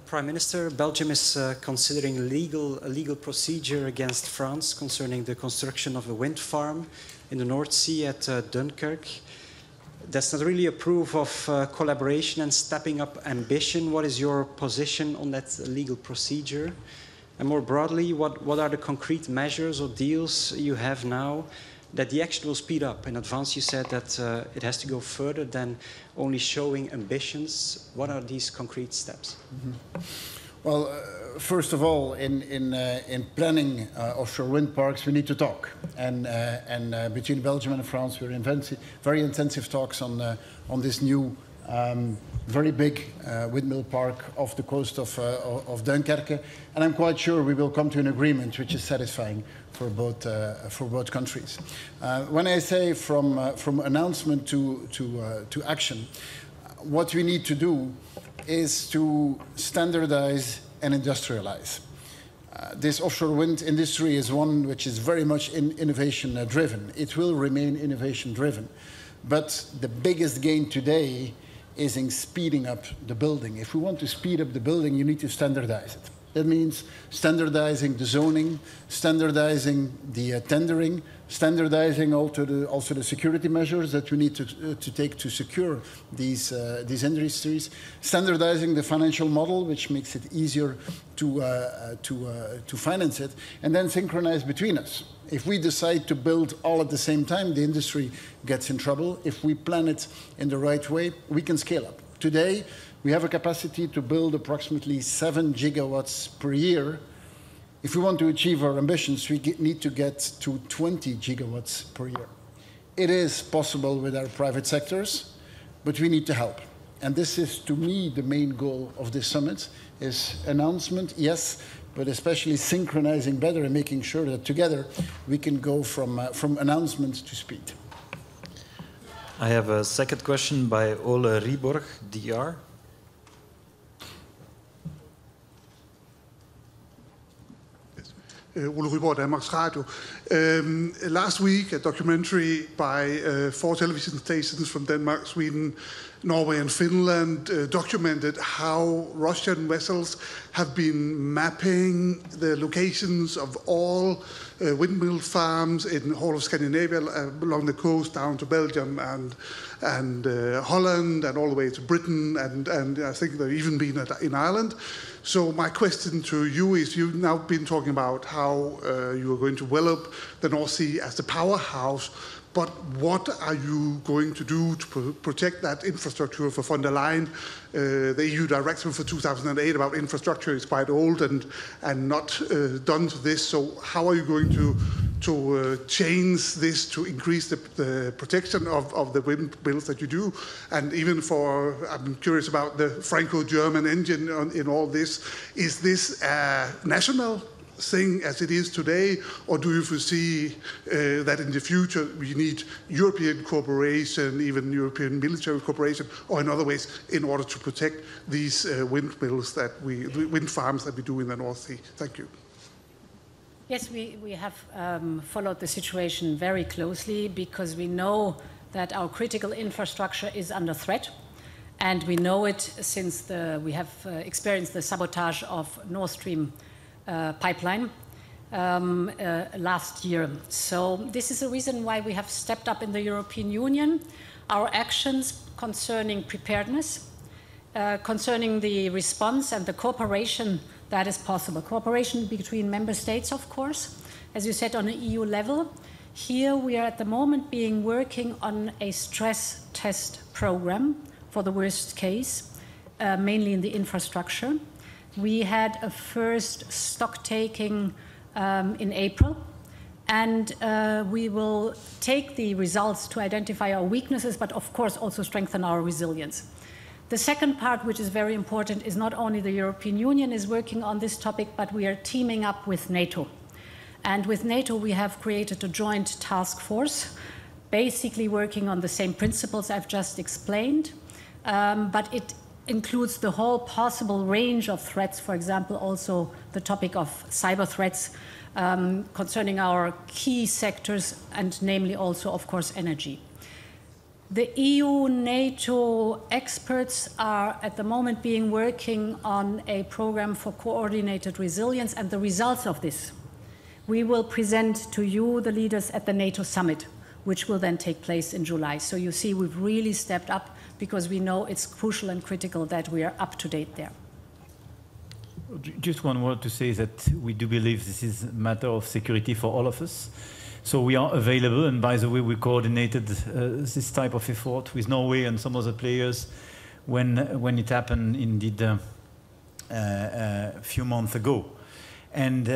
T: Prime Minister, Belgium is considering a legal procedure against France concerning the construction of a wind farm in the North Sea at Dunkirk. That's not really a proof of collaboration and stepping up ambition. What is your position on that legal procedure? And more broadly, what are the concrete measures or deals you have now that the action will speed up? In advance, you said that it has to go further than only showing ambitions. What are these concrete steps?
C: Mm-hmm. Well, first of all, in planning offshore wind parks, we need to talk. And between Belgium and France, we're in very intensive talks on this new very big windmill park off the coast of Dunkerque, and I'm quite sure we will come to an agreement which is satisfying for both countries. When I say from announcement to action, what we need to do is to standardize and industrialize. This offshore wind industry is one which is very much innovation driven. It will remain innovation driven, but the biggest gain today is in speeding up the building. If we want to speed up the building, you need to standardize it. That means standardizing the zoning, standardizing the tendering, standardizing also the security measures that we need to take to secure these industries, standardizing the financial model, which makes it easier to finance it, and then synchronize between us. If we decide to build all at the same time, the industry gets in trouble. If we plan it in the right way, we can scale up. Today, we have a capacity to build approximately 7 gigawatts per year. If we want to achieve our ambitions, we need to get to 20 gigawatts per year. It is possible with our private sectors, but we need to help. And this is, to me, the main goal of this summit, is announcement, yes, but especially synchronizing better and making sure that together we can go from announcement to speed.
O: I have a second question by Ole Rieborg, DR.
U: Ole Ryborg, Danmarks Radio. Last week, a documentary by 4 television stations from Denmark, Sweden, Norway and Finland documented how Russian vessels have been mapping the locations of all windmill farms in the whole of Scandinavia, along the coast down to Belgium and Holland and all the way to Britain, and I think they've even been in Ireland. So my question to you is, you've now been talking about how you are going to develop the North Sea as the powerhouse, but what are you going to do to protect that infrastructure? For von der Leyen, the EU directive for 2008 about infrastructure is quite old and not done to this. So how are you going to change this to increase the protection of the windmills that you do? And even I'm curious about the Franco-German engine in all this. Is this a national thing as it is today, or do you foresee that in the future we need European cooperation, even European military cooperation, or in other ways, in order to protect these wind farms that we do in the North Sea? Thank you.
Q: Yes, we have followed the situation very closely because we know that our critical infrastructure is under threat, and we know it since we have experienced the sabotage of Nord Stream pipeline last year. So this is the reason why we have stepped up in the European Union our actions concerning preparedness, concerning the response and the cooperation that is possible. Cooperation between member states, of course, as you said, on an EU level. Here we are at the moment working on a stress test program for the worst case, mainly in the infrastructure. We had a first stock taking in April, and we will take the results to identify our weaknesses, but of course also strengthen our resilience. The second part, which is very important, is not only the European Union is working on this topic, but we are teaming up with NATO. And with NATO we have created a joint task force, basically working on the same principles I've just explained, but it includes the whole possible range of threats, for example, also the topic of cyber threats concerning our key sectors, and namely also, of course, energy. The EU-NATO experts are at the moment working on a program for coordinated resilience, and the results of this we will present to you, the leaders, at the NATO summit, which will then take place in July. So you see, we've really stepped up because we know it's crucial and critical that we are up to date there.
I: Just one word to say that we do believe this is a matter of security for all of us. So we are available, and by the way, we coordinated this type of effort with Norway and some other players when it happened indeed a few months ago. And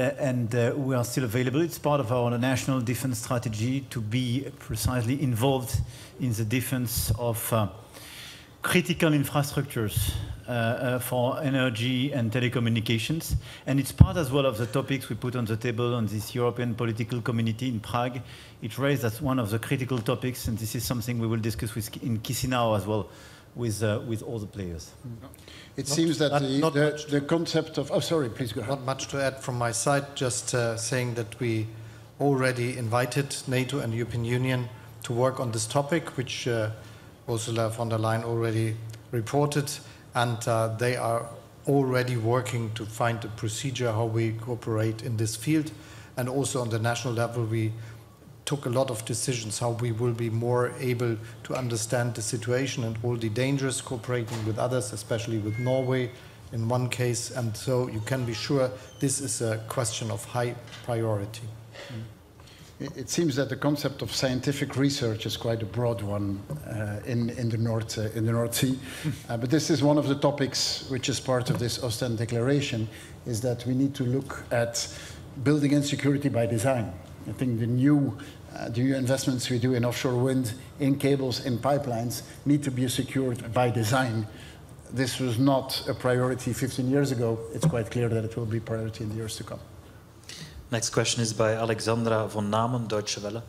I: we are still available. It's part of our national defense strategy to be precisely involved in the defense of critical infrastructures for energy and telecommunications. And it's part as well of the topics we put on the table on this European political community in Prague. It raised as one of the critical topics, and this is something we will discuss in Chisinau as well with all the players.
C: It seems that the concept of... Oh, sorry, please go ahead.
H: Not much to add from my side, just saying that we already invited NATO and the European Union to work on this topic, which Ursula von der Leyen already reported, and they are already working to find a procedure how we cooperate in this field. And also on the national level, we took a lot of decisions how we will be more able to understand the situation and all the dangers, cooperating with others, especially with Norway in one case. And so you can be sure this is a question of high priority.
C: It seems that the concept of scientific research is quite a broad one in the North Sea. But this is one of the topics which is part of this Ostend Declaration, is that we need to look at building insecurity by design. I think the new investments we do in offshore wind, in cables, in pipelines, need to be secured by design. This was not a priority 15 years ago. It's quite clear that it will be a priority in the years to come.
O: Next question is by Alexandra von Namen, Deutsche Welle.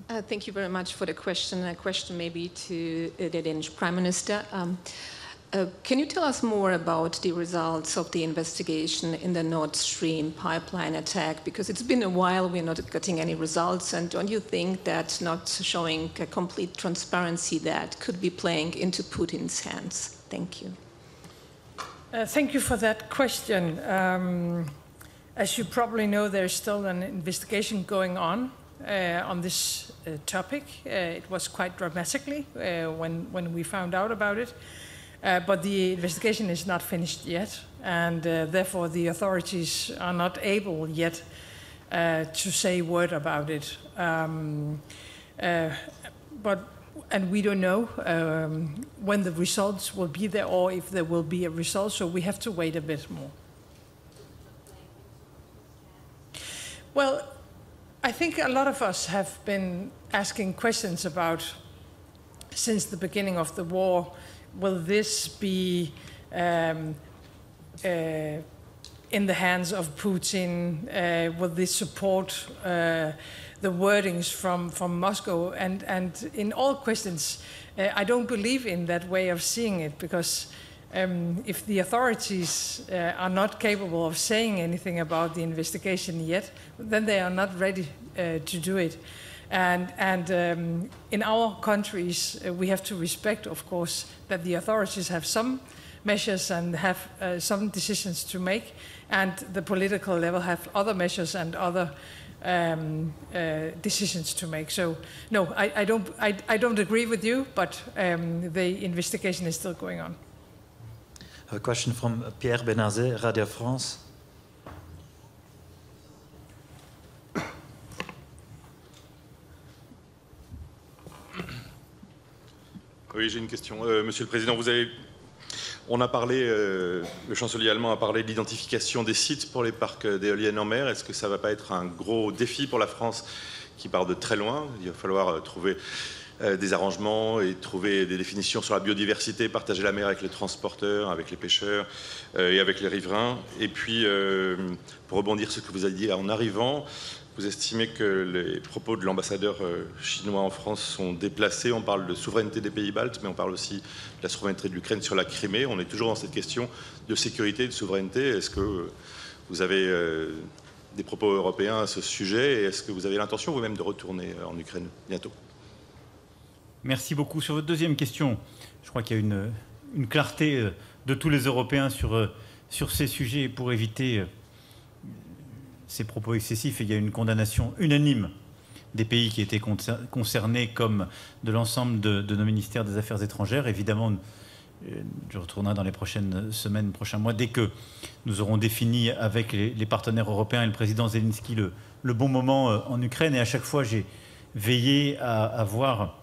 E: Thank you very much for the question. A question maybe to the Danish Prime Minister. Can you tell us more about the results of the investigation in the Nord Stream pipeline attack? Because it's been a while, we're not getting any results. And don't you think that not showing a complete transparency that could be playing into Putin's hands? Thank you.
P: Thank you for that question. As you probably know, there's still an investigation going on this topic. It was quite dramatically when we found out about it. But the investigation is not finished yet, and therefore the authorities are not able yet to say a word about it. And we don't know when the results will be there or if there will be a result, so we have to wait a bit more. Well, I think a lot of us have been asking questions about, since the beginning of the war, will this be in the hands of Putin? Will this support the wordings from Moscow? And in all questions, I don't believe in that way of seeing it, because if the authorities are not capable of saying anything about the investigation yet, then they are not ready to do it. And in our countries, we have to respect, of course, that the authorities have some measures and have some decisions to make, and the political level have other measures and other decisions to make. So no, I don't agree with you, but the investigation is still going on.
O: I have a question from Pierre Benazet, Radio France.
V: Oui, j'ai une question. Monsieur le Président, on a parlé, le chancelier allemand a parlé de l'identification des sites pour les parcs d'éoliennes en mer. Est-ce que ça ne va pas être un gros défi pour la France qui part de très loin? Il va falloir trouver des arrangements et trouver des définitions sur la biodiversité, partager la mer avec les transporteurs, avec les pêcheurs et avec les riverains. Et puis, pour rebondir sur ce que vous avez dit en arrivant, vous estimez que les propos de l'ambassadeur chinois en France sont déplacés. On parle de souveraineté des pays baltes, mais on parle aussi de la souveraineté de l'Ukraine sur la Crimée. On est toujours dans cette question de sécurité et de souveraineté. Est-ce que vous avez des propos européens à ce sujet, et est-ce que vous avez l'intention vous-même de retourner en Ukraine bientôt?
I: Merci beaucoup. Sur votre deuxième question, je crois qu'il y a une clarté de tous les Européens sur ces sujets pour éviter ces propos excessifs, et il y a une condamnation unanime des pays qui étaient concernés comme de l'ensemble de nos ministères des Affaires étrangères. Évidemment, je retournerai dans les prochaines semaines, prochains mois, dès que nous aurons défini avec les partenaires européens et le président Zelensky le bon moment en Ukraine. Et à chaque fois, j'ai veillé à avoir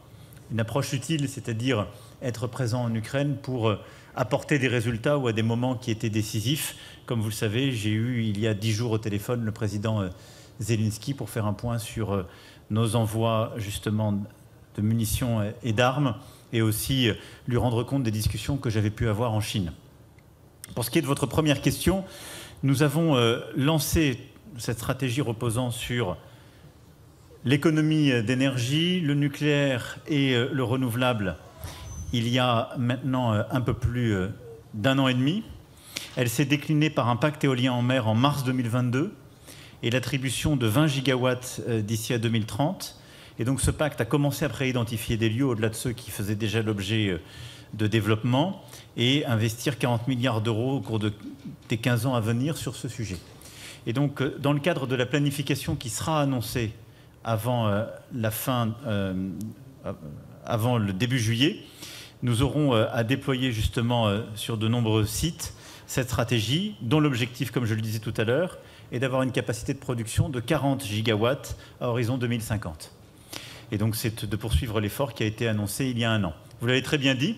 I: une approche utile, c'est-à-dire être présent en Ukraine pour apporter des résultats ou à des moments qui étaient décisifs. Comme vous le savez, j'ai eu il y a 10 jours au téléphone le président Zelensky pour faire un point sur nos envois justement munitions et d'armes, et aussi lui rendre compte des discussions que j'avais pu avoir en Chine. Pour ce qui est de votre première question, nous avons lancé cette stratégie reposant sur l'économie d'énergie, le nucléaire et le renouvelable il y a maintenant un peu plus d'1 an et demi. Elle s'est déclinée par un pacte éolien en mer en mars 2022 et l'attribution de 20 gigawatts d'ici à 2030. Et donc ce pacte a commencé à préidentifier des lieux au-delà de ceux qui faisaient déjà l'objet de développement et investir 40 milliards d'euros au cours des 15 ans à venir sur ce sujet. Et donc dans le cadre de la planification qui sera annoncée avant avant le début juillet, nous aurons à déployer justement sur de nombreux sites cette stratégie dont l'objectif, comme je le disais tout à l'heure, est d'avoir une capacité de production de 40 gigawatts à horizon 2050. Et donc c'est de poursuivre l'effort qui a été annoncé il y a 1 an. Vous l'avez très bien dit,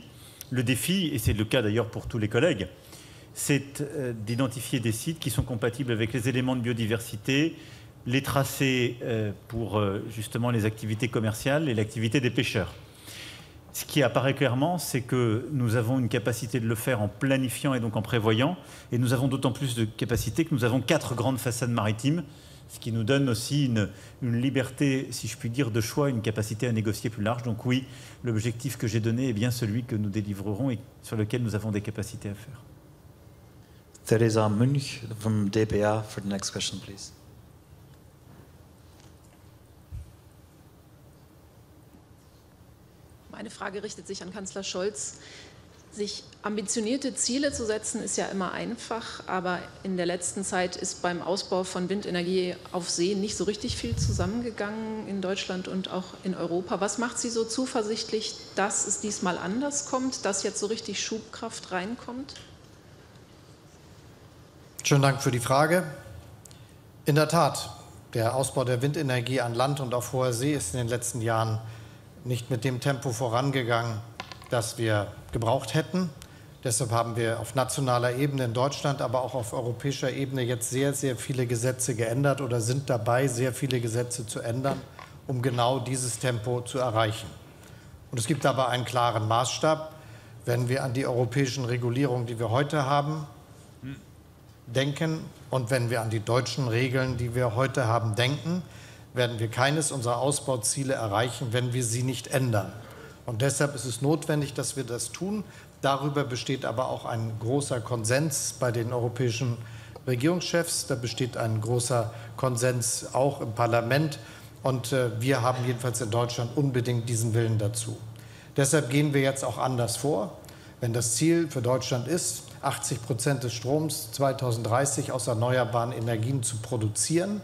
I: le défi, et c'est le cas d'ailleurs pour tous les collègues, c'est d'identifier des sites qui sont compatibles avec les éléments de biodiversité, les tracés pour justement les activités commerciales et l'activité des pêcheurs. Ce qui apparaît clairement, c'est que nous avons une capacité de le faire en planifiant et donc en prévoyant, et nous avons d'autant plus de capacité que nous avons 4 grandes façades maritimes, ce qui nous donne aussi une liberté, si je puis dire, de choix, une capacité à négocier plus large. Donc oui, l'objectif que j'ai donné est bien celui que nous délivrerons et sur lequel nous avons des capacités à faire.
O: Theresa Munch from DPA for the next question, please.
E: Meine Frage richtet sich an Kanzler Scholz. Sich ambitionierte Ziele zu setzen, ist ja immer einfach, aber in der letzten Zeit ist beim Ausbau von Windenergie auf See nicht so richtig viel zusammengegangen in Deutschland und auch in Europa. Was macht Sie so zuversichtlich, dass es diesmal anders kommt, dass jetzt so richtig Schubkraft reinkommt?
H: Schönen Dank für die Frage. In der Tat, der Ausbau der Windenergie an Land und auf hoher See ist in den letzten Jahren nicht mit dem Tempo vorangegangen, das wir gebraucht hätten. Deshalb haben wir auf nationaler Ebene in Deutschland, aber auch auf europäischer Ebene jetzt sehr, sehr viele Gesetze geändert oder sind dabei, sehr viele Gesetze zu ändern, um genau dieses Tempo zu erreichen. Und es gibt aber einen klaren Maßstab. Wenn wir an die europäischen Regulierungen, die wir heute haben, denken und wenn wir an die deutschen Regeln, die wir heute haben, denken, werden wir keines unserer Ausbauziele erreichen, wenn wir sie nicht ändern. Und deshalb ist es notwendig, dass wir das tun. Darüber besteht aber auch ein großer Konsens bei den europäischen Regierungschefs. Da besteht ein großer Konsens auch im Parlament. Und wir haben jedenfalls in Deutschland unbedingt diesen Willen dazu. Deshalb gehen wir jetzt auch anders vor. Wenn das Ziel für Deutschland ist, 80% des Stroms 2030 aus erneuerbaren Energien zu produzieren,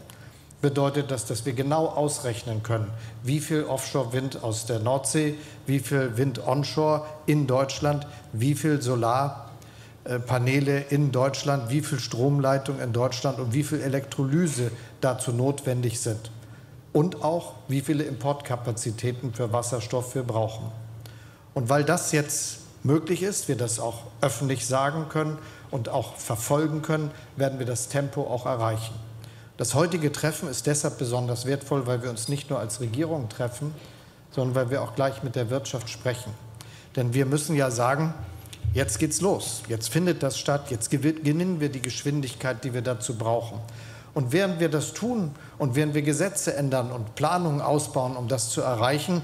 H: bedeutet das, dass wir genau ausrechnen können, wie viel Offshore-Wind aus der Nordsee, wie viel Wind onshore in Deutschland, wie viel Solarpaneele in Deutschland, wie viel Stromleitung in Deutschland und wie viel Elektrolyse dazu notwendig sind. Und auch, wie viele Importkapazitäten für Wasserstoff wir brauchen. Und weil das jetzt möglich ist, wir das auch öffentlich sagen können und auch verfolgen können, werden wir das Tempo auch erreichen. Das heutige Treffen ist deshalb besonders wertvoll, weil wir uns nicht nur als Regierung treffen, sondern weil wir auch gleich mit der Wirtschaft sprechen. Denn wir müssen ja sagen, jetzt geht's los, jetzt findet das statt, jetzt gewinnen wir die Geschwindigkeit, die wir dazu brauchen. Und während wir das tun und während wir Gesetze ändern und Planungen ausbauen, um das zu erreichen,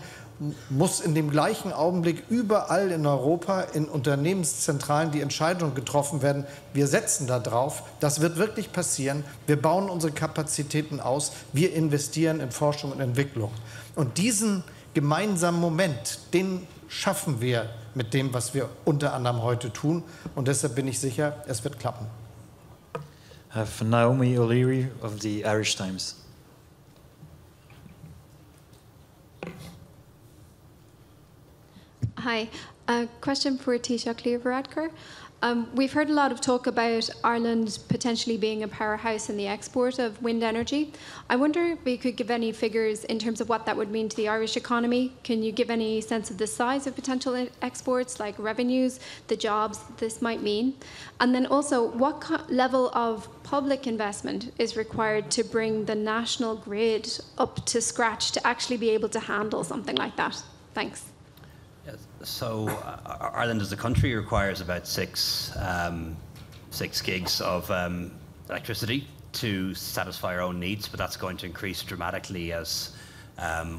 H: muss in dem gleichen Augenblick überall in Europa in Unternehmenszentralen die Entscheidung getroffen werden, wir setzen da drauf, das wird wirklich passieren, wir bauen unsere Kapazitäten aus, wir investieren in Forschung und Entwicklung. Und diesen gemeinsamen Moment, den schaffen wir mit dem, was wir unter anderem heute tun. Und deshalb bin ich sicher, es wird klappen.
O: Naomi O'Leary of the Irish Times.
A: Hi, a question for Taoiseach Leo Varadkar. We've heard a lot of talk about Ireland potentially being a powerhouse in the export of wind energy. I wonder if you could give any figures in terms of what that would mean to the Irish economy. Can you give any sense of the size of potential exports, like revenues, the jobs this might mean? And then also, what level of public investment is required to bring the national grid up to scratch to actually be able to handle something like that? Thanks.
R: Yes. So Ireland as a country requires about 6 gigs of electricity to satisfy our own needs, but that's going to increase dramatically as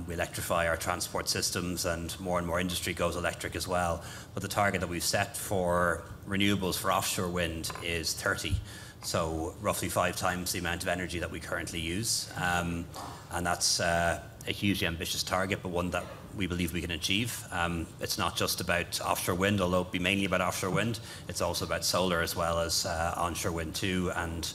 R: we electrify our transport systems and more industry goes electric as well. But the target that we've set for renewables for offshore wind is 30. So roughly 5 times the amount of energy that we currently use. And that's a hugely ambitious target, but one that we believe we can achieve. It's not just about offshore wind, although it'll be mainly about offshore wind. It's also about solar as well as onshore wind too, and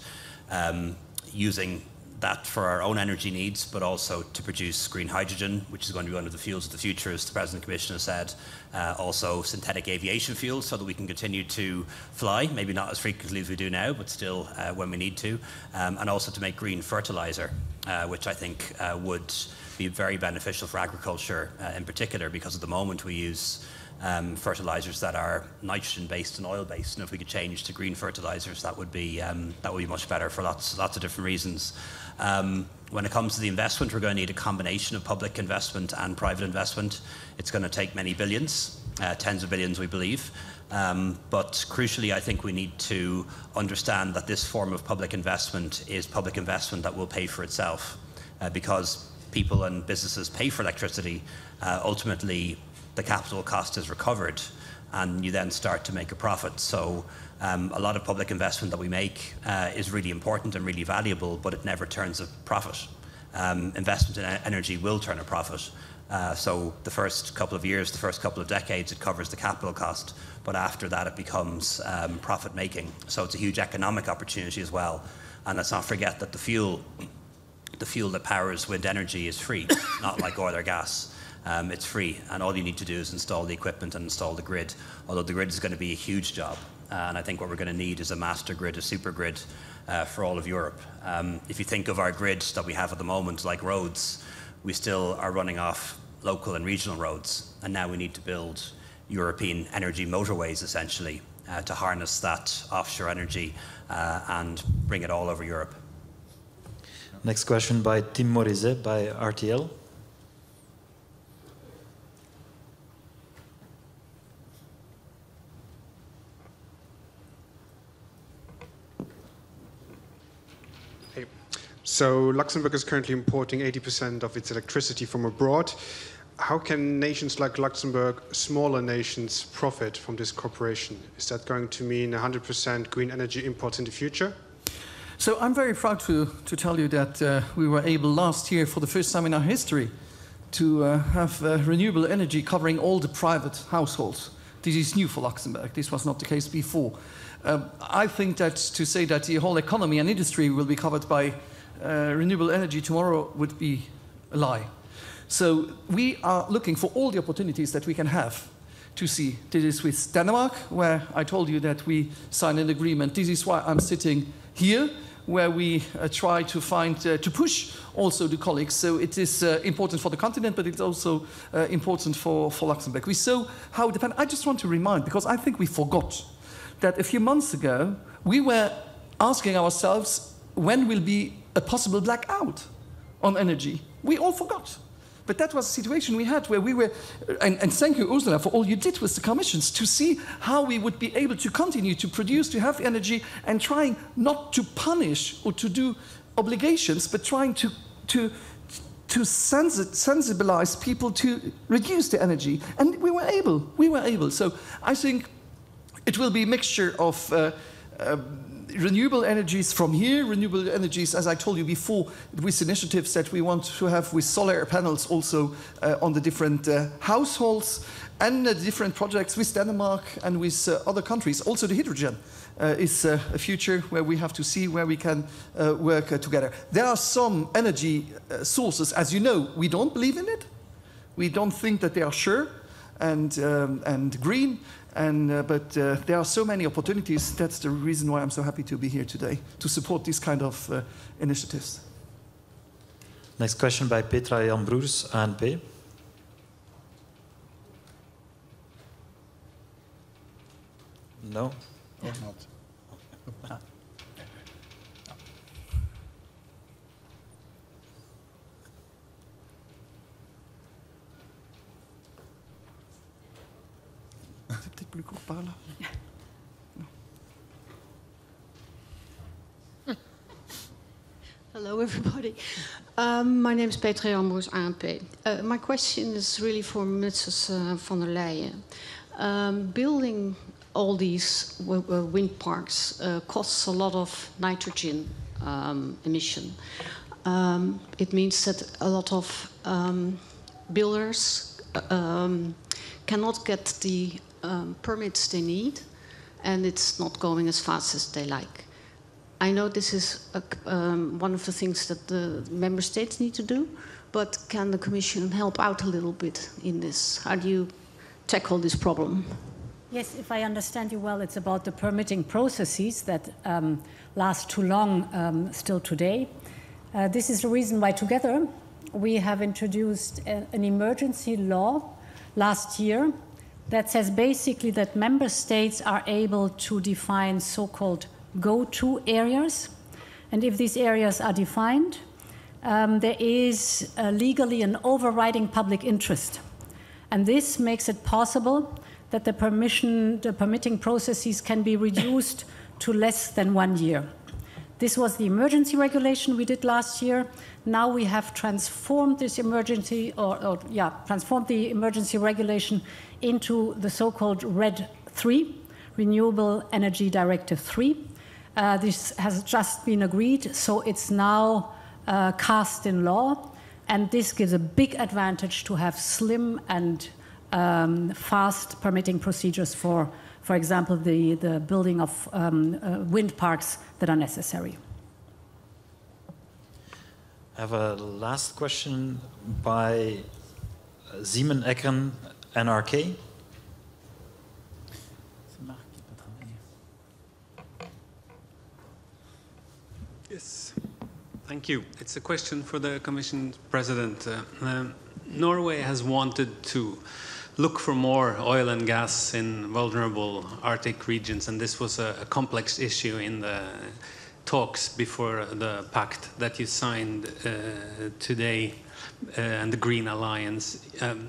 R: using that for our own energy needs, but also to produce green hydrogen, which is going to be one of the fuels of the future, as the President Commissioner said. Also synthetic aviation fuels, so that we can continue to fly, maybe not as frequently as we do now, but still when we need to. And also to make green fertilizer, which I think would be very beneficial for agriculture in particular, because at the moment we use fertilizers that are nitrogen-based and oil-based, and if we could change to green fertilizers, that would be much better for lots of different reasons. When it comes to the investment, we're going to need a combination of public investment and private investment. It's going to take many billions, tens of billions, we believe. But crucially, I think we need to understand that this form of public investment is public investment that will pay for itself, because people and businesses pay for electricity. Ultimately, the capital cost is recovered, and you then start to make a profit. So a lot of public investment that we make is really important and really valuable, but it never turns a profit. Investment in energy will turn a profit. So the first couple of years, the first couple of decades, it covers the capital cost, but after that it becomes profit making. So it's a huge economic opportunity as well. And let's not forget that the fuel that powers wind energy is free, not like oil or gas. It's free, and all you need to do is install the equipment and install the grid, although the grid is going to be a huge job. And I think what we're going to need is a master grid, a super grid for all of Europe. If you think of our grid that we have at the moment, like roads, we still are running off local and regional roads, and now we need to build European energy motorways, essentially, to harness that offshore energy and bring it all over Europe.
O: Next question by Tim Morizet by RTL.
K: So Luxembourg is currently importing 80% of its electricity from abroad. How can nations like Luxembourg, smaller nations, profit from this cooperation? Is that going to mean 100% green energy imports in the future?
B: So I'm very proud to tell you that we were able last year, for the first time in our history, to have renewable energy covering all the private households. This is new for Luxembourg. This was not the case before. I think that to say that the whole economy and industry will be covered by renewable energy tomorrow would be a lie. So we are looking for all the opportunities that we can have to see. This is with Denmark, where I told you that we signed an agreement. This is why I'm sitting here, where we try to find, to push also the colleagues. So it is important for the continent, but it's also important for Luxembourg. We saw how it depends. I just want to remind, because I think we forgot, that a few months ago, we were asking ourselves, when will be a possible blackout on energy? We all forgot. But that was a situation we had where we were, and thank you, Ursula, for all you did with the commissions to see how we would be able to continue to produce, to have energy, and trying not to punish or to do obligations, but trying to sensibilize people to reduce the energy. And we were able. So I think it will be a mixture of renewable energies from here, renewable energies, as I told you before, with initiatives that we want to have with solar panels also on the different households, and different projects with Denmark and with other countries. Also the hydrogen is a future where we have to see where we can work together. There are some energy sources, as you know, we don't believe in it. We don't think that they are sure and green. But there are so many opportunities. That's the reason why I'm so happy to be here today, to support these kind of initiatives.
O: Next question by Petra Jan Broers, ANP. No?
C: Or not.
B: plus court par là.
J: Hello, everybody. My name is Petra Jambroes, ANP. My question is really for Mrs. von der Leyen. Building all these wind parks costs a lot of nitrogen emission. It means that a lot of builders cannot get the permits they need, and it's not going as fast as they like. I know this is one of the things that the member states need to do, but can the Commission help out a little bit in this? How do you tackle this problem?
Q: Yes, if I understand you well, it's about the permitting processes that last too long still today. This is the reason why together we have introduced an emergency law last year that says basically that member states are able to define so-called go-to areas. And if these areas are defined, there is legally an overriding public interest. And this makes it possible that the permitting processes can be reduced to less than 1 year. This was the emergency regulation we did last year. Now we have transformed this transformed the emergency regulation into the so-called RED 3, Renewable Energy Directive 3. This has just been agreed, so it's now cast in law, and this gives a big advantage to have slim and fast permitting procedures for example, the building of wind parks that are necessary.
O: I have a last question by Simon Eckern, NRK.
L: Yes, thank you. It's a question for the Commission President. Norway has wanted to look for more oil and gas in vulnerable Arctic regions, and this was a complex issue in the talks before the pact that you signed today and the Green Alliance.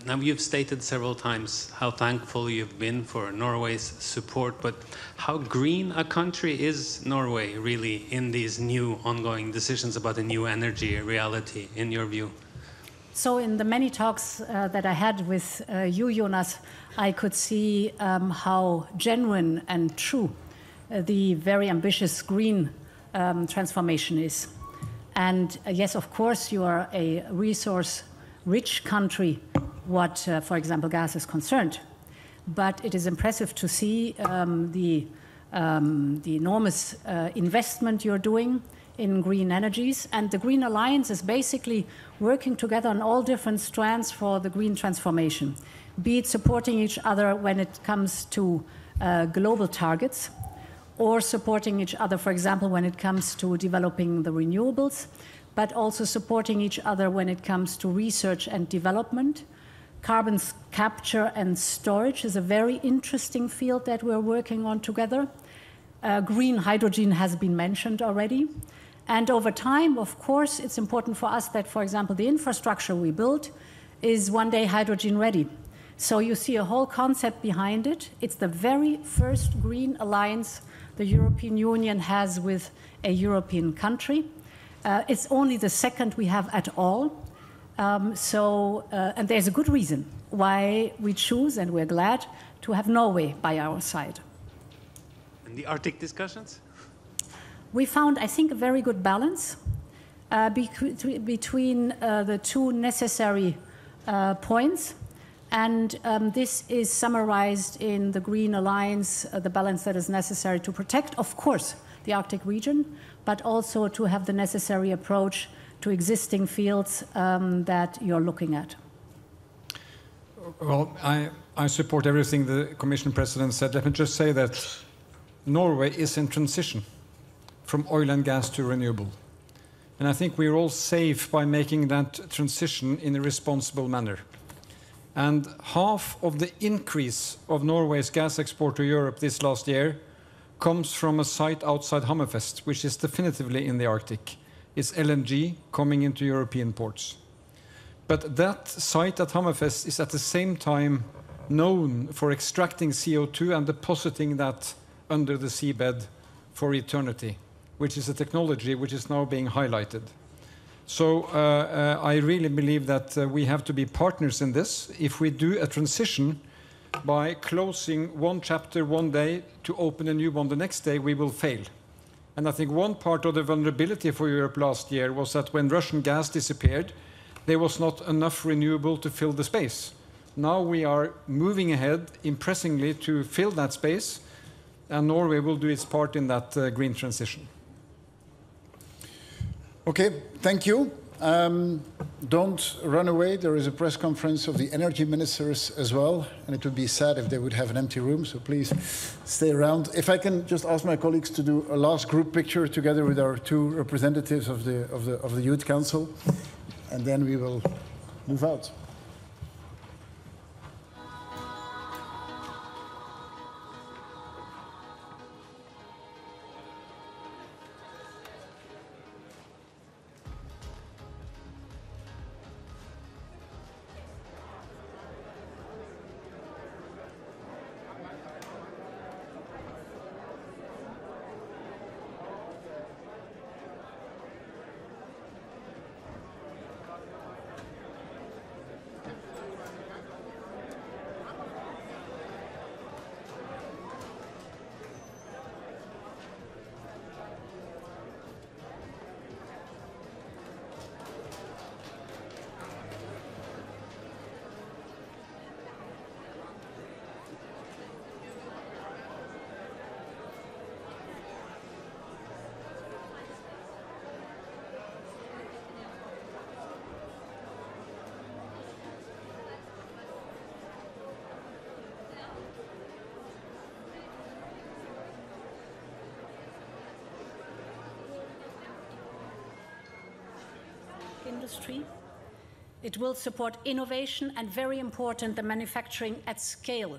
L: Now you've stated several times how thankful you've been for Norway's support, but how green a country is Norway really in these new ongoing decisions about a new energy reality, in your view?
Q: So in the many talks that I had with you, Jonas, I could see how genuine and true the very ambitious green transformation is. And yes, of course, you are a resource-rich country, what, for example, gas is concerned. But it is impressive to see the enormous investment you're doing in green energies. And the Green Alliance is basically working together on all different strands for the green transformation, be it supporting each other when it comes to global targets, or supporting each other, for example, when it comes to developing the renewables, but also supporting each other when it comes to research and development. Carbon capture and storage is a very interesting field that we're working on together. Green hydrogen has been mentioned already. And over time, of course, it's important for us that, for example, the infrastructure we build is one day hydrogen ready. So you see a whole concept behind it. It's the very first green alliance the European Union has with a European country. It's only the second we have at all. And there's a good reason why we choose, and we're glad, to have Norway by our side.
L: And the Arctic discussions?
Q: We found, I think, a very good balance between the two necessary points. And this is summarized in the Green Alliance, the balance that is necessary to protect, of course, the Arctic region, but also to have the necessary approach to existing fields that you're looking at.
M: Well, I support everything the Commission President said. Let me just say that Norway is in transition from oil and gas to renewable. And I think we're all safe by making that transition in a responsible manner. And half of the increase of Norway's gas export to Europe this last year comes from a site outside Hammerfest, which is definitively in the Arctic. It's LNG coming into European ports. But that site at Hammerfest is at the same time known for extracting CO2 and depositing that under the seabed for eternity, which is a technology which is now being highlighted. So I really believe that we have to be partners in this. If we do a transition by closing one chapter one day to open a new one the next day, we will fail. And I think one part of the vulnerability for Europe last year was that when Russian gas disappeared, there was not enough renewable to fill the space. Now we are moving ahead impressively to fill that space, and Norway will do its part in that green transition.
C: Okay, thank you. Don't run away. There is a press conference of the energy ministers as well, and it would be sad if they would have an empty room, so please stay around. If I can just ask my colleagues to do a last group picture together with our two representatives of the Youth Council, and then we will move out.
Q: Industry. It will support innovation and, very important, the manufacturing at scale.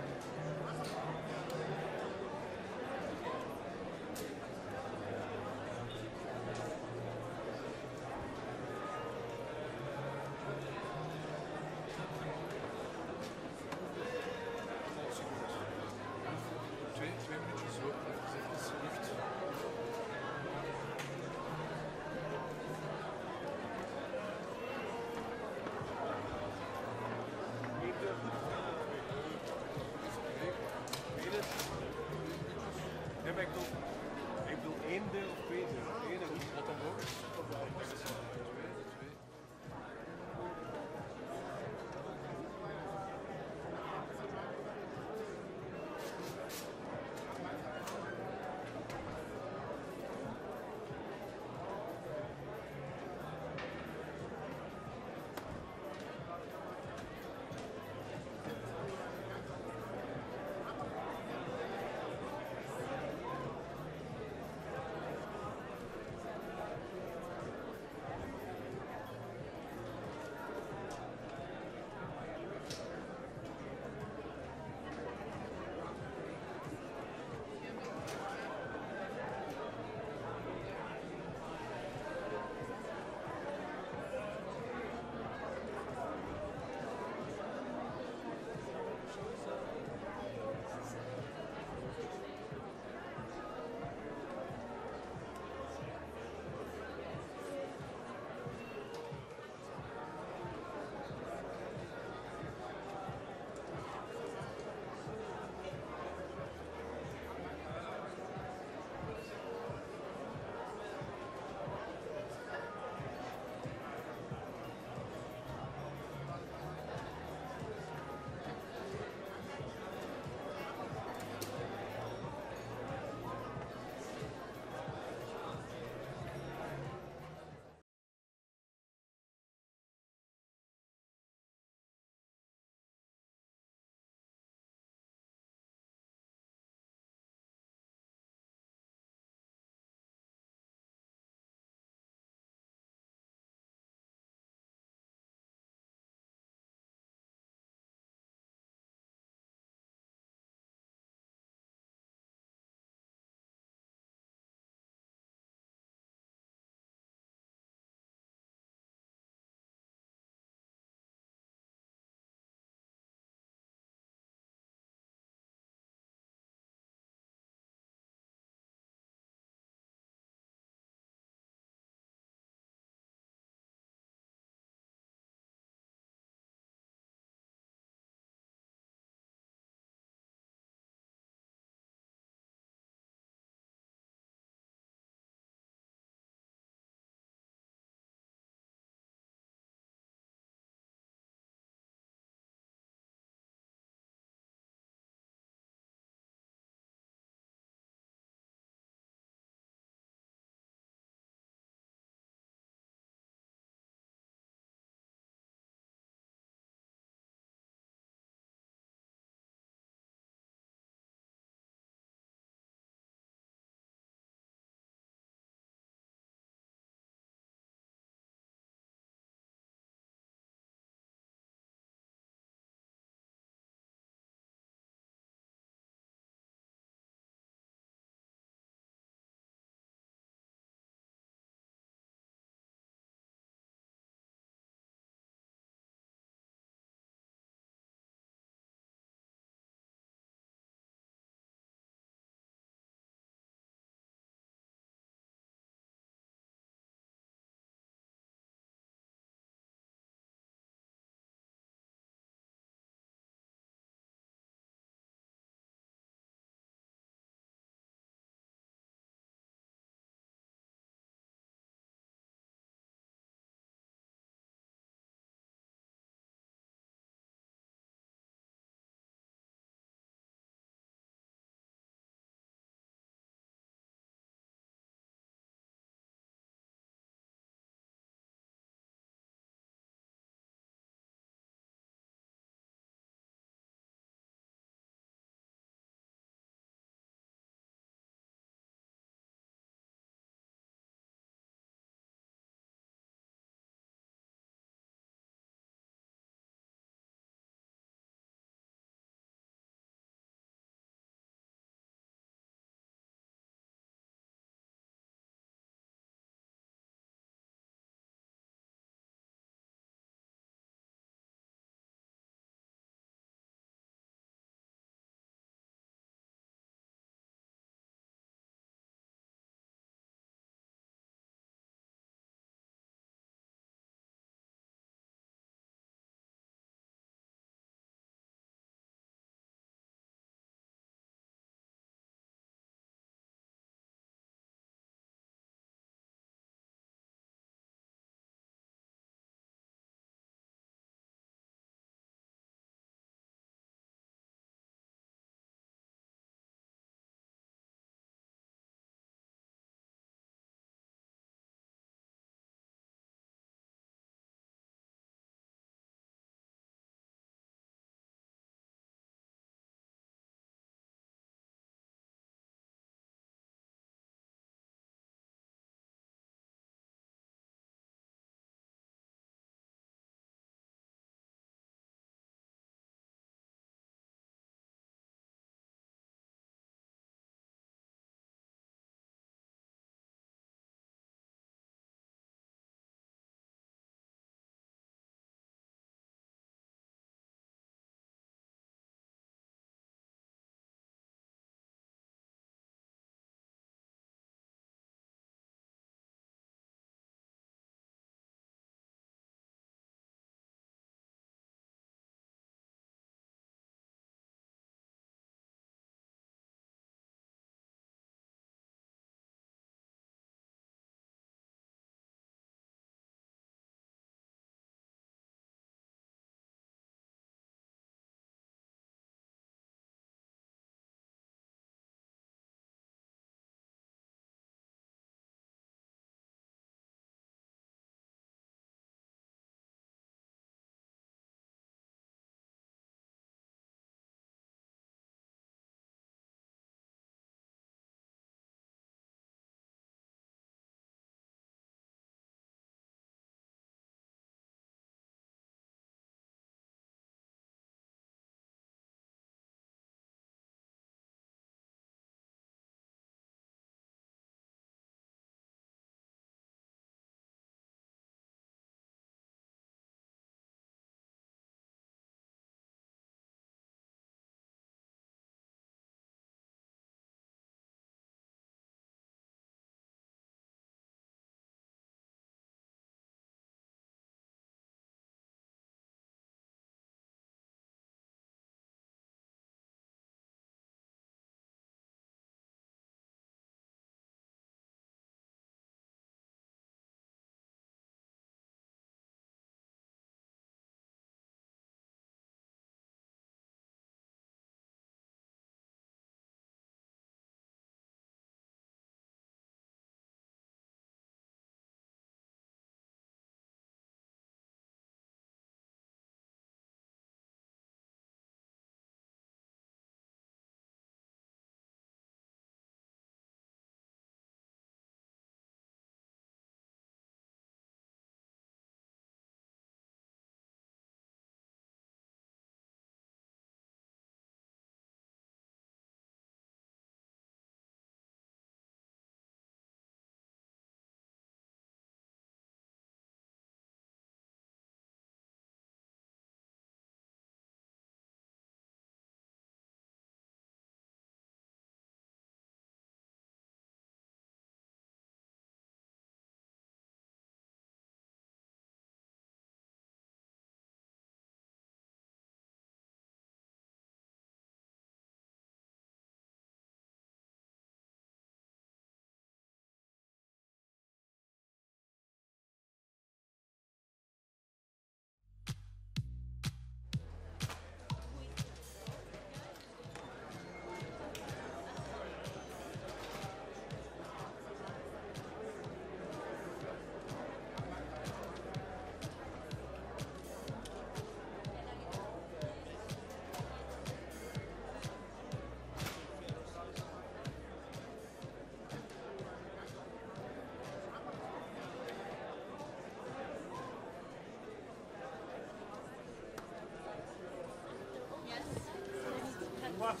Q: You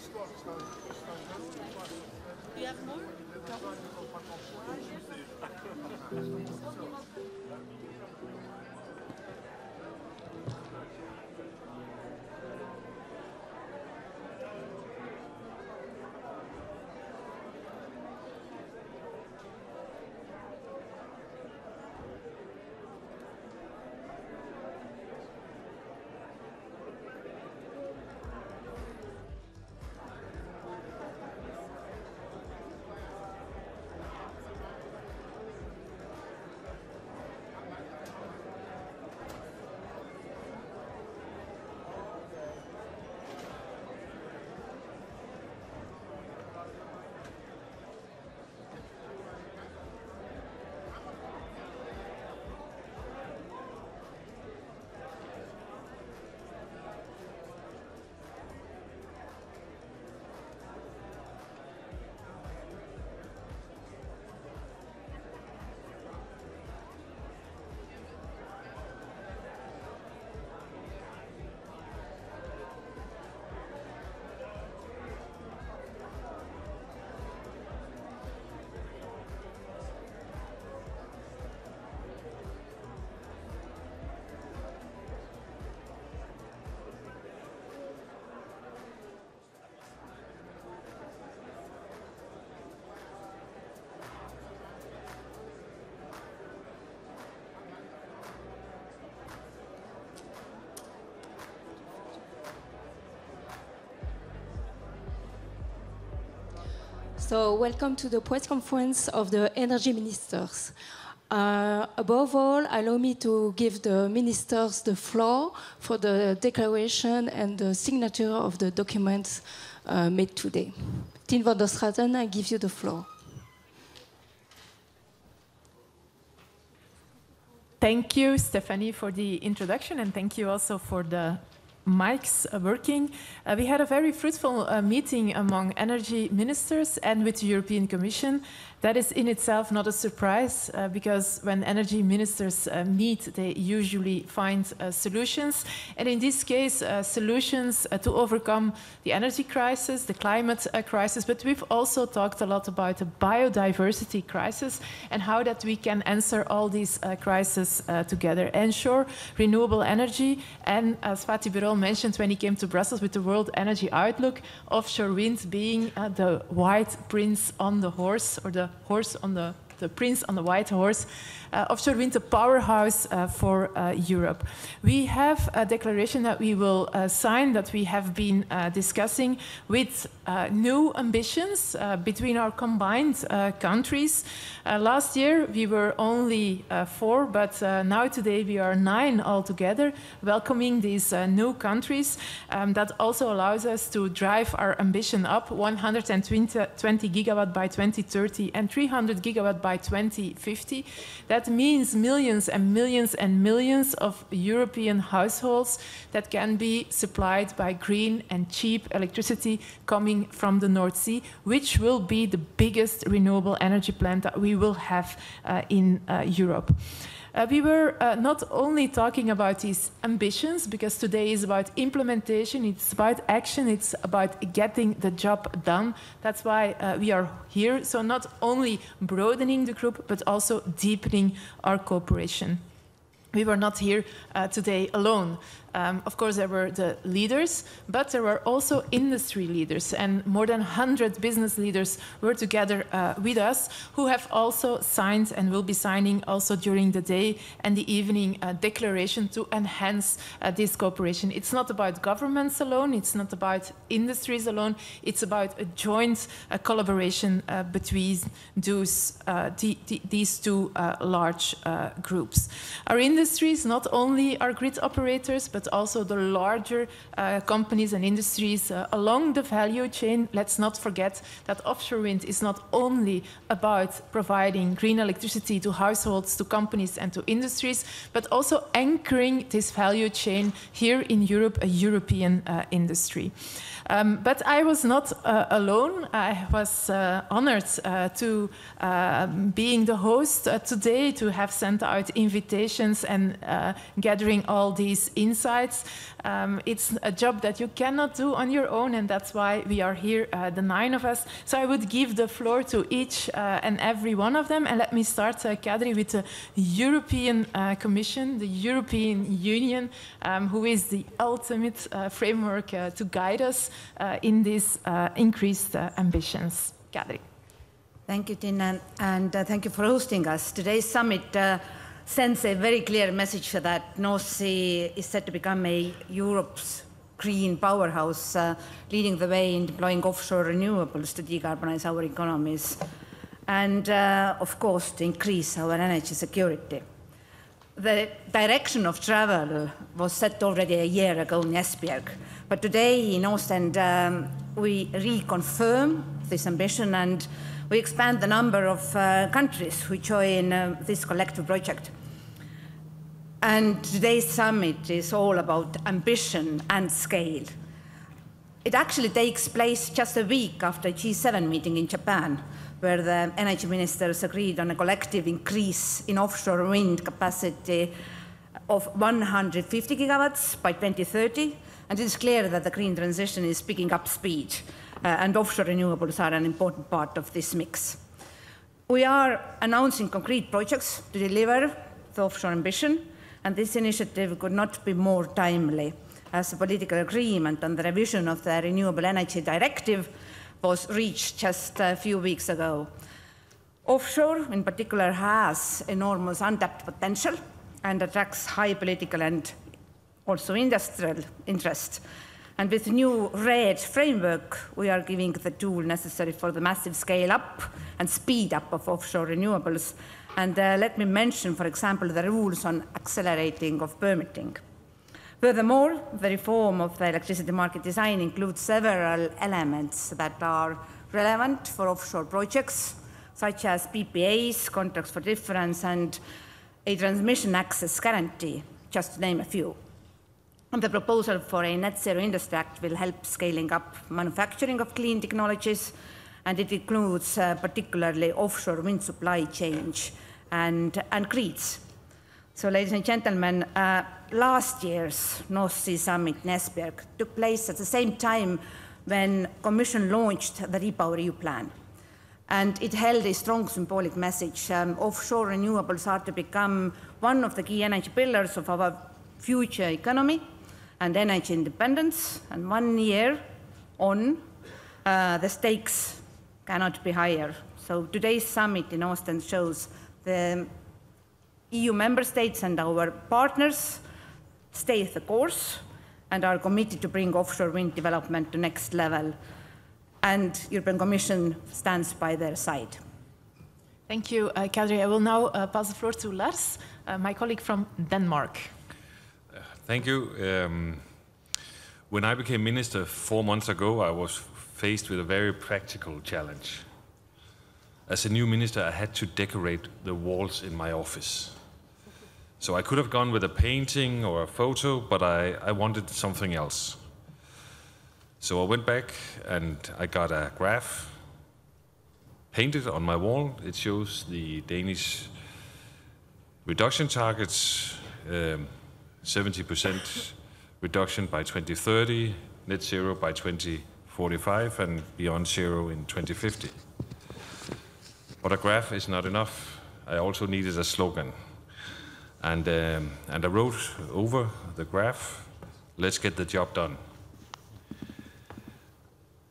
Q: have more?
G: So welcome to the press conference of the energy ministers. Above all, allow me to give the ministers the floor for the declaration and the signature of the documents made today. Tien van der Straten, I give you the floor.
N: Thank you, Stephanie, for the introduction, and thank you also for the mics working. We had a very fruitful meeting among energy ministers and with the European Commission. That is in itself not a surprise because when energy ministers meet, they usually find solutions. And in this case, solutions to overcome the energy crisis, the climate crisis, but we've also talked a lot about the biodiversity crisis and how that we can answer all these crises together. Ensure renewable energy, and as Fatih Birol mentioned when he came to Brussels with the World Energy Outlook, offshore wind being the white prince on the horse, or the horse on the prince on the white horse, offshore wind, a powerhouse for Europe. We have a declaration that we will sign that we have been discussing with new ambitions between our combined countries. Last year we were only 4, but now today we are 9 altogether, welcoming these new countries. That also allows us to drive our ambition up, 120 gigawatt by 2030 and 300 gigawatt by 2050. That means millions and millions and millions of European households that can be supplied by green and cheap electricity coming from the North Sea, which will be the biggest renewable energy plant that we will have in Europe. We were not only talking about these ambitions, because today is about implementation, it's about action, it's about getting the job done. That's why we are here. So not only broadening the group, but also deepening our cooperation. We were not here today alone. Of course, there were the leaders, but there were also industry leaders, and more than 100 business leaders were together with us, who have also signed and will be signing also during the day and the evening a declaration to enhance this cooperation. It's not about governments alone, it's not about industries alone, it's about a joint collaboration between these two large groups. Our industries, not only our grid operators, but also the larger companies and industries along the value chain. Let's not forget that offshore wind is not only about providing green electricity to households, to companies and to industries, but also anchoring this value chain here in Europe, a European industry. But I was not alone. I was honored to being the host today, to have sent out invitations and gathering all these insights. sites. It's a job that you cannot do on your own, and that's why we are here, the 9 of us. So I would give the floor to each and every one of them. And let me start, Kadri, with the European Commission, the European Union, who is the ultimate framework to guide us in these increased ambitions. Kadri.
D: Thank you, Tina, and thank you for hosting us. Today's summit sends a very clear message that North Sea is set to become Europe's green powerhouse, leading the way in deploying offshore renewables to decarbonize our economies and, of course, to increase our energy security. The direction of travel was set already a year ago in Esbjerg, but today in Ostend we reconfirm this ambition and we expand the number of countries who join this collective project. And today's summit is all about ambition and scale. It actually takes place just a week after a G7 meeting in Japan, where the energy ministers agreed on a collective increase in offshore wind capacity of 150 gigawatts by 2030. And it is clear that the green transition is picking up speed. And offshore renewables are an important part of this mix. We are announcing concrete projects to deliver the offshore ambition, and this initiative could not be more timely, as a political agreement on the revision of the Renewable Energy Directive was reached just a few weeks ago. Offshore, in particular, has enormous untapped potential and attracts high political and also industrial interest. And with the new RED framework, we are giving the tool necessary for the massive scale-up and speed-up of offshore renewables. And let me mention, for example, the rules on accelerating of permitting. Furthermore, the reform of the electricity market design includes several elements that are relevant for offshore projects, such as PPAs, contracts for difference, and a transmission access guarantee, just to name a few. And the proposal for a Net Zero Industry Act will help scaling up manufacturing of clean technologies, and it includes particularly offshore wind supply chain and grids. So, ladies and gentlemen, last year's North Sea Summit in Esbjerg took place at the same time when the Commission launched the REPowerEU plan. And it held a strong symbolic message. Offshore renewables are to become one of the key energy pillars of our future economy and energy independence, and 1 year on, the stakes cannot be higher. So today's summit in Ostend shows the EU member states and our partners stay the course and are committed to bring offshore wind development to next level. And the European Commission stands by their side.
N: Thank you, Kadri. I will now pass the floor to Lars, my colleague from Denmark.
F: Thank you. When I became minister 4 months ago, I was faced with a very practical challenge. As a new minister, I had to decorate the walls in my office. So I could have gone with a painting or a photo, but I wanted something else. So I went back and I got a graph painted on my wall. It shows the Danish reduction targets, 70% reduction by 2030, net zero by 2045, and beyond zero in 2050. But a graph is not enough. I also needed a slogan. And I wrote over the graph, "Let's get the job done."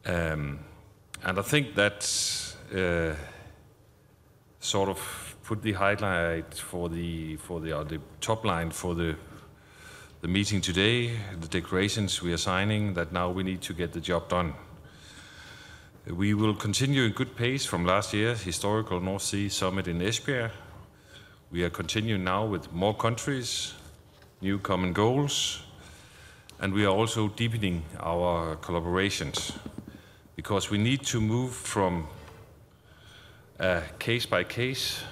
F: And I think that sort of put the highlight for the top line for the meeting today, the declarations we are signing, that now we need to get the job done. We will continue in good pace from last year's historical North Sea Summit in Esbjerg. We are continuing now with more countries, new common goals, and we are also deepening our collaborations, because we need to move from case-by-case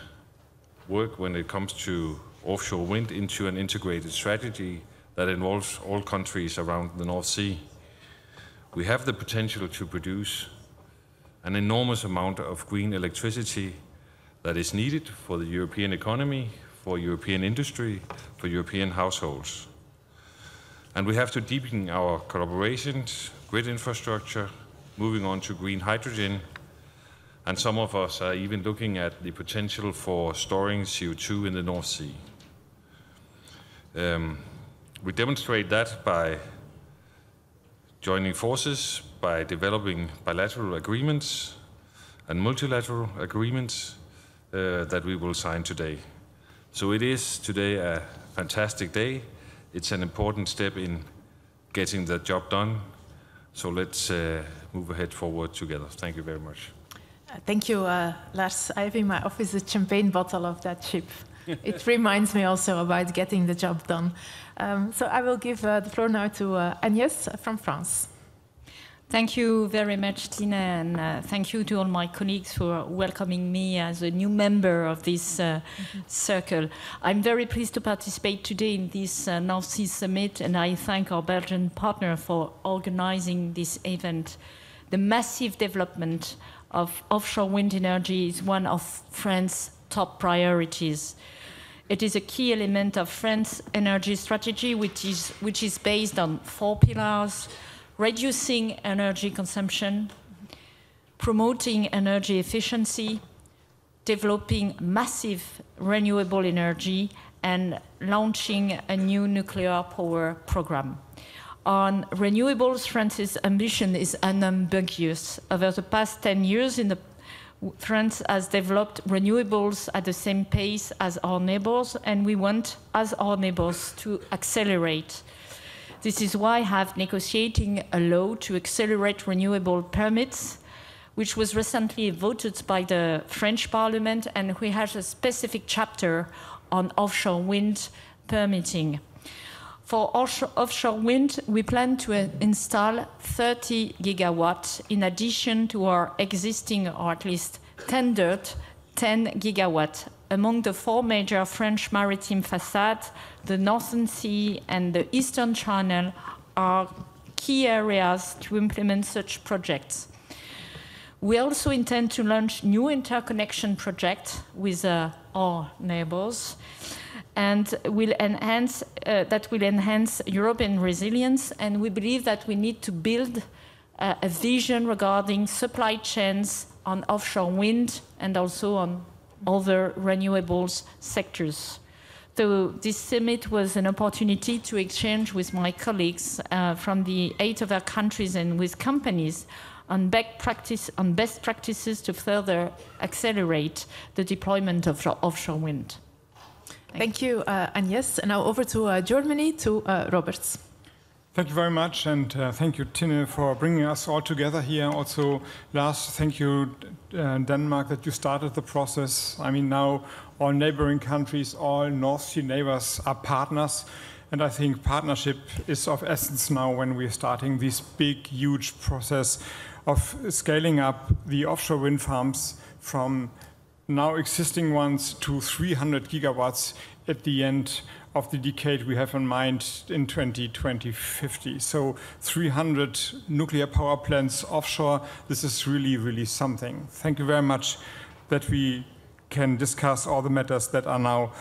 F: work when it comes to offshore wind into an integrated strategy that involves all countries around the North Sea. We have the potential to produce an enormous amount of green electricity that is needed for the European economy, for European industry, for European households. And we have to deepen our collaborations, grid infrastructure, moving on to green hydrogen, and some of us are even looking at the potential for storing CO2 in the North Sea. We demonstrate that by joining forces, by developing bilateral agreements and multilateral agreements that we will sign today. So it is today a fantastic day. It's an important step in getting the job done. So let's move ahead forward together. Thank you very much.
N: Thank you, Lars. I have in my office a champagne bottle of that ship. It reminds me also about getting the job done. So I will give the floor now to Agnès from France.
S: Thank you very much, Tina, and thank you to all my colleagues for welcoming me as a new member of this circle. I'm very pleased to participate today in this North Sea Summit, and I thank our Belgian partner for organizing this event. The massive development of offshore wind energy is one of France's top priorities. It is a key element of France's energy strategy, which is based on 4 pillars: reducing energy consumption, promoting energy efficiency, developing massive renewable energy, and launching a new nuclear power program. On renewables, France's ambition is unambiguous. Over the past 10 years, France has developed renewables at the same pace as our neighbors, and we want, as our neighbors, to accelerate. This is why I have negotiating a law to accelerate renewable permits, which was recently voted by the French Parliament, and we have a specific chapter on offshore wind permitting. For offshore wind, we plan to install 30 gigawatts in addition to our existing, or at least tendered, 10 gigawatts. Among the 4 major French maritime facades, the Northern Sea and the Eastern Channel are key areas to implement such projects. We also intend to launch new interconnection projects with our neighbors, and that will enhance European resilience. And we believe that we need to build a vision regarding supply chains on offshore wind and also on other renewables sectors. So this summit was an opportunity to exchange with my colleagues from the 8 other countries and with companies on best practices to further accelerate the deployment of offshore wind.
N: Thank you, Agnès. And now over to Germany, to Roberts.
T: Thank you very much, and thank you, Tine, for bringing us all together here. Also, Lars, thank you, Denmark, that you started the process. I mean, now all neighboring countries, all North Sea neighbors are partners, and I think partnership is of essence now when we're starting this big, huge process of scaling up the offshore wind farms from now existing ones to 300 gigawatts at the end of the decade we have in mind in 2050. So 300 nuclear power plants offshore, this is really, really something. Thank you very much that we can discuss all the matters that are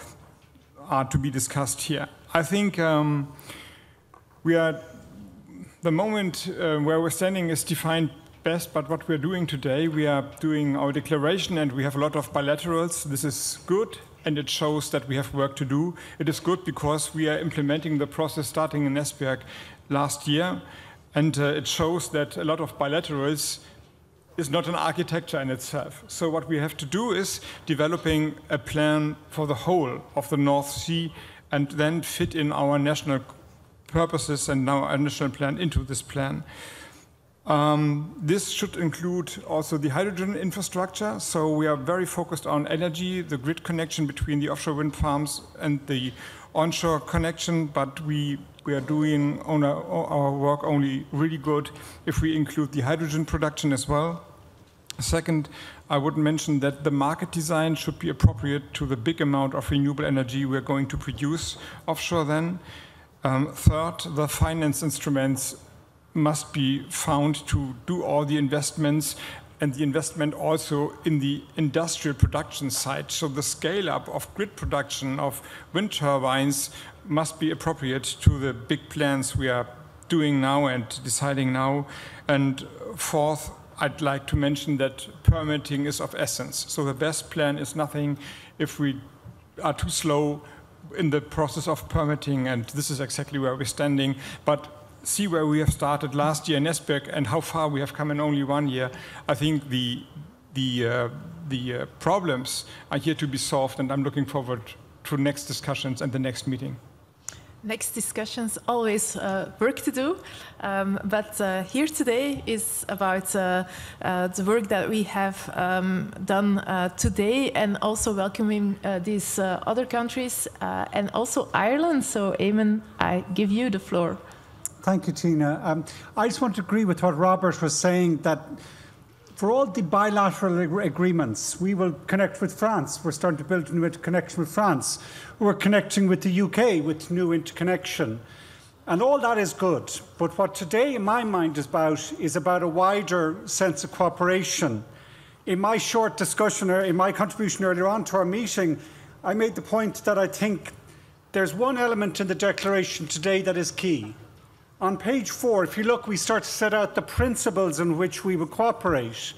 T: to be discussed here. I think the moment where we're standing is defined best, but what we're doing today, we are doing our declaration and we have a lot of bilaterals. This is good, and it shows that we have work to do. It is good because we are implementing the process starting in Esbjerg last year, and it shows that a lot of bilaterals is not an architecture in itself. So what we have to do is developing a plan for the whole of the North Sea and then fit in our national purposes and our national plan into this plan. This should include also the hydrogen infrastructure. So we are very focused on energy, the grid connection between the offshore wind farms and the onshore connection, but we are doing our work only really good if we include the hydrogen production as well. Second, I would mention that the market design should be appropriate to the big amount of renewable energy we're going to produce offshore then. Third, the finance instruments must be found to do all the investments and the investment also in the industrial production side. So the scale-up of grid production of wind turbines must be appropriate to the big plans we are doing now and deciding now. And fourth, I'd like to mention that permitting is of essence. So the best plan is nothing if we are too slow in the process of permitting, and this is exactly where we're standing. But see where we have started last year in Esbjerg and how far we have come in only 1 year. I think the problems are here to be solved, and I'm looking forward to next discussions and the next meeting.
N: Next discussions, always work to do, but here today is about the work that we have done today, and also welcoming these other countries and also Ireland. So Eamon, I give you the floor.
P: Thank you, Tina. I just want to agree with what Robert was saying, that for all the bilateral agreements, we will connect with France. We're starting to build a new interconnection with France. We're connecting with the UK with new interconnection. And all that is good. But what today in my mind is about a wider sense of cooperation. In my short discussion, or in my contribution earlier on to our meeting, I made the point that I think there's one element in the declaration today that is key. On page 4, if you look, we start to set out the principles in which we will cooperate.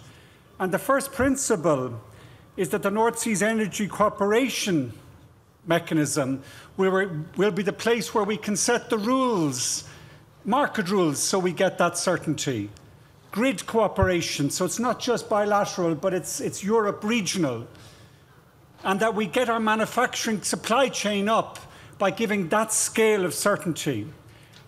P: And the first principle is that the North Seas Energy Cooperation Mechanism will be the place where we can set the rules, market rules, so we get that certainty. Grid cooperation, so it's not just bilateral, but it's Europe regional. And that we get our manufacturing supply chain up by giving that scale of certainty.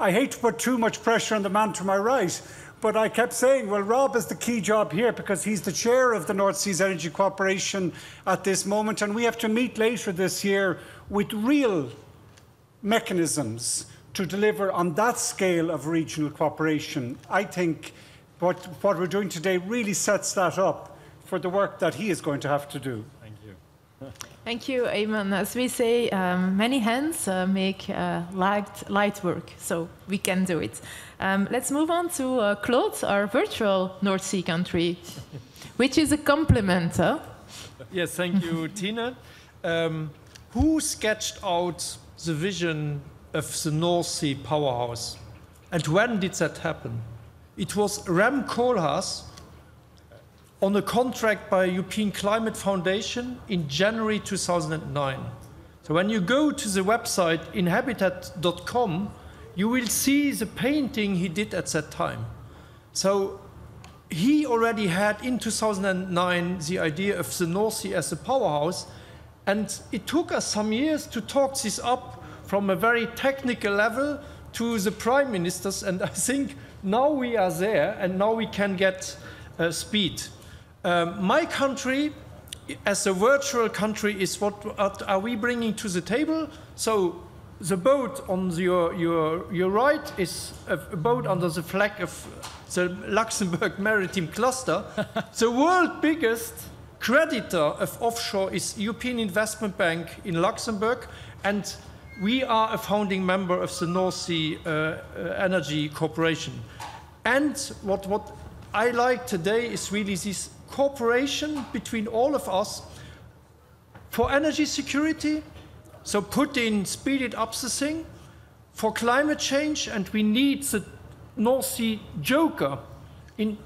P: I hate to put too much pressure on the man to my right, but I kept saying, well, Rob is the key job here because he's the chair of the North Seas Energy Cooperation at this moment, and we have to meet later this year with real mechanisms to deliver on that scale of regional cooperation. I think what we're doing today really sets that up for the work that he is going to have to do.
N: Thank you. Thank you, Eamon. As we say, many hands make light work, so we can do it. Let's move on to Claude, our virtual North Sea country, which is a compliment. Huh?
U: Yes, thank you, Tina. Who sketched out the vision of the North Sea powerhouse? And when did that happen? It was Rem Koolhaas on a contract by European Climate Foundation in January 2009. So when you go to the website inhabitat.com, you will see the painting he did at that time. So he already had in 2009 the idea of the North Sea as a powerhouse, and it took us some years to talk this up from a very technical level to the prime ministers, and I think now we are there and now we can get speed. My country, as a virtual country, is what are we bringing to the table? So the boat on your right is a boat under the flag of the Luxembourg Maritime Cluster. The world's biggest creditor of offshore is European Investment Bank in Luxembourg, and we are a founding member of the North Sea Energy Corporation. And what I like today is really this cooperation between all of us for energy security, so speeded up the thing, for climate change, and we need the North Sea joker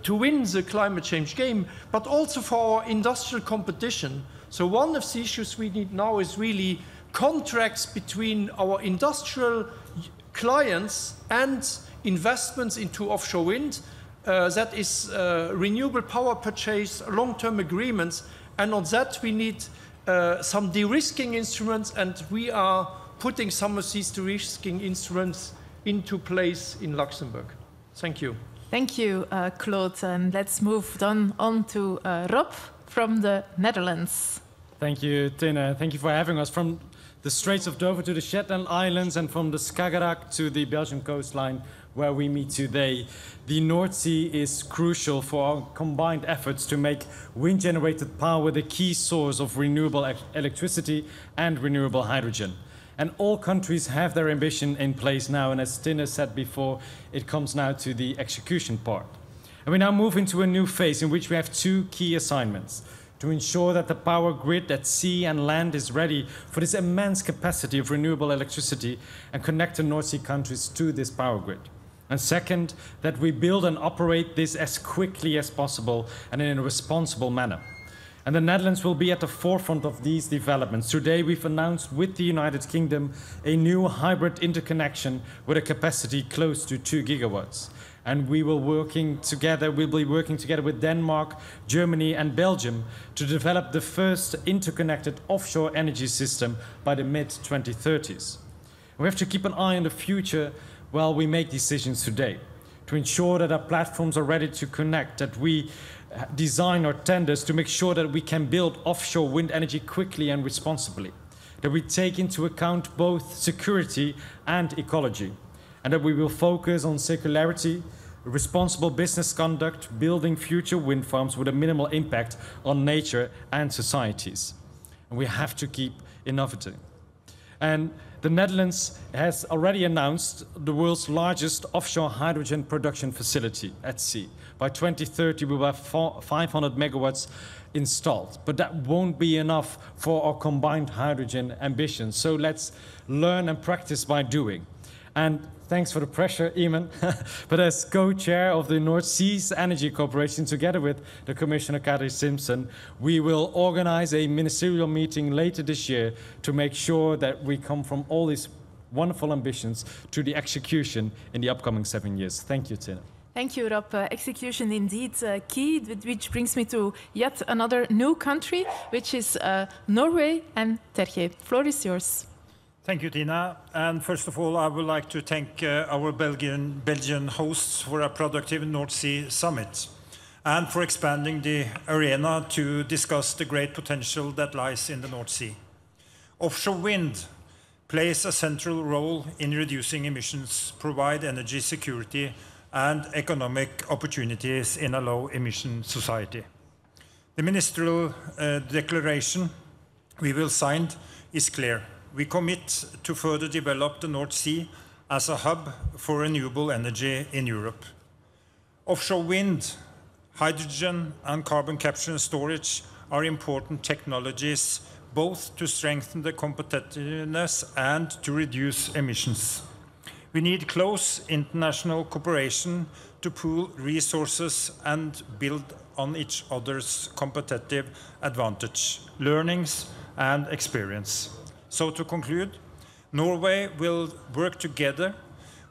U: to win the climate change game, but also for our industrial competition. So one of the issues we need now is really contracts between our industrial clients and investments into offshore wind. That is renewable power purchase, long-term agreements, and on that we need some de-risking instruments, and we are putting some of these de-risking instruments into place in Luxembourg. Thank you.
N: Thank you, Claude, and let's move on to Rob from the Netherlands.
W: Thank you, Tina. Thank you for having us from the Straits of Dover to the Shetland Islands and from the Skagerrak to the Belgian coastline where we meet today. The North Sea is crucial for our combined efforts to make wind-generated power the key source of renewable electricity and renewable hydrogen. And all countries have their ambition in place now, and as Tina said before, it comes now to the execution part. And we now move into a new phase in which we have two key assignments: to ensure that the power grid at sea and land is ready for this immense capacity of renewable electricity and connect the North Sea countries to this power grid. And second, that we build and operate this as quickly as possible and in a responsible manner. And the Netherlands will be at the forefront of these developments. Today we've announced with the United Kingdom a new hybrid interconnection with a capacity close to 2 gigawatts. And we'll be working together with Denmark, Germany and Belgium to develop the first interconnected offshore energy system by the mid-2030s. We have to keep an eye on the future while we make decisions today, to ensure that our platforms are ready to connect, that we design our tenders to make sure that we can build offshore wind energy quickly and responsibly, that we take into account both security and ecology, and that we will focus on circularity, responsible business conduct, building future wind farms with a minimal impact on nature and societies. And we have to keep innovating. And the Netherlands has already announced the world's largest offshore hydrogen production facility at sea. By 2030, we will have 500 megawatts installed, but that won't be enough for our combined hydrogen ambitions. So let's learn and practice by doing. And thanks for the pressure, Eamon. But as co-chair of the North Seas Energy Cooperation, together with the Commissioner Kadri Simpson, we will organize a ministerial meeting later this year to make sure that we come from all these wonderful ambitions to the execution in the upcoming 7 years. Thank you, Tina.
N: Thank you, Rob. Execution indeed key, which brings me to yet another new country, which is Norway. And Terje, floor is yours.
E: Thank you, Tina. And first of all, I would like to thank our Belgian hosts for a productive North Sea summit and for expanding the arena to discuss the great potential that lies in the North Sea. Offshore wind plays a central role in reducing emissions, provide energy security and economic opportunities in a low-emission society. The ministerial declaration we will sign is clear. We commit to further develop the North Sea as a hub for renewable energy in Europe. Offshore wind, hydrogen and carbon capture and storage are important technologies both to strengthen the competitiveness and to reduce emissions. We need close international cooperation to pool resources and build on each other's competitive advantage, learnings and experience. So to conclude, Norway will work together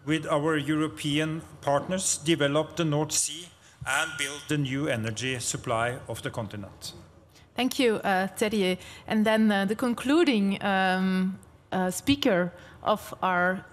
E: with our European partners, develop the North Sea and build the new energy supply of the continent.
N: Thank you, Terje. And then the concluding speaker of our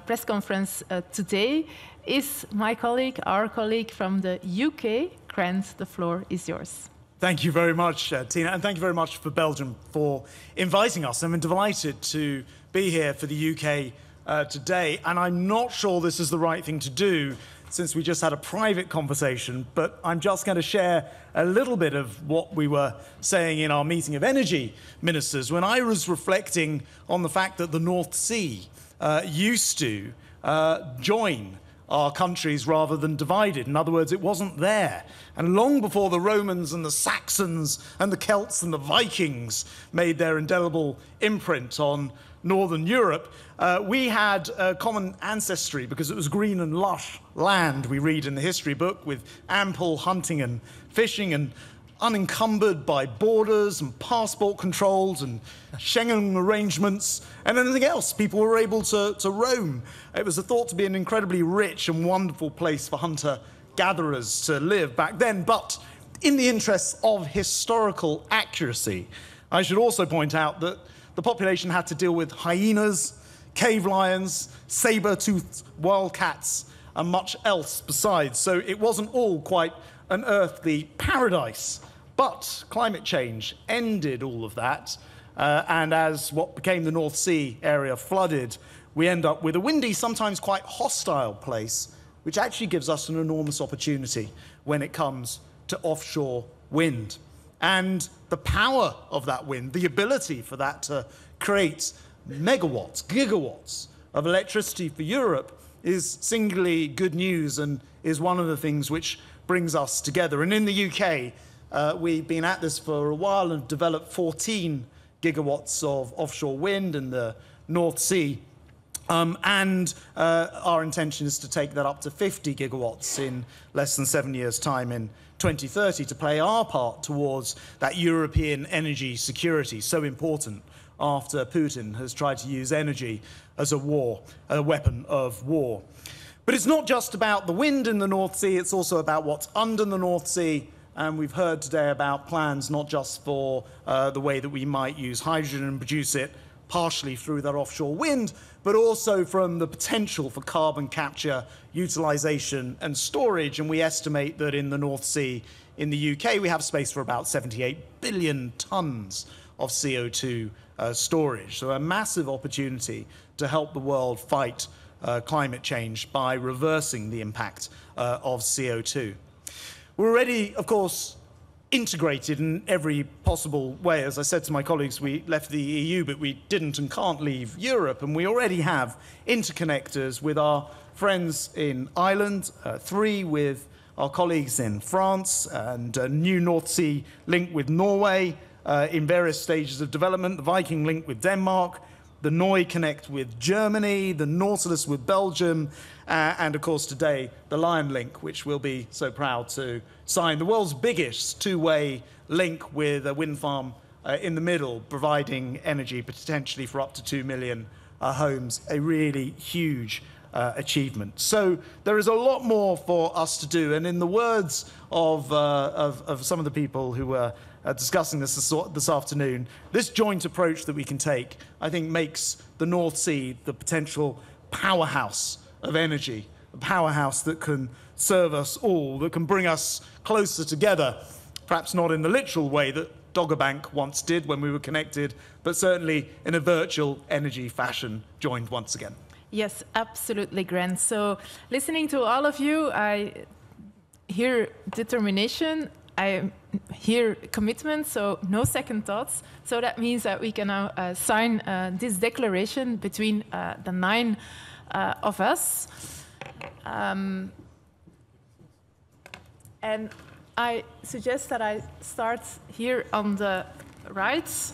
N: press conference today is my colleague, our colleague from the UK. Grant, the floor is yours.
I: Thank you very much, Tina, and thank you very much for Belgium for inviting us. I'm delighted to be here for the UK today, and I'm not sure this is the right thing to do since we just had a private conversation, but I'm just going to share a little bit of what we were saying in our meeting of energy ministers when I was reflecting on the fact that the North Sea used to join our countries rather than divided. In other words, it wasn't there. And long before the Romans and the Saxons and the Celts and the Vikings made their indelible imprint on Northern Europe, we had a common ancestry because it was green and lush land, we read in the history book, with ample hunting and fishing and unencumbered by borders and passport controls and Schengen arrangements and anything else. People were able to roam. It was thought to be an incredibly rich and wonderful place for hunter-gatherers to live back then. But in the interests of historical accuracy, I should also point out that the population had to deal with hyenas, cave lions, saber-toothed wildcats, and much else besides. So it wasn't all quite an earthly paradise. But climate change ended all of that, and as what became the North Sea area flooded, we end up with a windy, sometimes quite hostile place, which actually gives us an enormous opportunity when it comes to offshore wind. And the power of that wind, the ability for that to create megawatts, gigawatts of electricity for Europe is singularly good news and is one of the things which brings us together. And in the UK, we've been at this for a while and developed 14 gigawatts of offshore wind in the North Sea. And our intention is to take that up to 50 gigawatts in less than 7 years' time in 2030 to play our part towards that European energy security, so important after Putin has tried to use energy as a weapon of war. But it's not just about the wind in the North Sea, it's also about what's under the North Sea. And we've heard today about plans not just for the way that we might use hydrogen and produce it partially through that offshore wind, but also from the potential for carbon capture, utilization and storage. And we estimate that in the North Sea, in the UK, we have space for about 78 billion tons of CO2 storage. So a massive opportunity to help the world fight climate change by reversing the impact of CO2. We're already, of course, integrated in every possible way. As I said to my colleagues, we left the EU, but we didn't and can't leave Europe. And we already have interconnectors with our friends in Ireland, 3 with our colleagues in France, and a new North Sea link with Norway in various stages of development, the Viking link with Denmark, the Neu Connect with Germany, the Nautilus with Belgium, and of course today, the Lion Link, which we'll be so proud to sign, the world's biggest two-way link with a wind farm in the middle, providing energy potentially for up to 2 million homes, a really huge achievement. So there is a lot more for us to do, and in the words of some of the people who were discussing this afternoon, this joint approach that we can take, I think, makes the North Sea the potential powerhouse of energy, a powerhouse that can serve us all, that can bring us closer together, perhaps not in the literal way that Dogger Bank once did when we were connected, but certainly in a virtual energy fashion, joined once again.
N: Yes, absolutely, Grant. So listening to all of you, I hear determination, I hear commitment, so no second thoughts. So that means that we can now sign this declaration between the 9 of us. And I suggest that I start here on the right. It's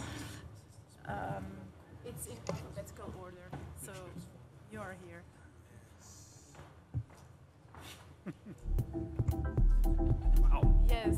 N: in alphabetical order, so you are here. Wow. Yes.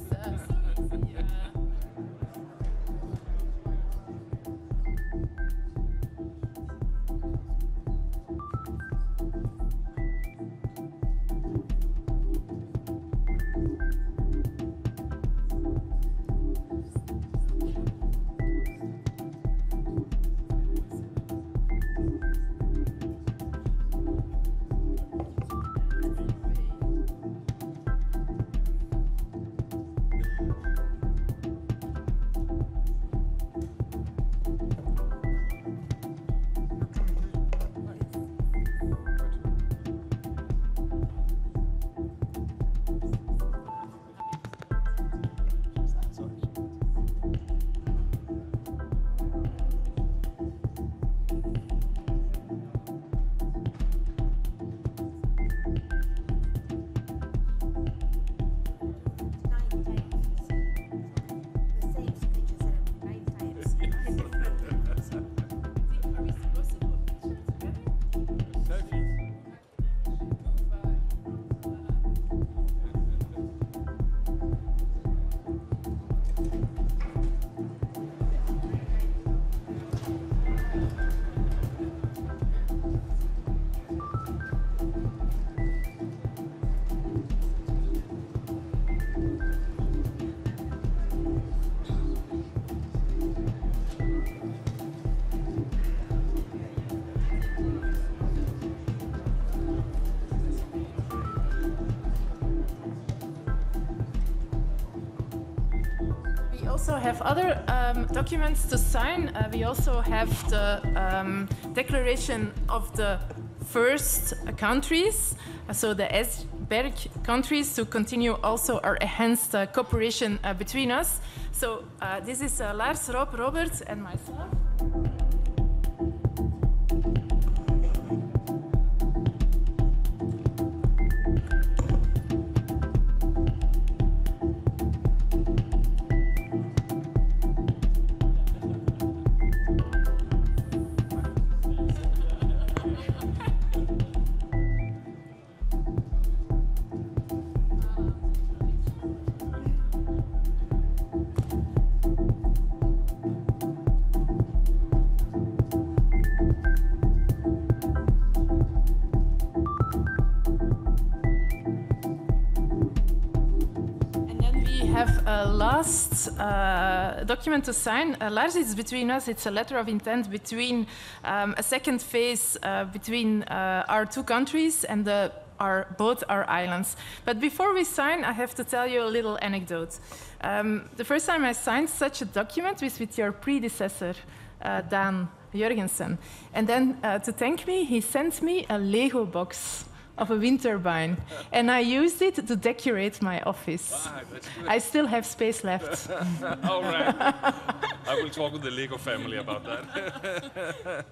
N: also have other documents to sign. We also have the declaration of the first countries, so the SBERG countries, to continue also our enhanced cooperation between us. So this is Lars, Rob, Robert, and myself. Last document to sign. Lars, it's between us. It's a letter of intent between a second phase between our two countries and both our islands. But before we sign, I have to tell you a little anecdote. The first time I signed such a document was with your predecessor, Dan Jurgensen. And then to thank me, he sent me a Lego box of a wind turbine, and I used it to decorate my office.
F: Wow, that's good.
N: I still have space left.
F: All right. I will talk with the Lego family about that.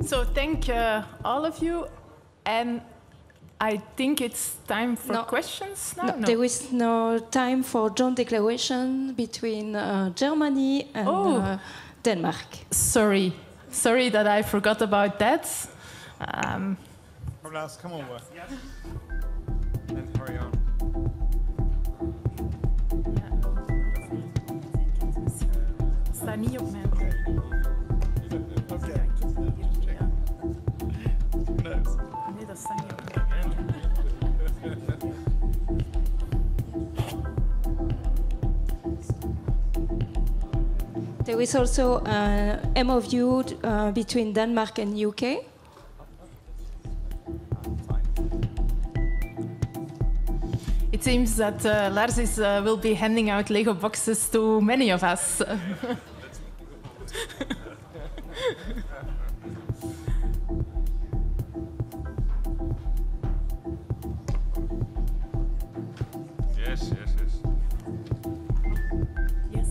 N: So thank all of you, and I think it's time for questions now.
G: No, there is no time for joint declaration between Germany and Denmark.
N: Sorry that I forgot about that.
T: Lars, come over. And hurry on.
N: Sta niet op mijn. Nee, dat staat niet op.
G: There is also an MOU between Denmark and UK.
N: It seems that Lars will be handing out Lego boxes to many of us.
F: Yes, yes, yes.
N: Yes.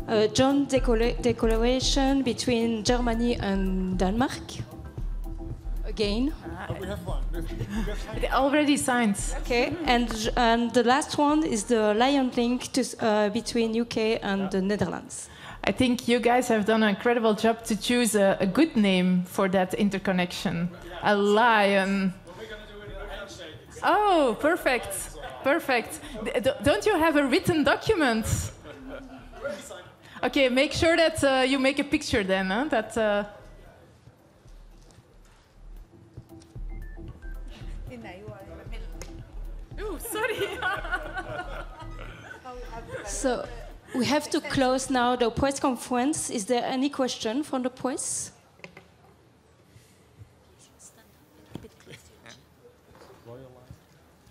G: A joint declaration between Germany and Denmark. Again.
T: We have one.
N: They already signed.
G: Okay, and the last one is the lion link between UK and the Netherlands.
N: I think you guys have done an incredible job to choose a good name for that interconnection. A lion. Oh, perfect. Perfect. Don't you have a written document? Okay, make sure that you make a picture then. Huh? That. Oh, sorry.
G: So we have to close now the press conference. Is there any question from the press?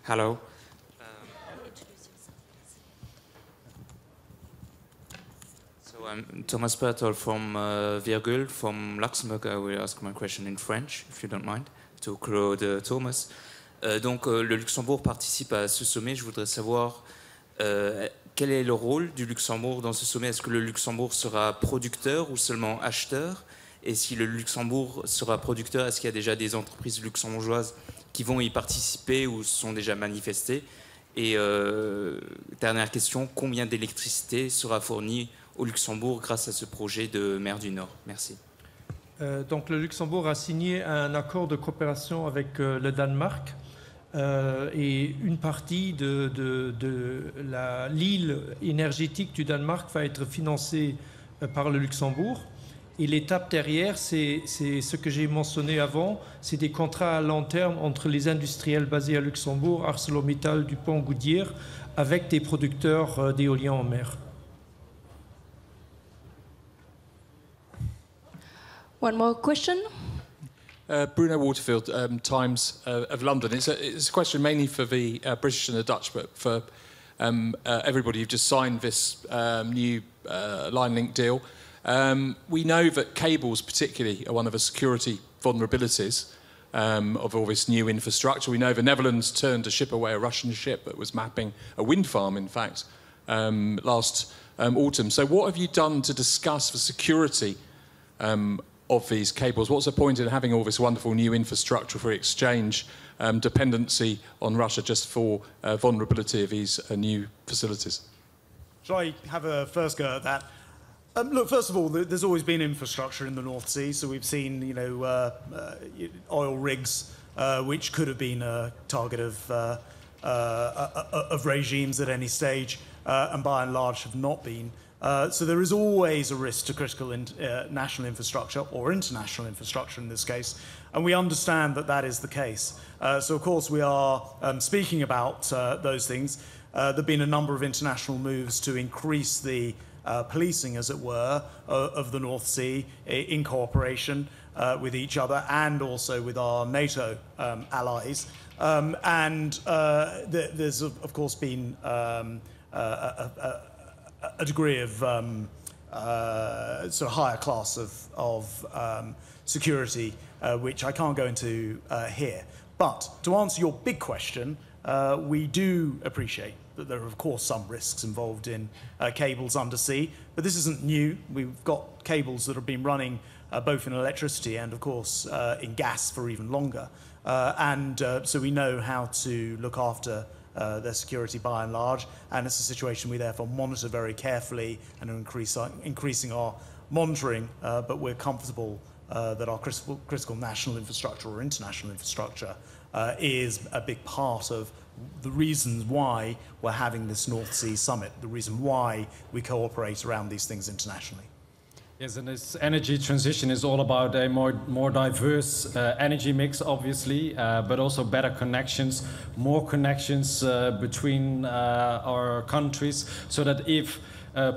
A: Hello. So I'm Thomas Pertol from Virgule, from Luxembourg. I will ask my question in French, if you don't mind, to Claude Thomas. Donc le Luxembourg participe à ce sommet. Je voudrais savoir quel est le rôle du Luxembourg dans ce sommet. Est-ce que le Luxembourg sera producteur ou seulement acheteur? Et si le Luxembourg sera producteur, est-ce qu'il y a déjà des entreprises luxembourgeoises qui vont y participer ou se sont déjà manifestées? Et dernière question, combien d'électricité sera fournie au Luxembourg grâce à ce projet de mer du Nord? Merci.
U: Donc le Luxembourg a signé un accord de coopération avec le Danemark et une partie de l'île énergétique du Danemark va être financée par le Luxembourg Et l'étape derrière, c'est ce que j'ai mentionné avant, c'est des contrats à long terme entre les industriels basés à Luxembourg, ArcelorMittal, Dupont, Goodyear, avec des producteurs d'éolien en mer.
G: One more question.
H: Bruno Waterfield, Times of London. It's a question mainly for the British and the Dutch, but for everybody who've just signed this new line link deal. We know that cables particularly are one of the security vulnerabilities of all this new infrastructure. We know the Netherlands turned a ship away, a Russian ship that was mapping a wind farm, in fact, last autumn. So what have you done to discuss the security of these cables? What's the point in having all this wonderful new infrastructure for exchange, dependency on Russia just for vulnerability of these new facilities?
I: Shall I have a first go at that? Look, first of all, there's always been infrastructure in the North Sea, so we've seen, oil rigs, which could have been a target of regimes at any stage, and by and large have not been. So there is always a risk to critical national infrastructure, or international infrastructure in this case, and we understand that that is the case. So of course we are speaking about those things. There have been a number of international moves to increase the policing, as it were, of the North Sea in cooperation with each other and also with our NATO allies. There's, of course, been a degree of sort of higher class of security, which I can't go into here. But to answer your big question, we do appreciate that there are, of course, some risks involved in cables undersea, but this isn't new. We've got cables that have been running both in electricity and, of course, in gas for even longer. So we know how to look after their security by and large, and it's a situation we therefore monitor very carefully and are increasing our monitoring, but we're comfortable that our critical national infrastructure or international infrastructure is a big part of the reasons why we're having this North Sea summit, the reason why we cooperate around these things internationally.
W: Yes, and this energy transition is all about a more diverse energy mix, obviously, but also better connections, more connections between our countries, so that if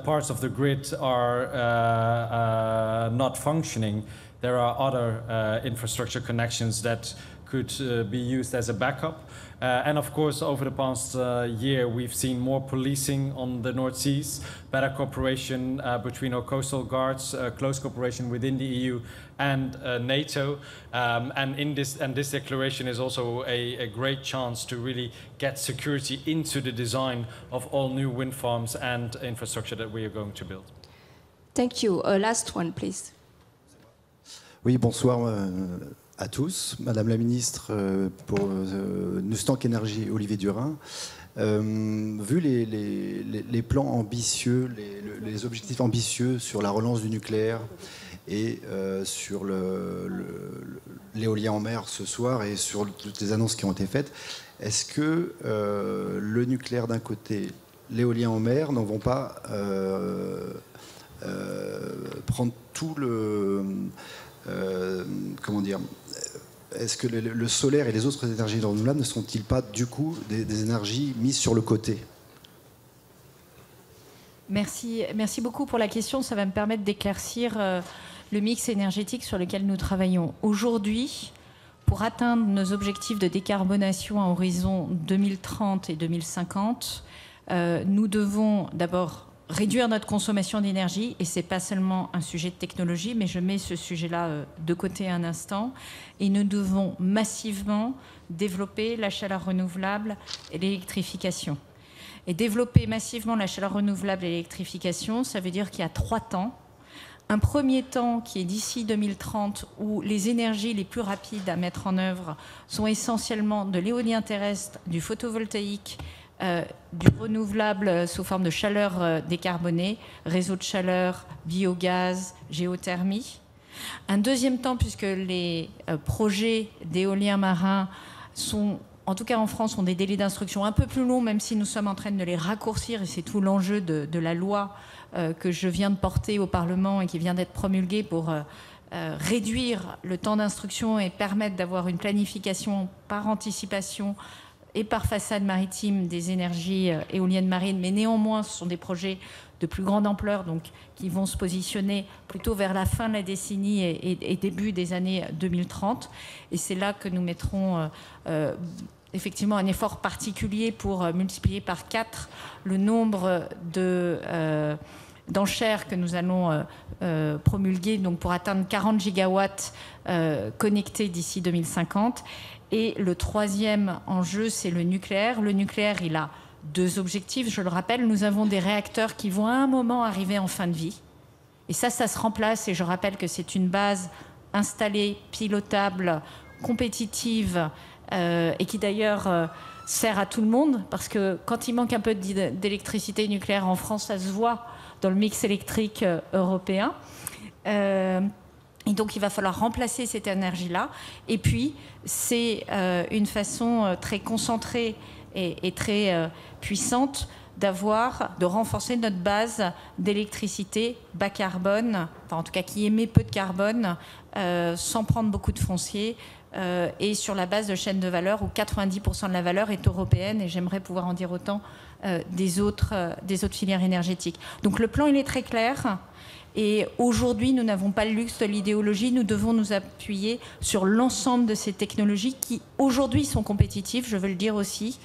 W: parts of the grid are not functioning, there are other infrastructure connections that could be used as a backup. And of course, over the past year, we've seen more policing on the North Seas, better cooperation between our coastal guards, close cooperation within the EU and NATO. And this declaration is also a great chance to really get security into the design of all new wind farms and infrastructure that we are going to build.
G: Thank you. Last one, please.
R: Oui, bonsoir. À tous, Madame la Ministre pour Nustank Énergie, Olivier Durin. Vu les plans ambitieux, les objectifs ambitieux sur la relance du nucléaire et sur l'éolien en mer ce soir et sur toutes les annonces qui ont été faites, est-ce que le nucléaire d'un côté, l'éolien en mer n'en vont pas prendre tout le... comment dire, est-ce que le solaire et les autres énergies renouvelables ne sont-ils pas du coup des énergies mises sur le côté?
S: Merci beaucoup pour la question. Ça va me permettre d'éclaircir le mix énergétique sur lequel nous travaillons. Aujourd'hui, pour atteindre nos objectifs de décarbonation à horizon 2030 et 2050, nous devons d'abord réduire notre consommation d'énergie, et ce n'est pas seulement un sujet de technologie, mais je mets ce sujet-là de côté un instant, et nous devons massivement développer la chaleur renouvelable et l'électrification. Et développer massivement la chaleur renouvelable et l'électrification, ça veut dire qu'il y a 3 temps. Un premier temps qui est d'ici 2030, où les énergies les plus rapides à mettre en œuvre sont essentiellement de l'éolien terrestre, du photovoltaïque, du renouvelable sous forme de chaleur décarbonée, réseau de chaleur, biogaz, géothermie. Un deuxième temps, puisque les projets d'éolien marin sont en tout cas en France, ont des délais d'instruction un peu plus longs, même si nous sommes en train de les raccourcir, et c'est tout l'enjeu de la loi que je viens de porter au Parlement et qui vient d'être promulguée pour réduire le temps d'instruction et permettre d'avoir une planification par anticipation et par façade maritime des énergies éoliennes marines, mais néanmoins ce sont des projets de plus grande ampleur, donc qui vont se positionner plutôt vers la fin de la décennie et début des années 2030. Et c'est là que nous mettrons effectivement un effort particulier pour multiplier par 4 le nombre d'enchères que nous allons promulguer, donc pour atteindre 40 gigawatts connectés d'ici 2050. Et le troisième enjeu, c'est le nucléaire. Le nucléaire, il a 2 objectifs. Je le rappelle, nous avons des réacteurs qui vont à un moment arriver en fin de vie. Et ça se remplace. Et je rappelle que c'est une base installée, pilotable, compétitive, et qui d'ailleurs sert à tout le monde. Parce que quand il manque un peu d'électricité nucléaire en France, ça se voit dans le mix électrique européen. Et donc, il va falloir remplacer cette énergie-là. Et puis, c'est une façon très concentrée et très puissante de renforcer notre base d'électricité bas carbone, enfin en tout cas qui émet peu de carbone, sans prendre beaucoup de foncier, et sur la base de chaînes de valeur où 90% de la valeur est européenne, et j'aimerais pouvoir en dire autant des autres filières énergétiques. Donc le plan, il est très clair. Et aujourd'hui, nous n'avons pas le luxe de l'idéologie. Nous devons nous appuyer sur l'ensemble de ces technologies qui, aujourd'hui, sont compétitives. Je veux le dire aussi.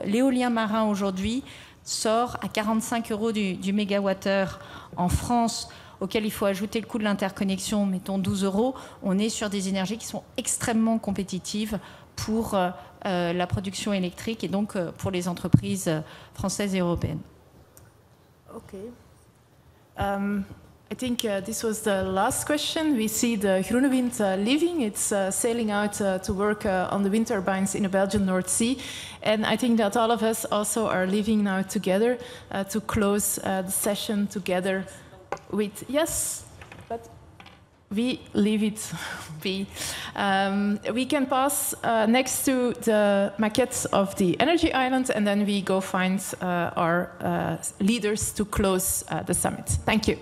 S: L'éolien marin, aujourd'hui, sort à 45 € du mégawattheure en France, auquel il faut ajouter le coût de l'interconnexion, mettons 12 €. On est sur des énergies qui sont extrêmement compétitives pour la production électrique et donc pour les entreprises françaises et européennes.
N: OK. I think this was the last question. We see the Groene Wind leaving. It's sailing out to work on the wind turbines in the Belgian North Sea. And I think that all of us also are leaving now together to close the session together with, yes, but we leave it be. We can pass next to the maquettes of the energy island, and then we go find our leaders to close the summit. Thank you.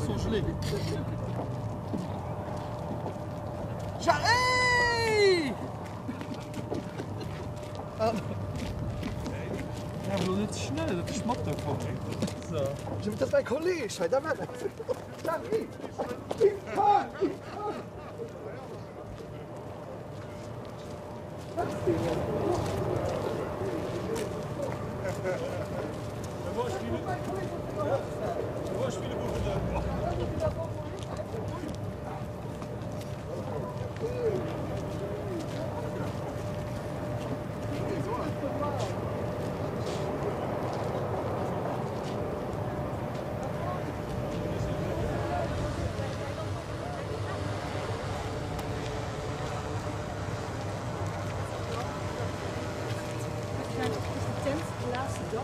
C: sont gelés. J'arrive!
U: Ja, we doen het snel, dat smaakt ook gewoon. Zo.
C: Je moet dat bij collega's zijn, daar ben ik. J'arrive!
B: De laatste dag.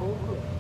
P: over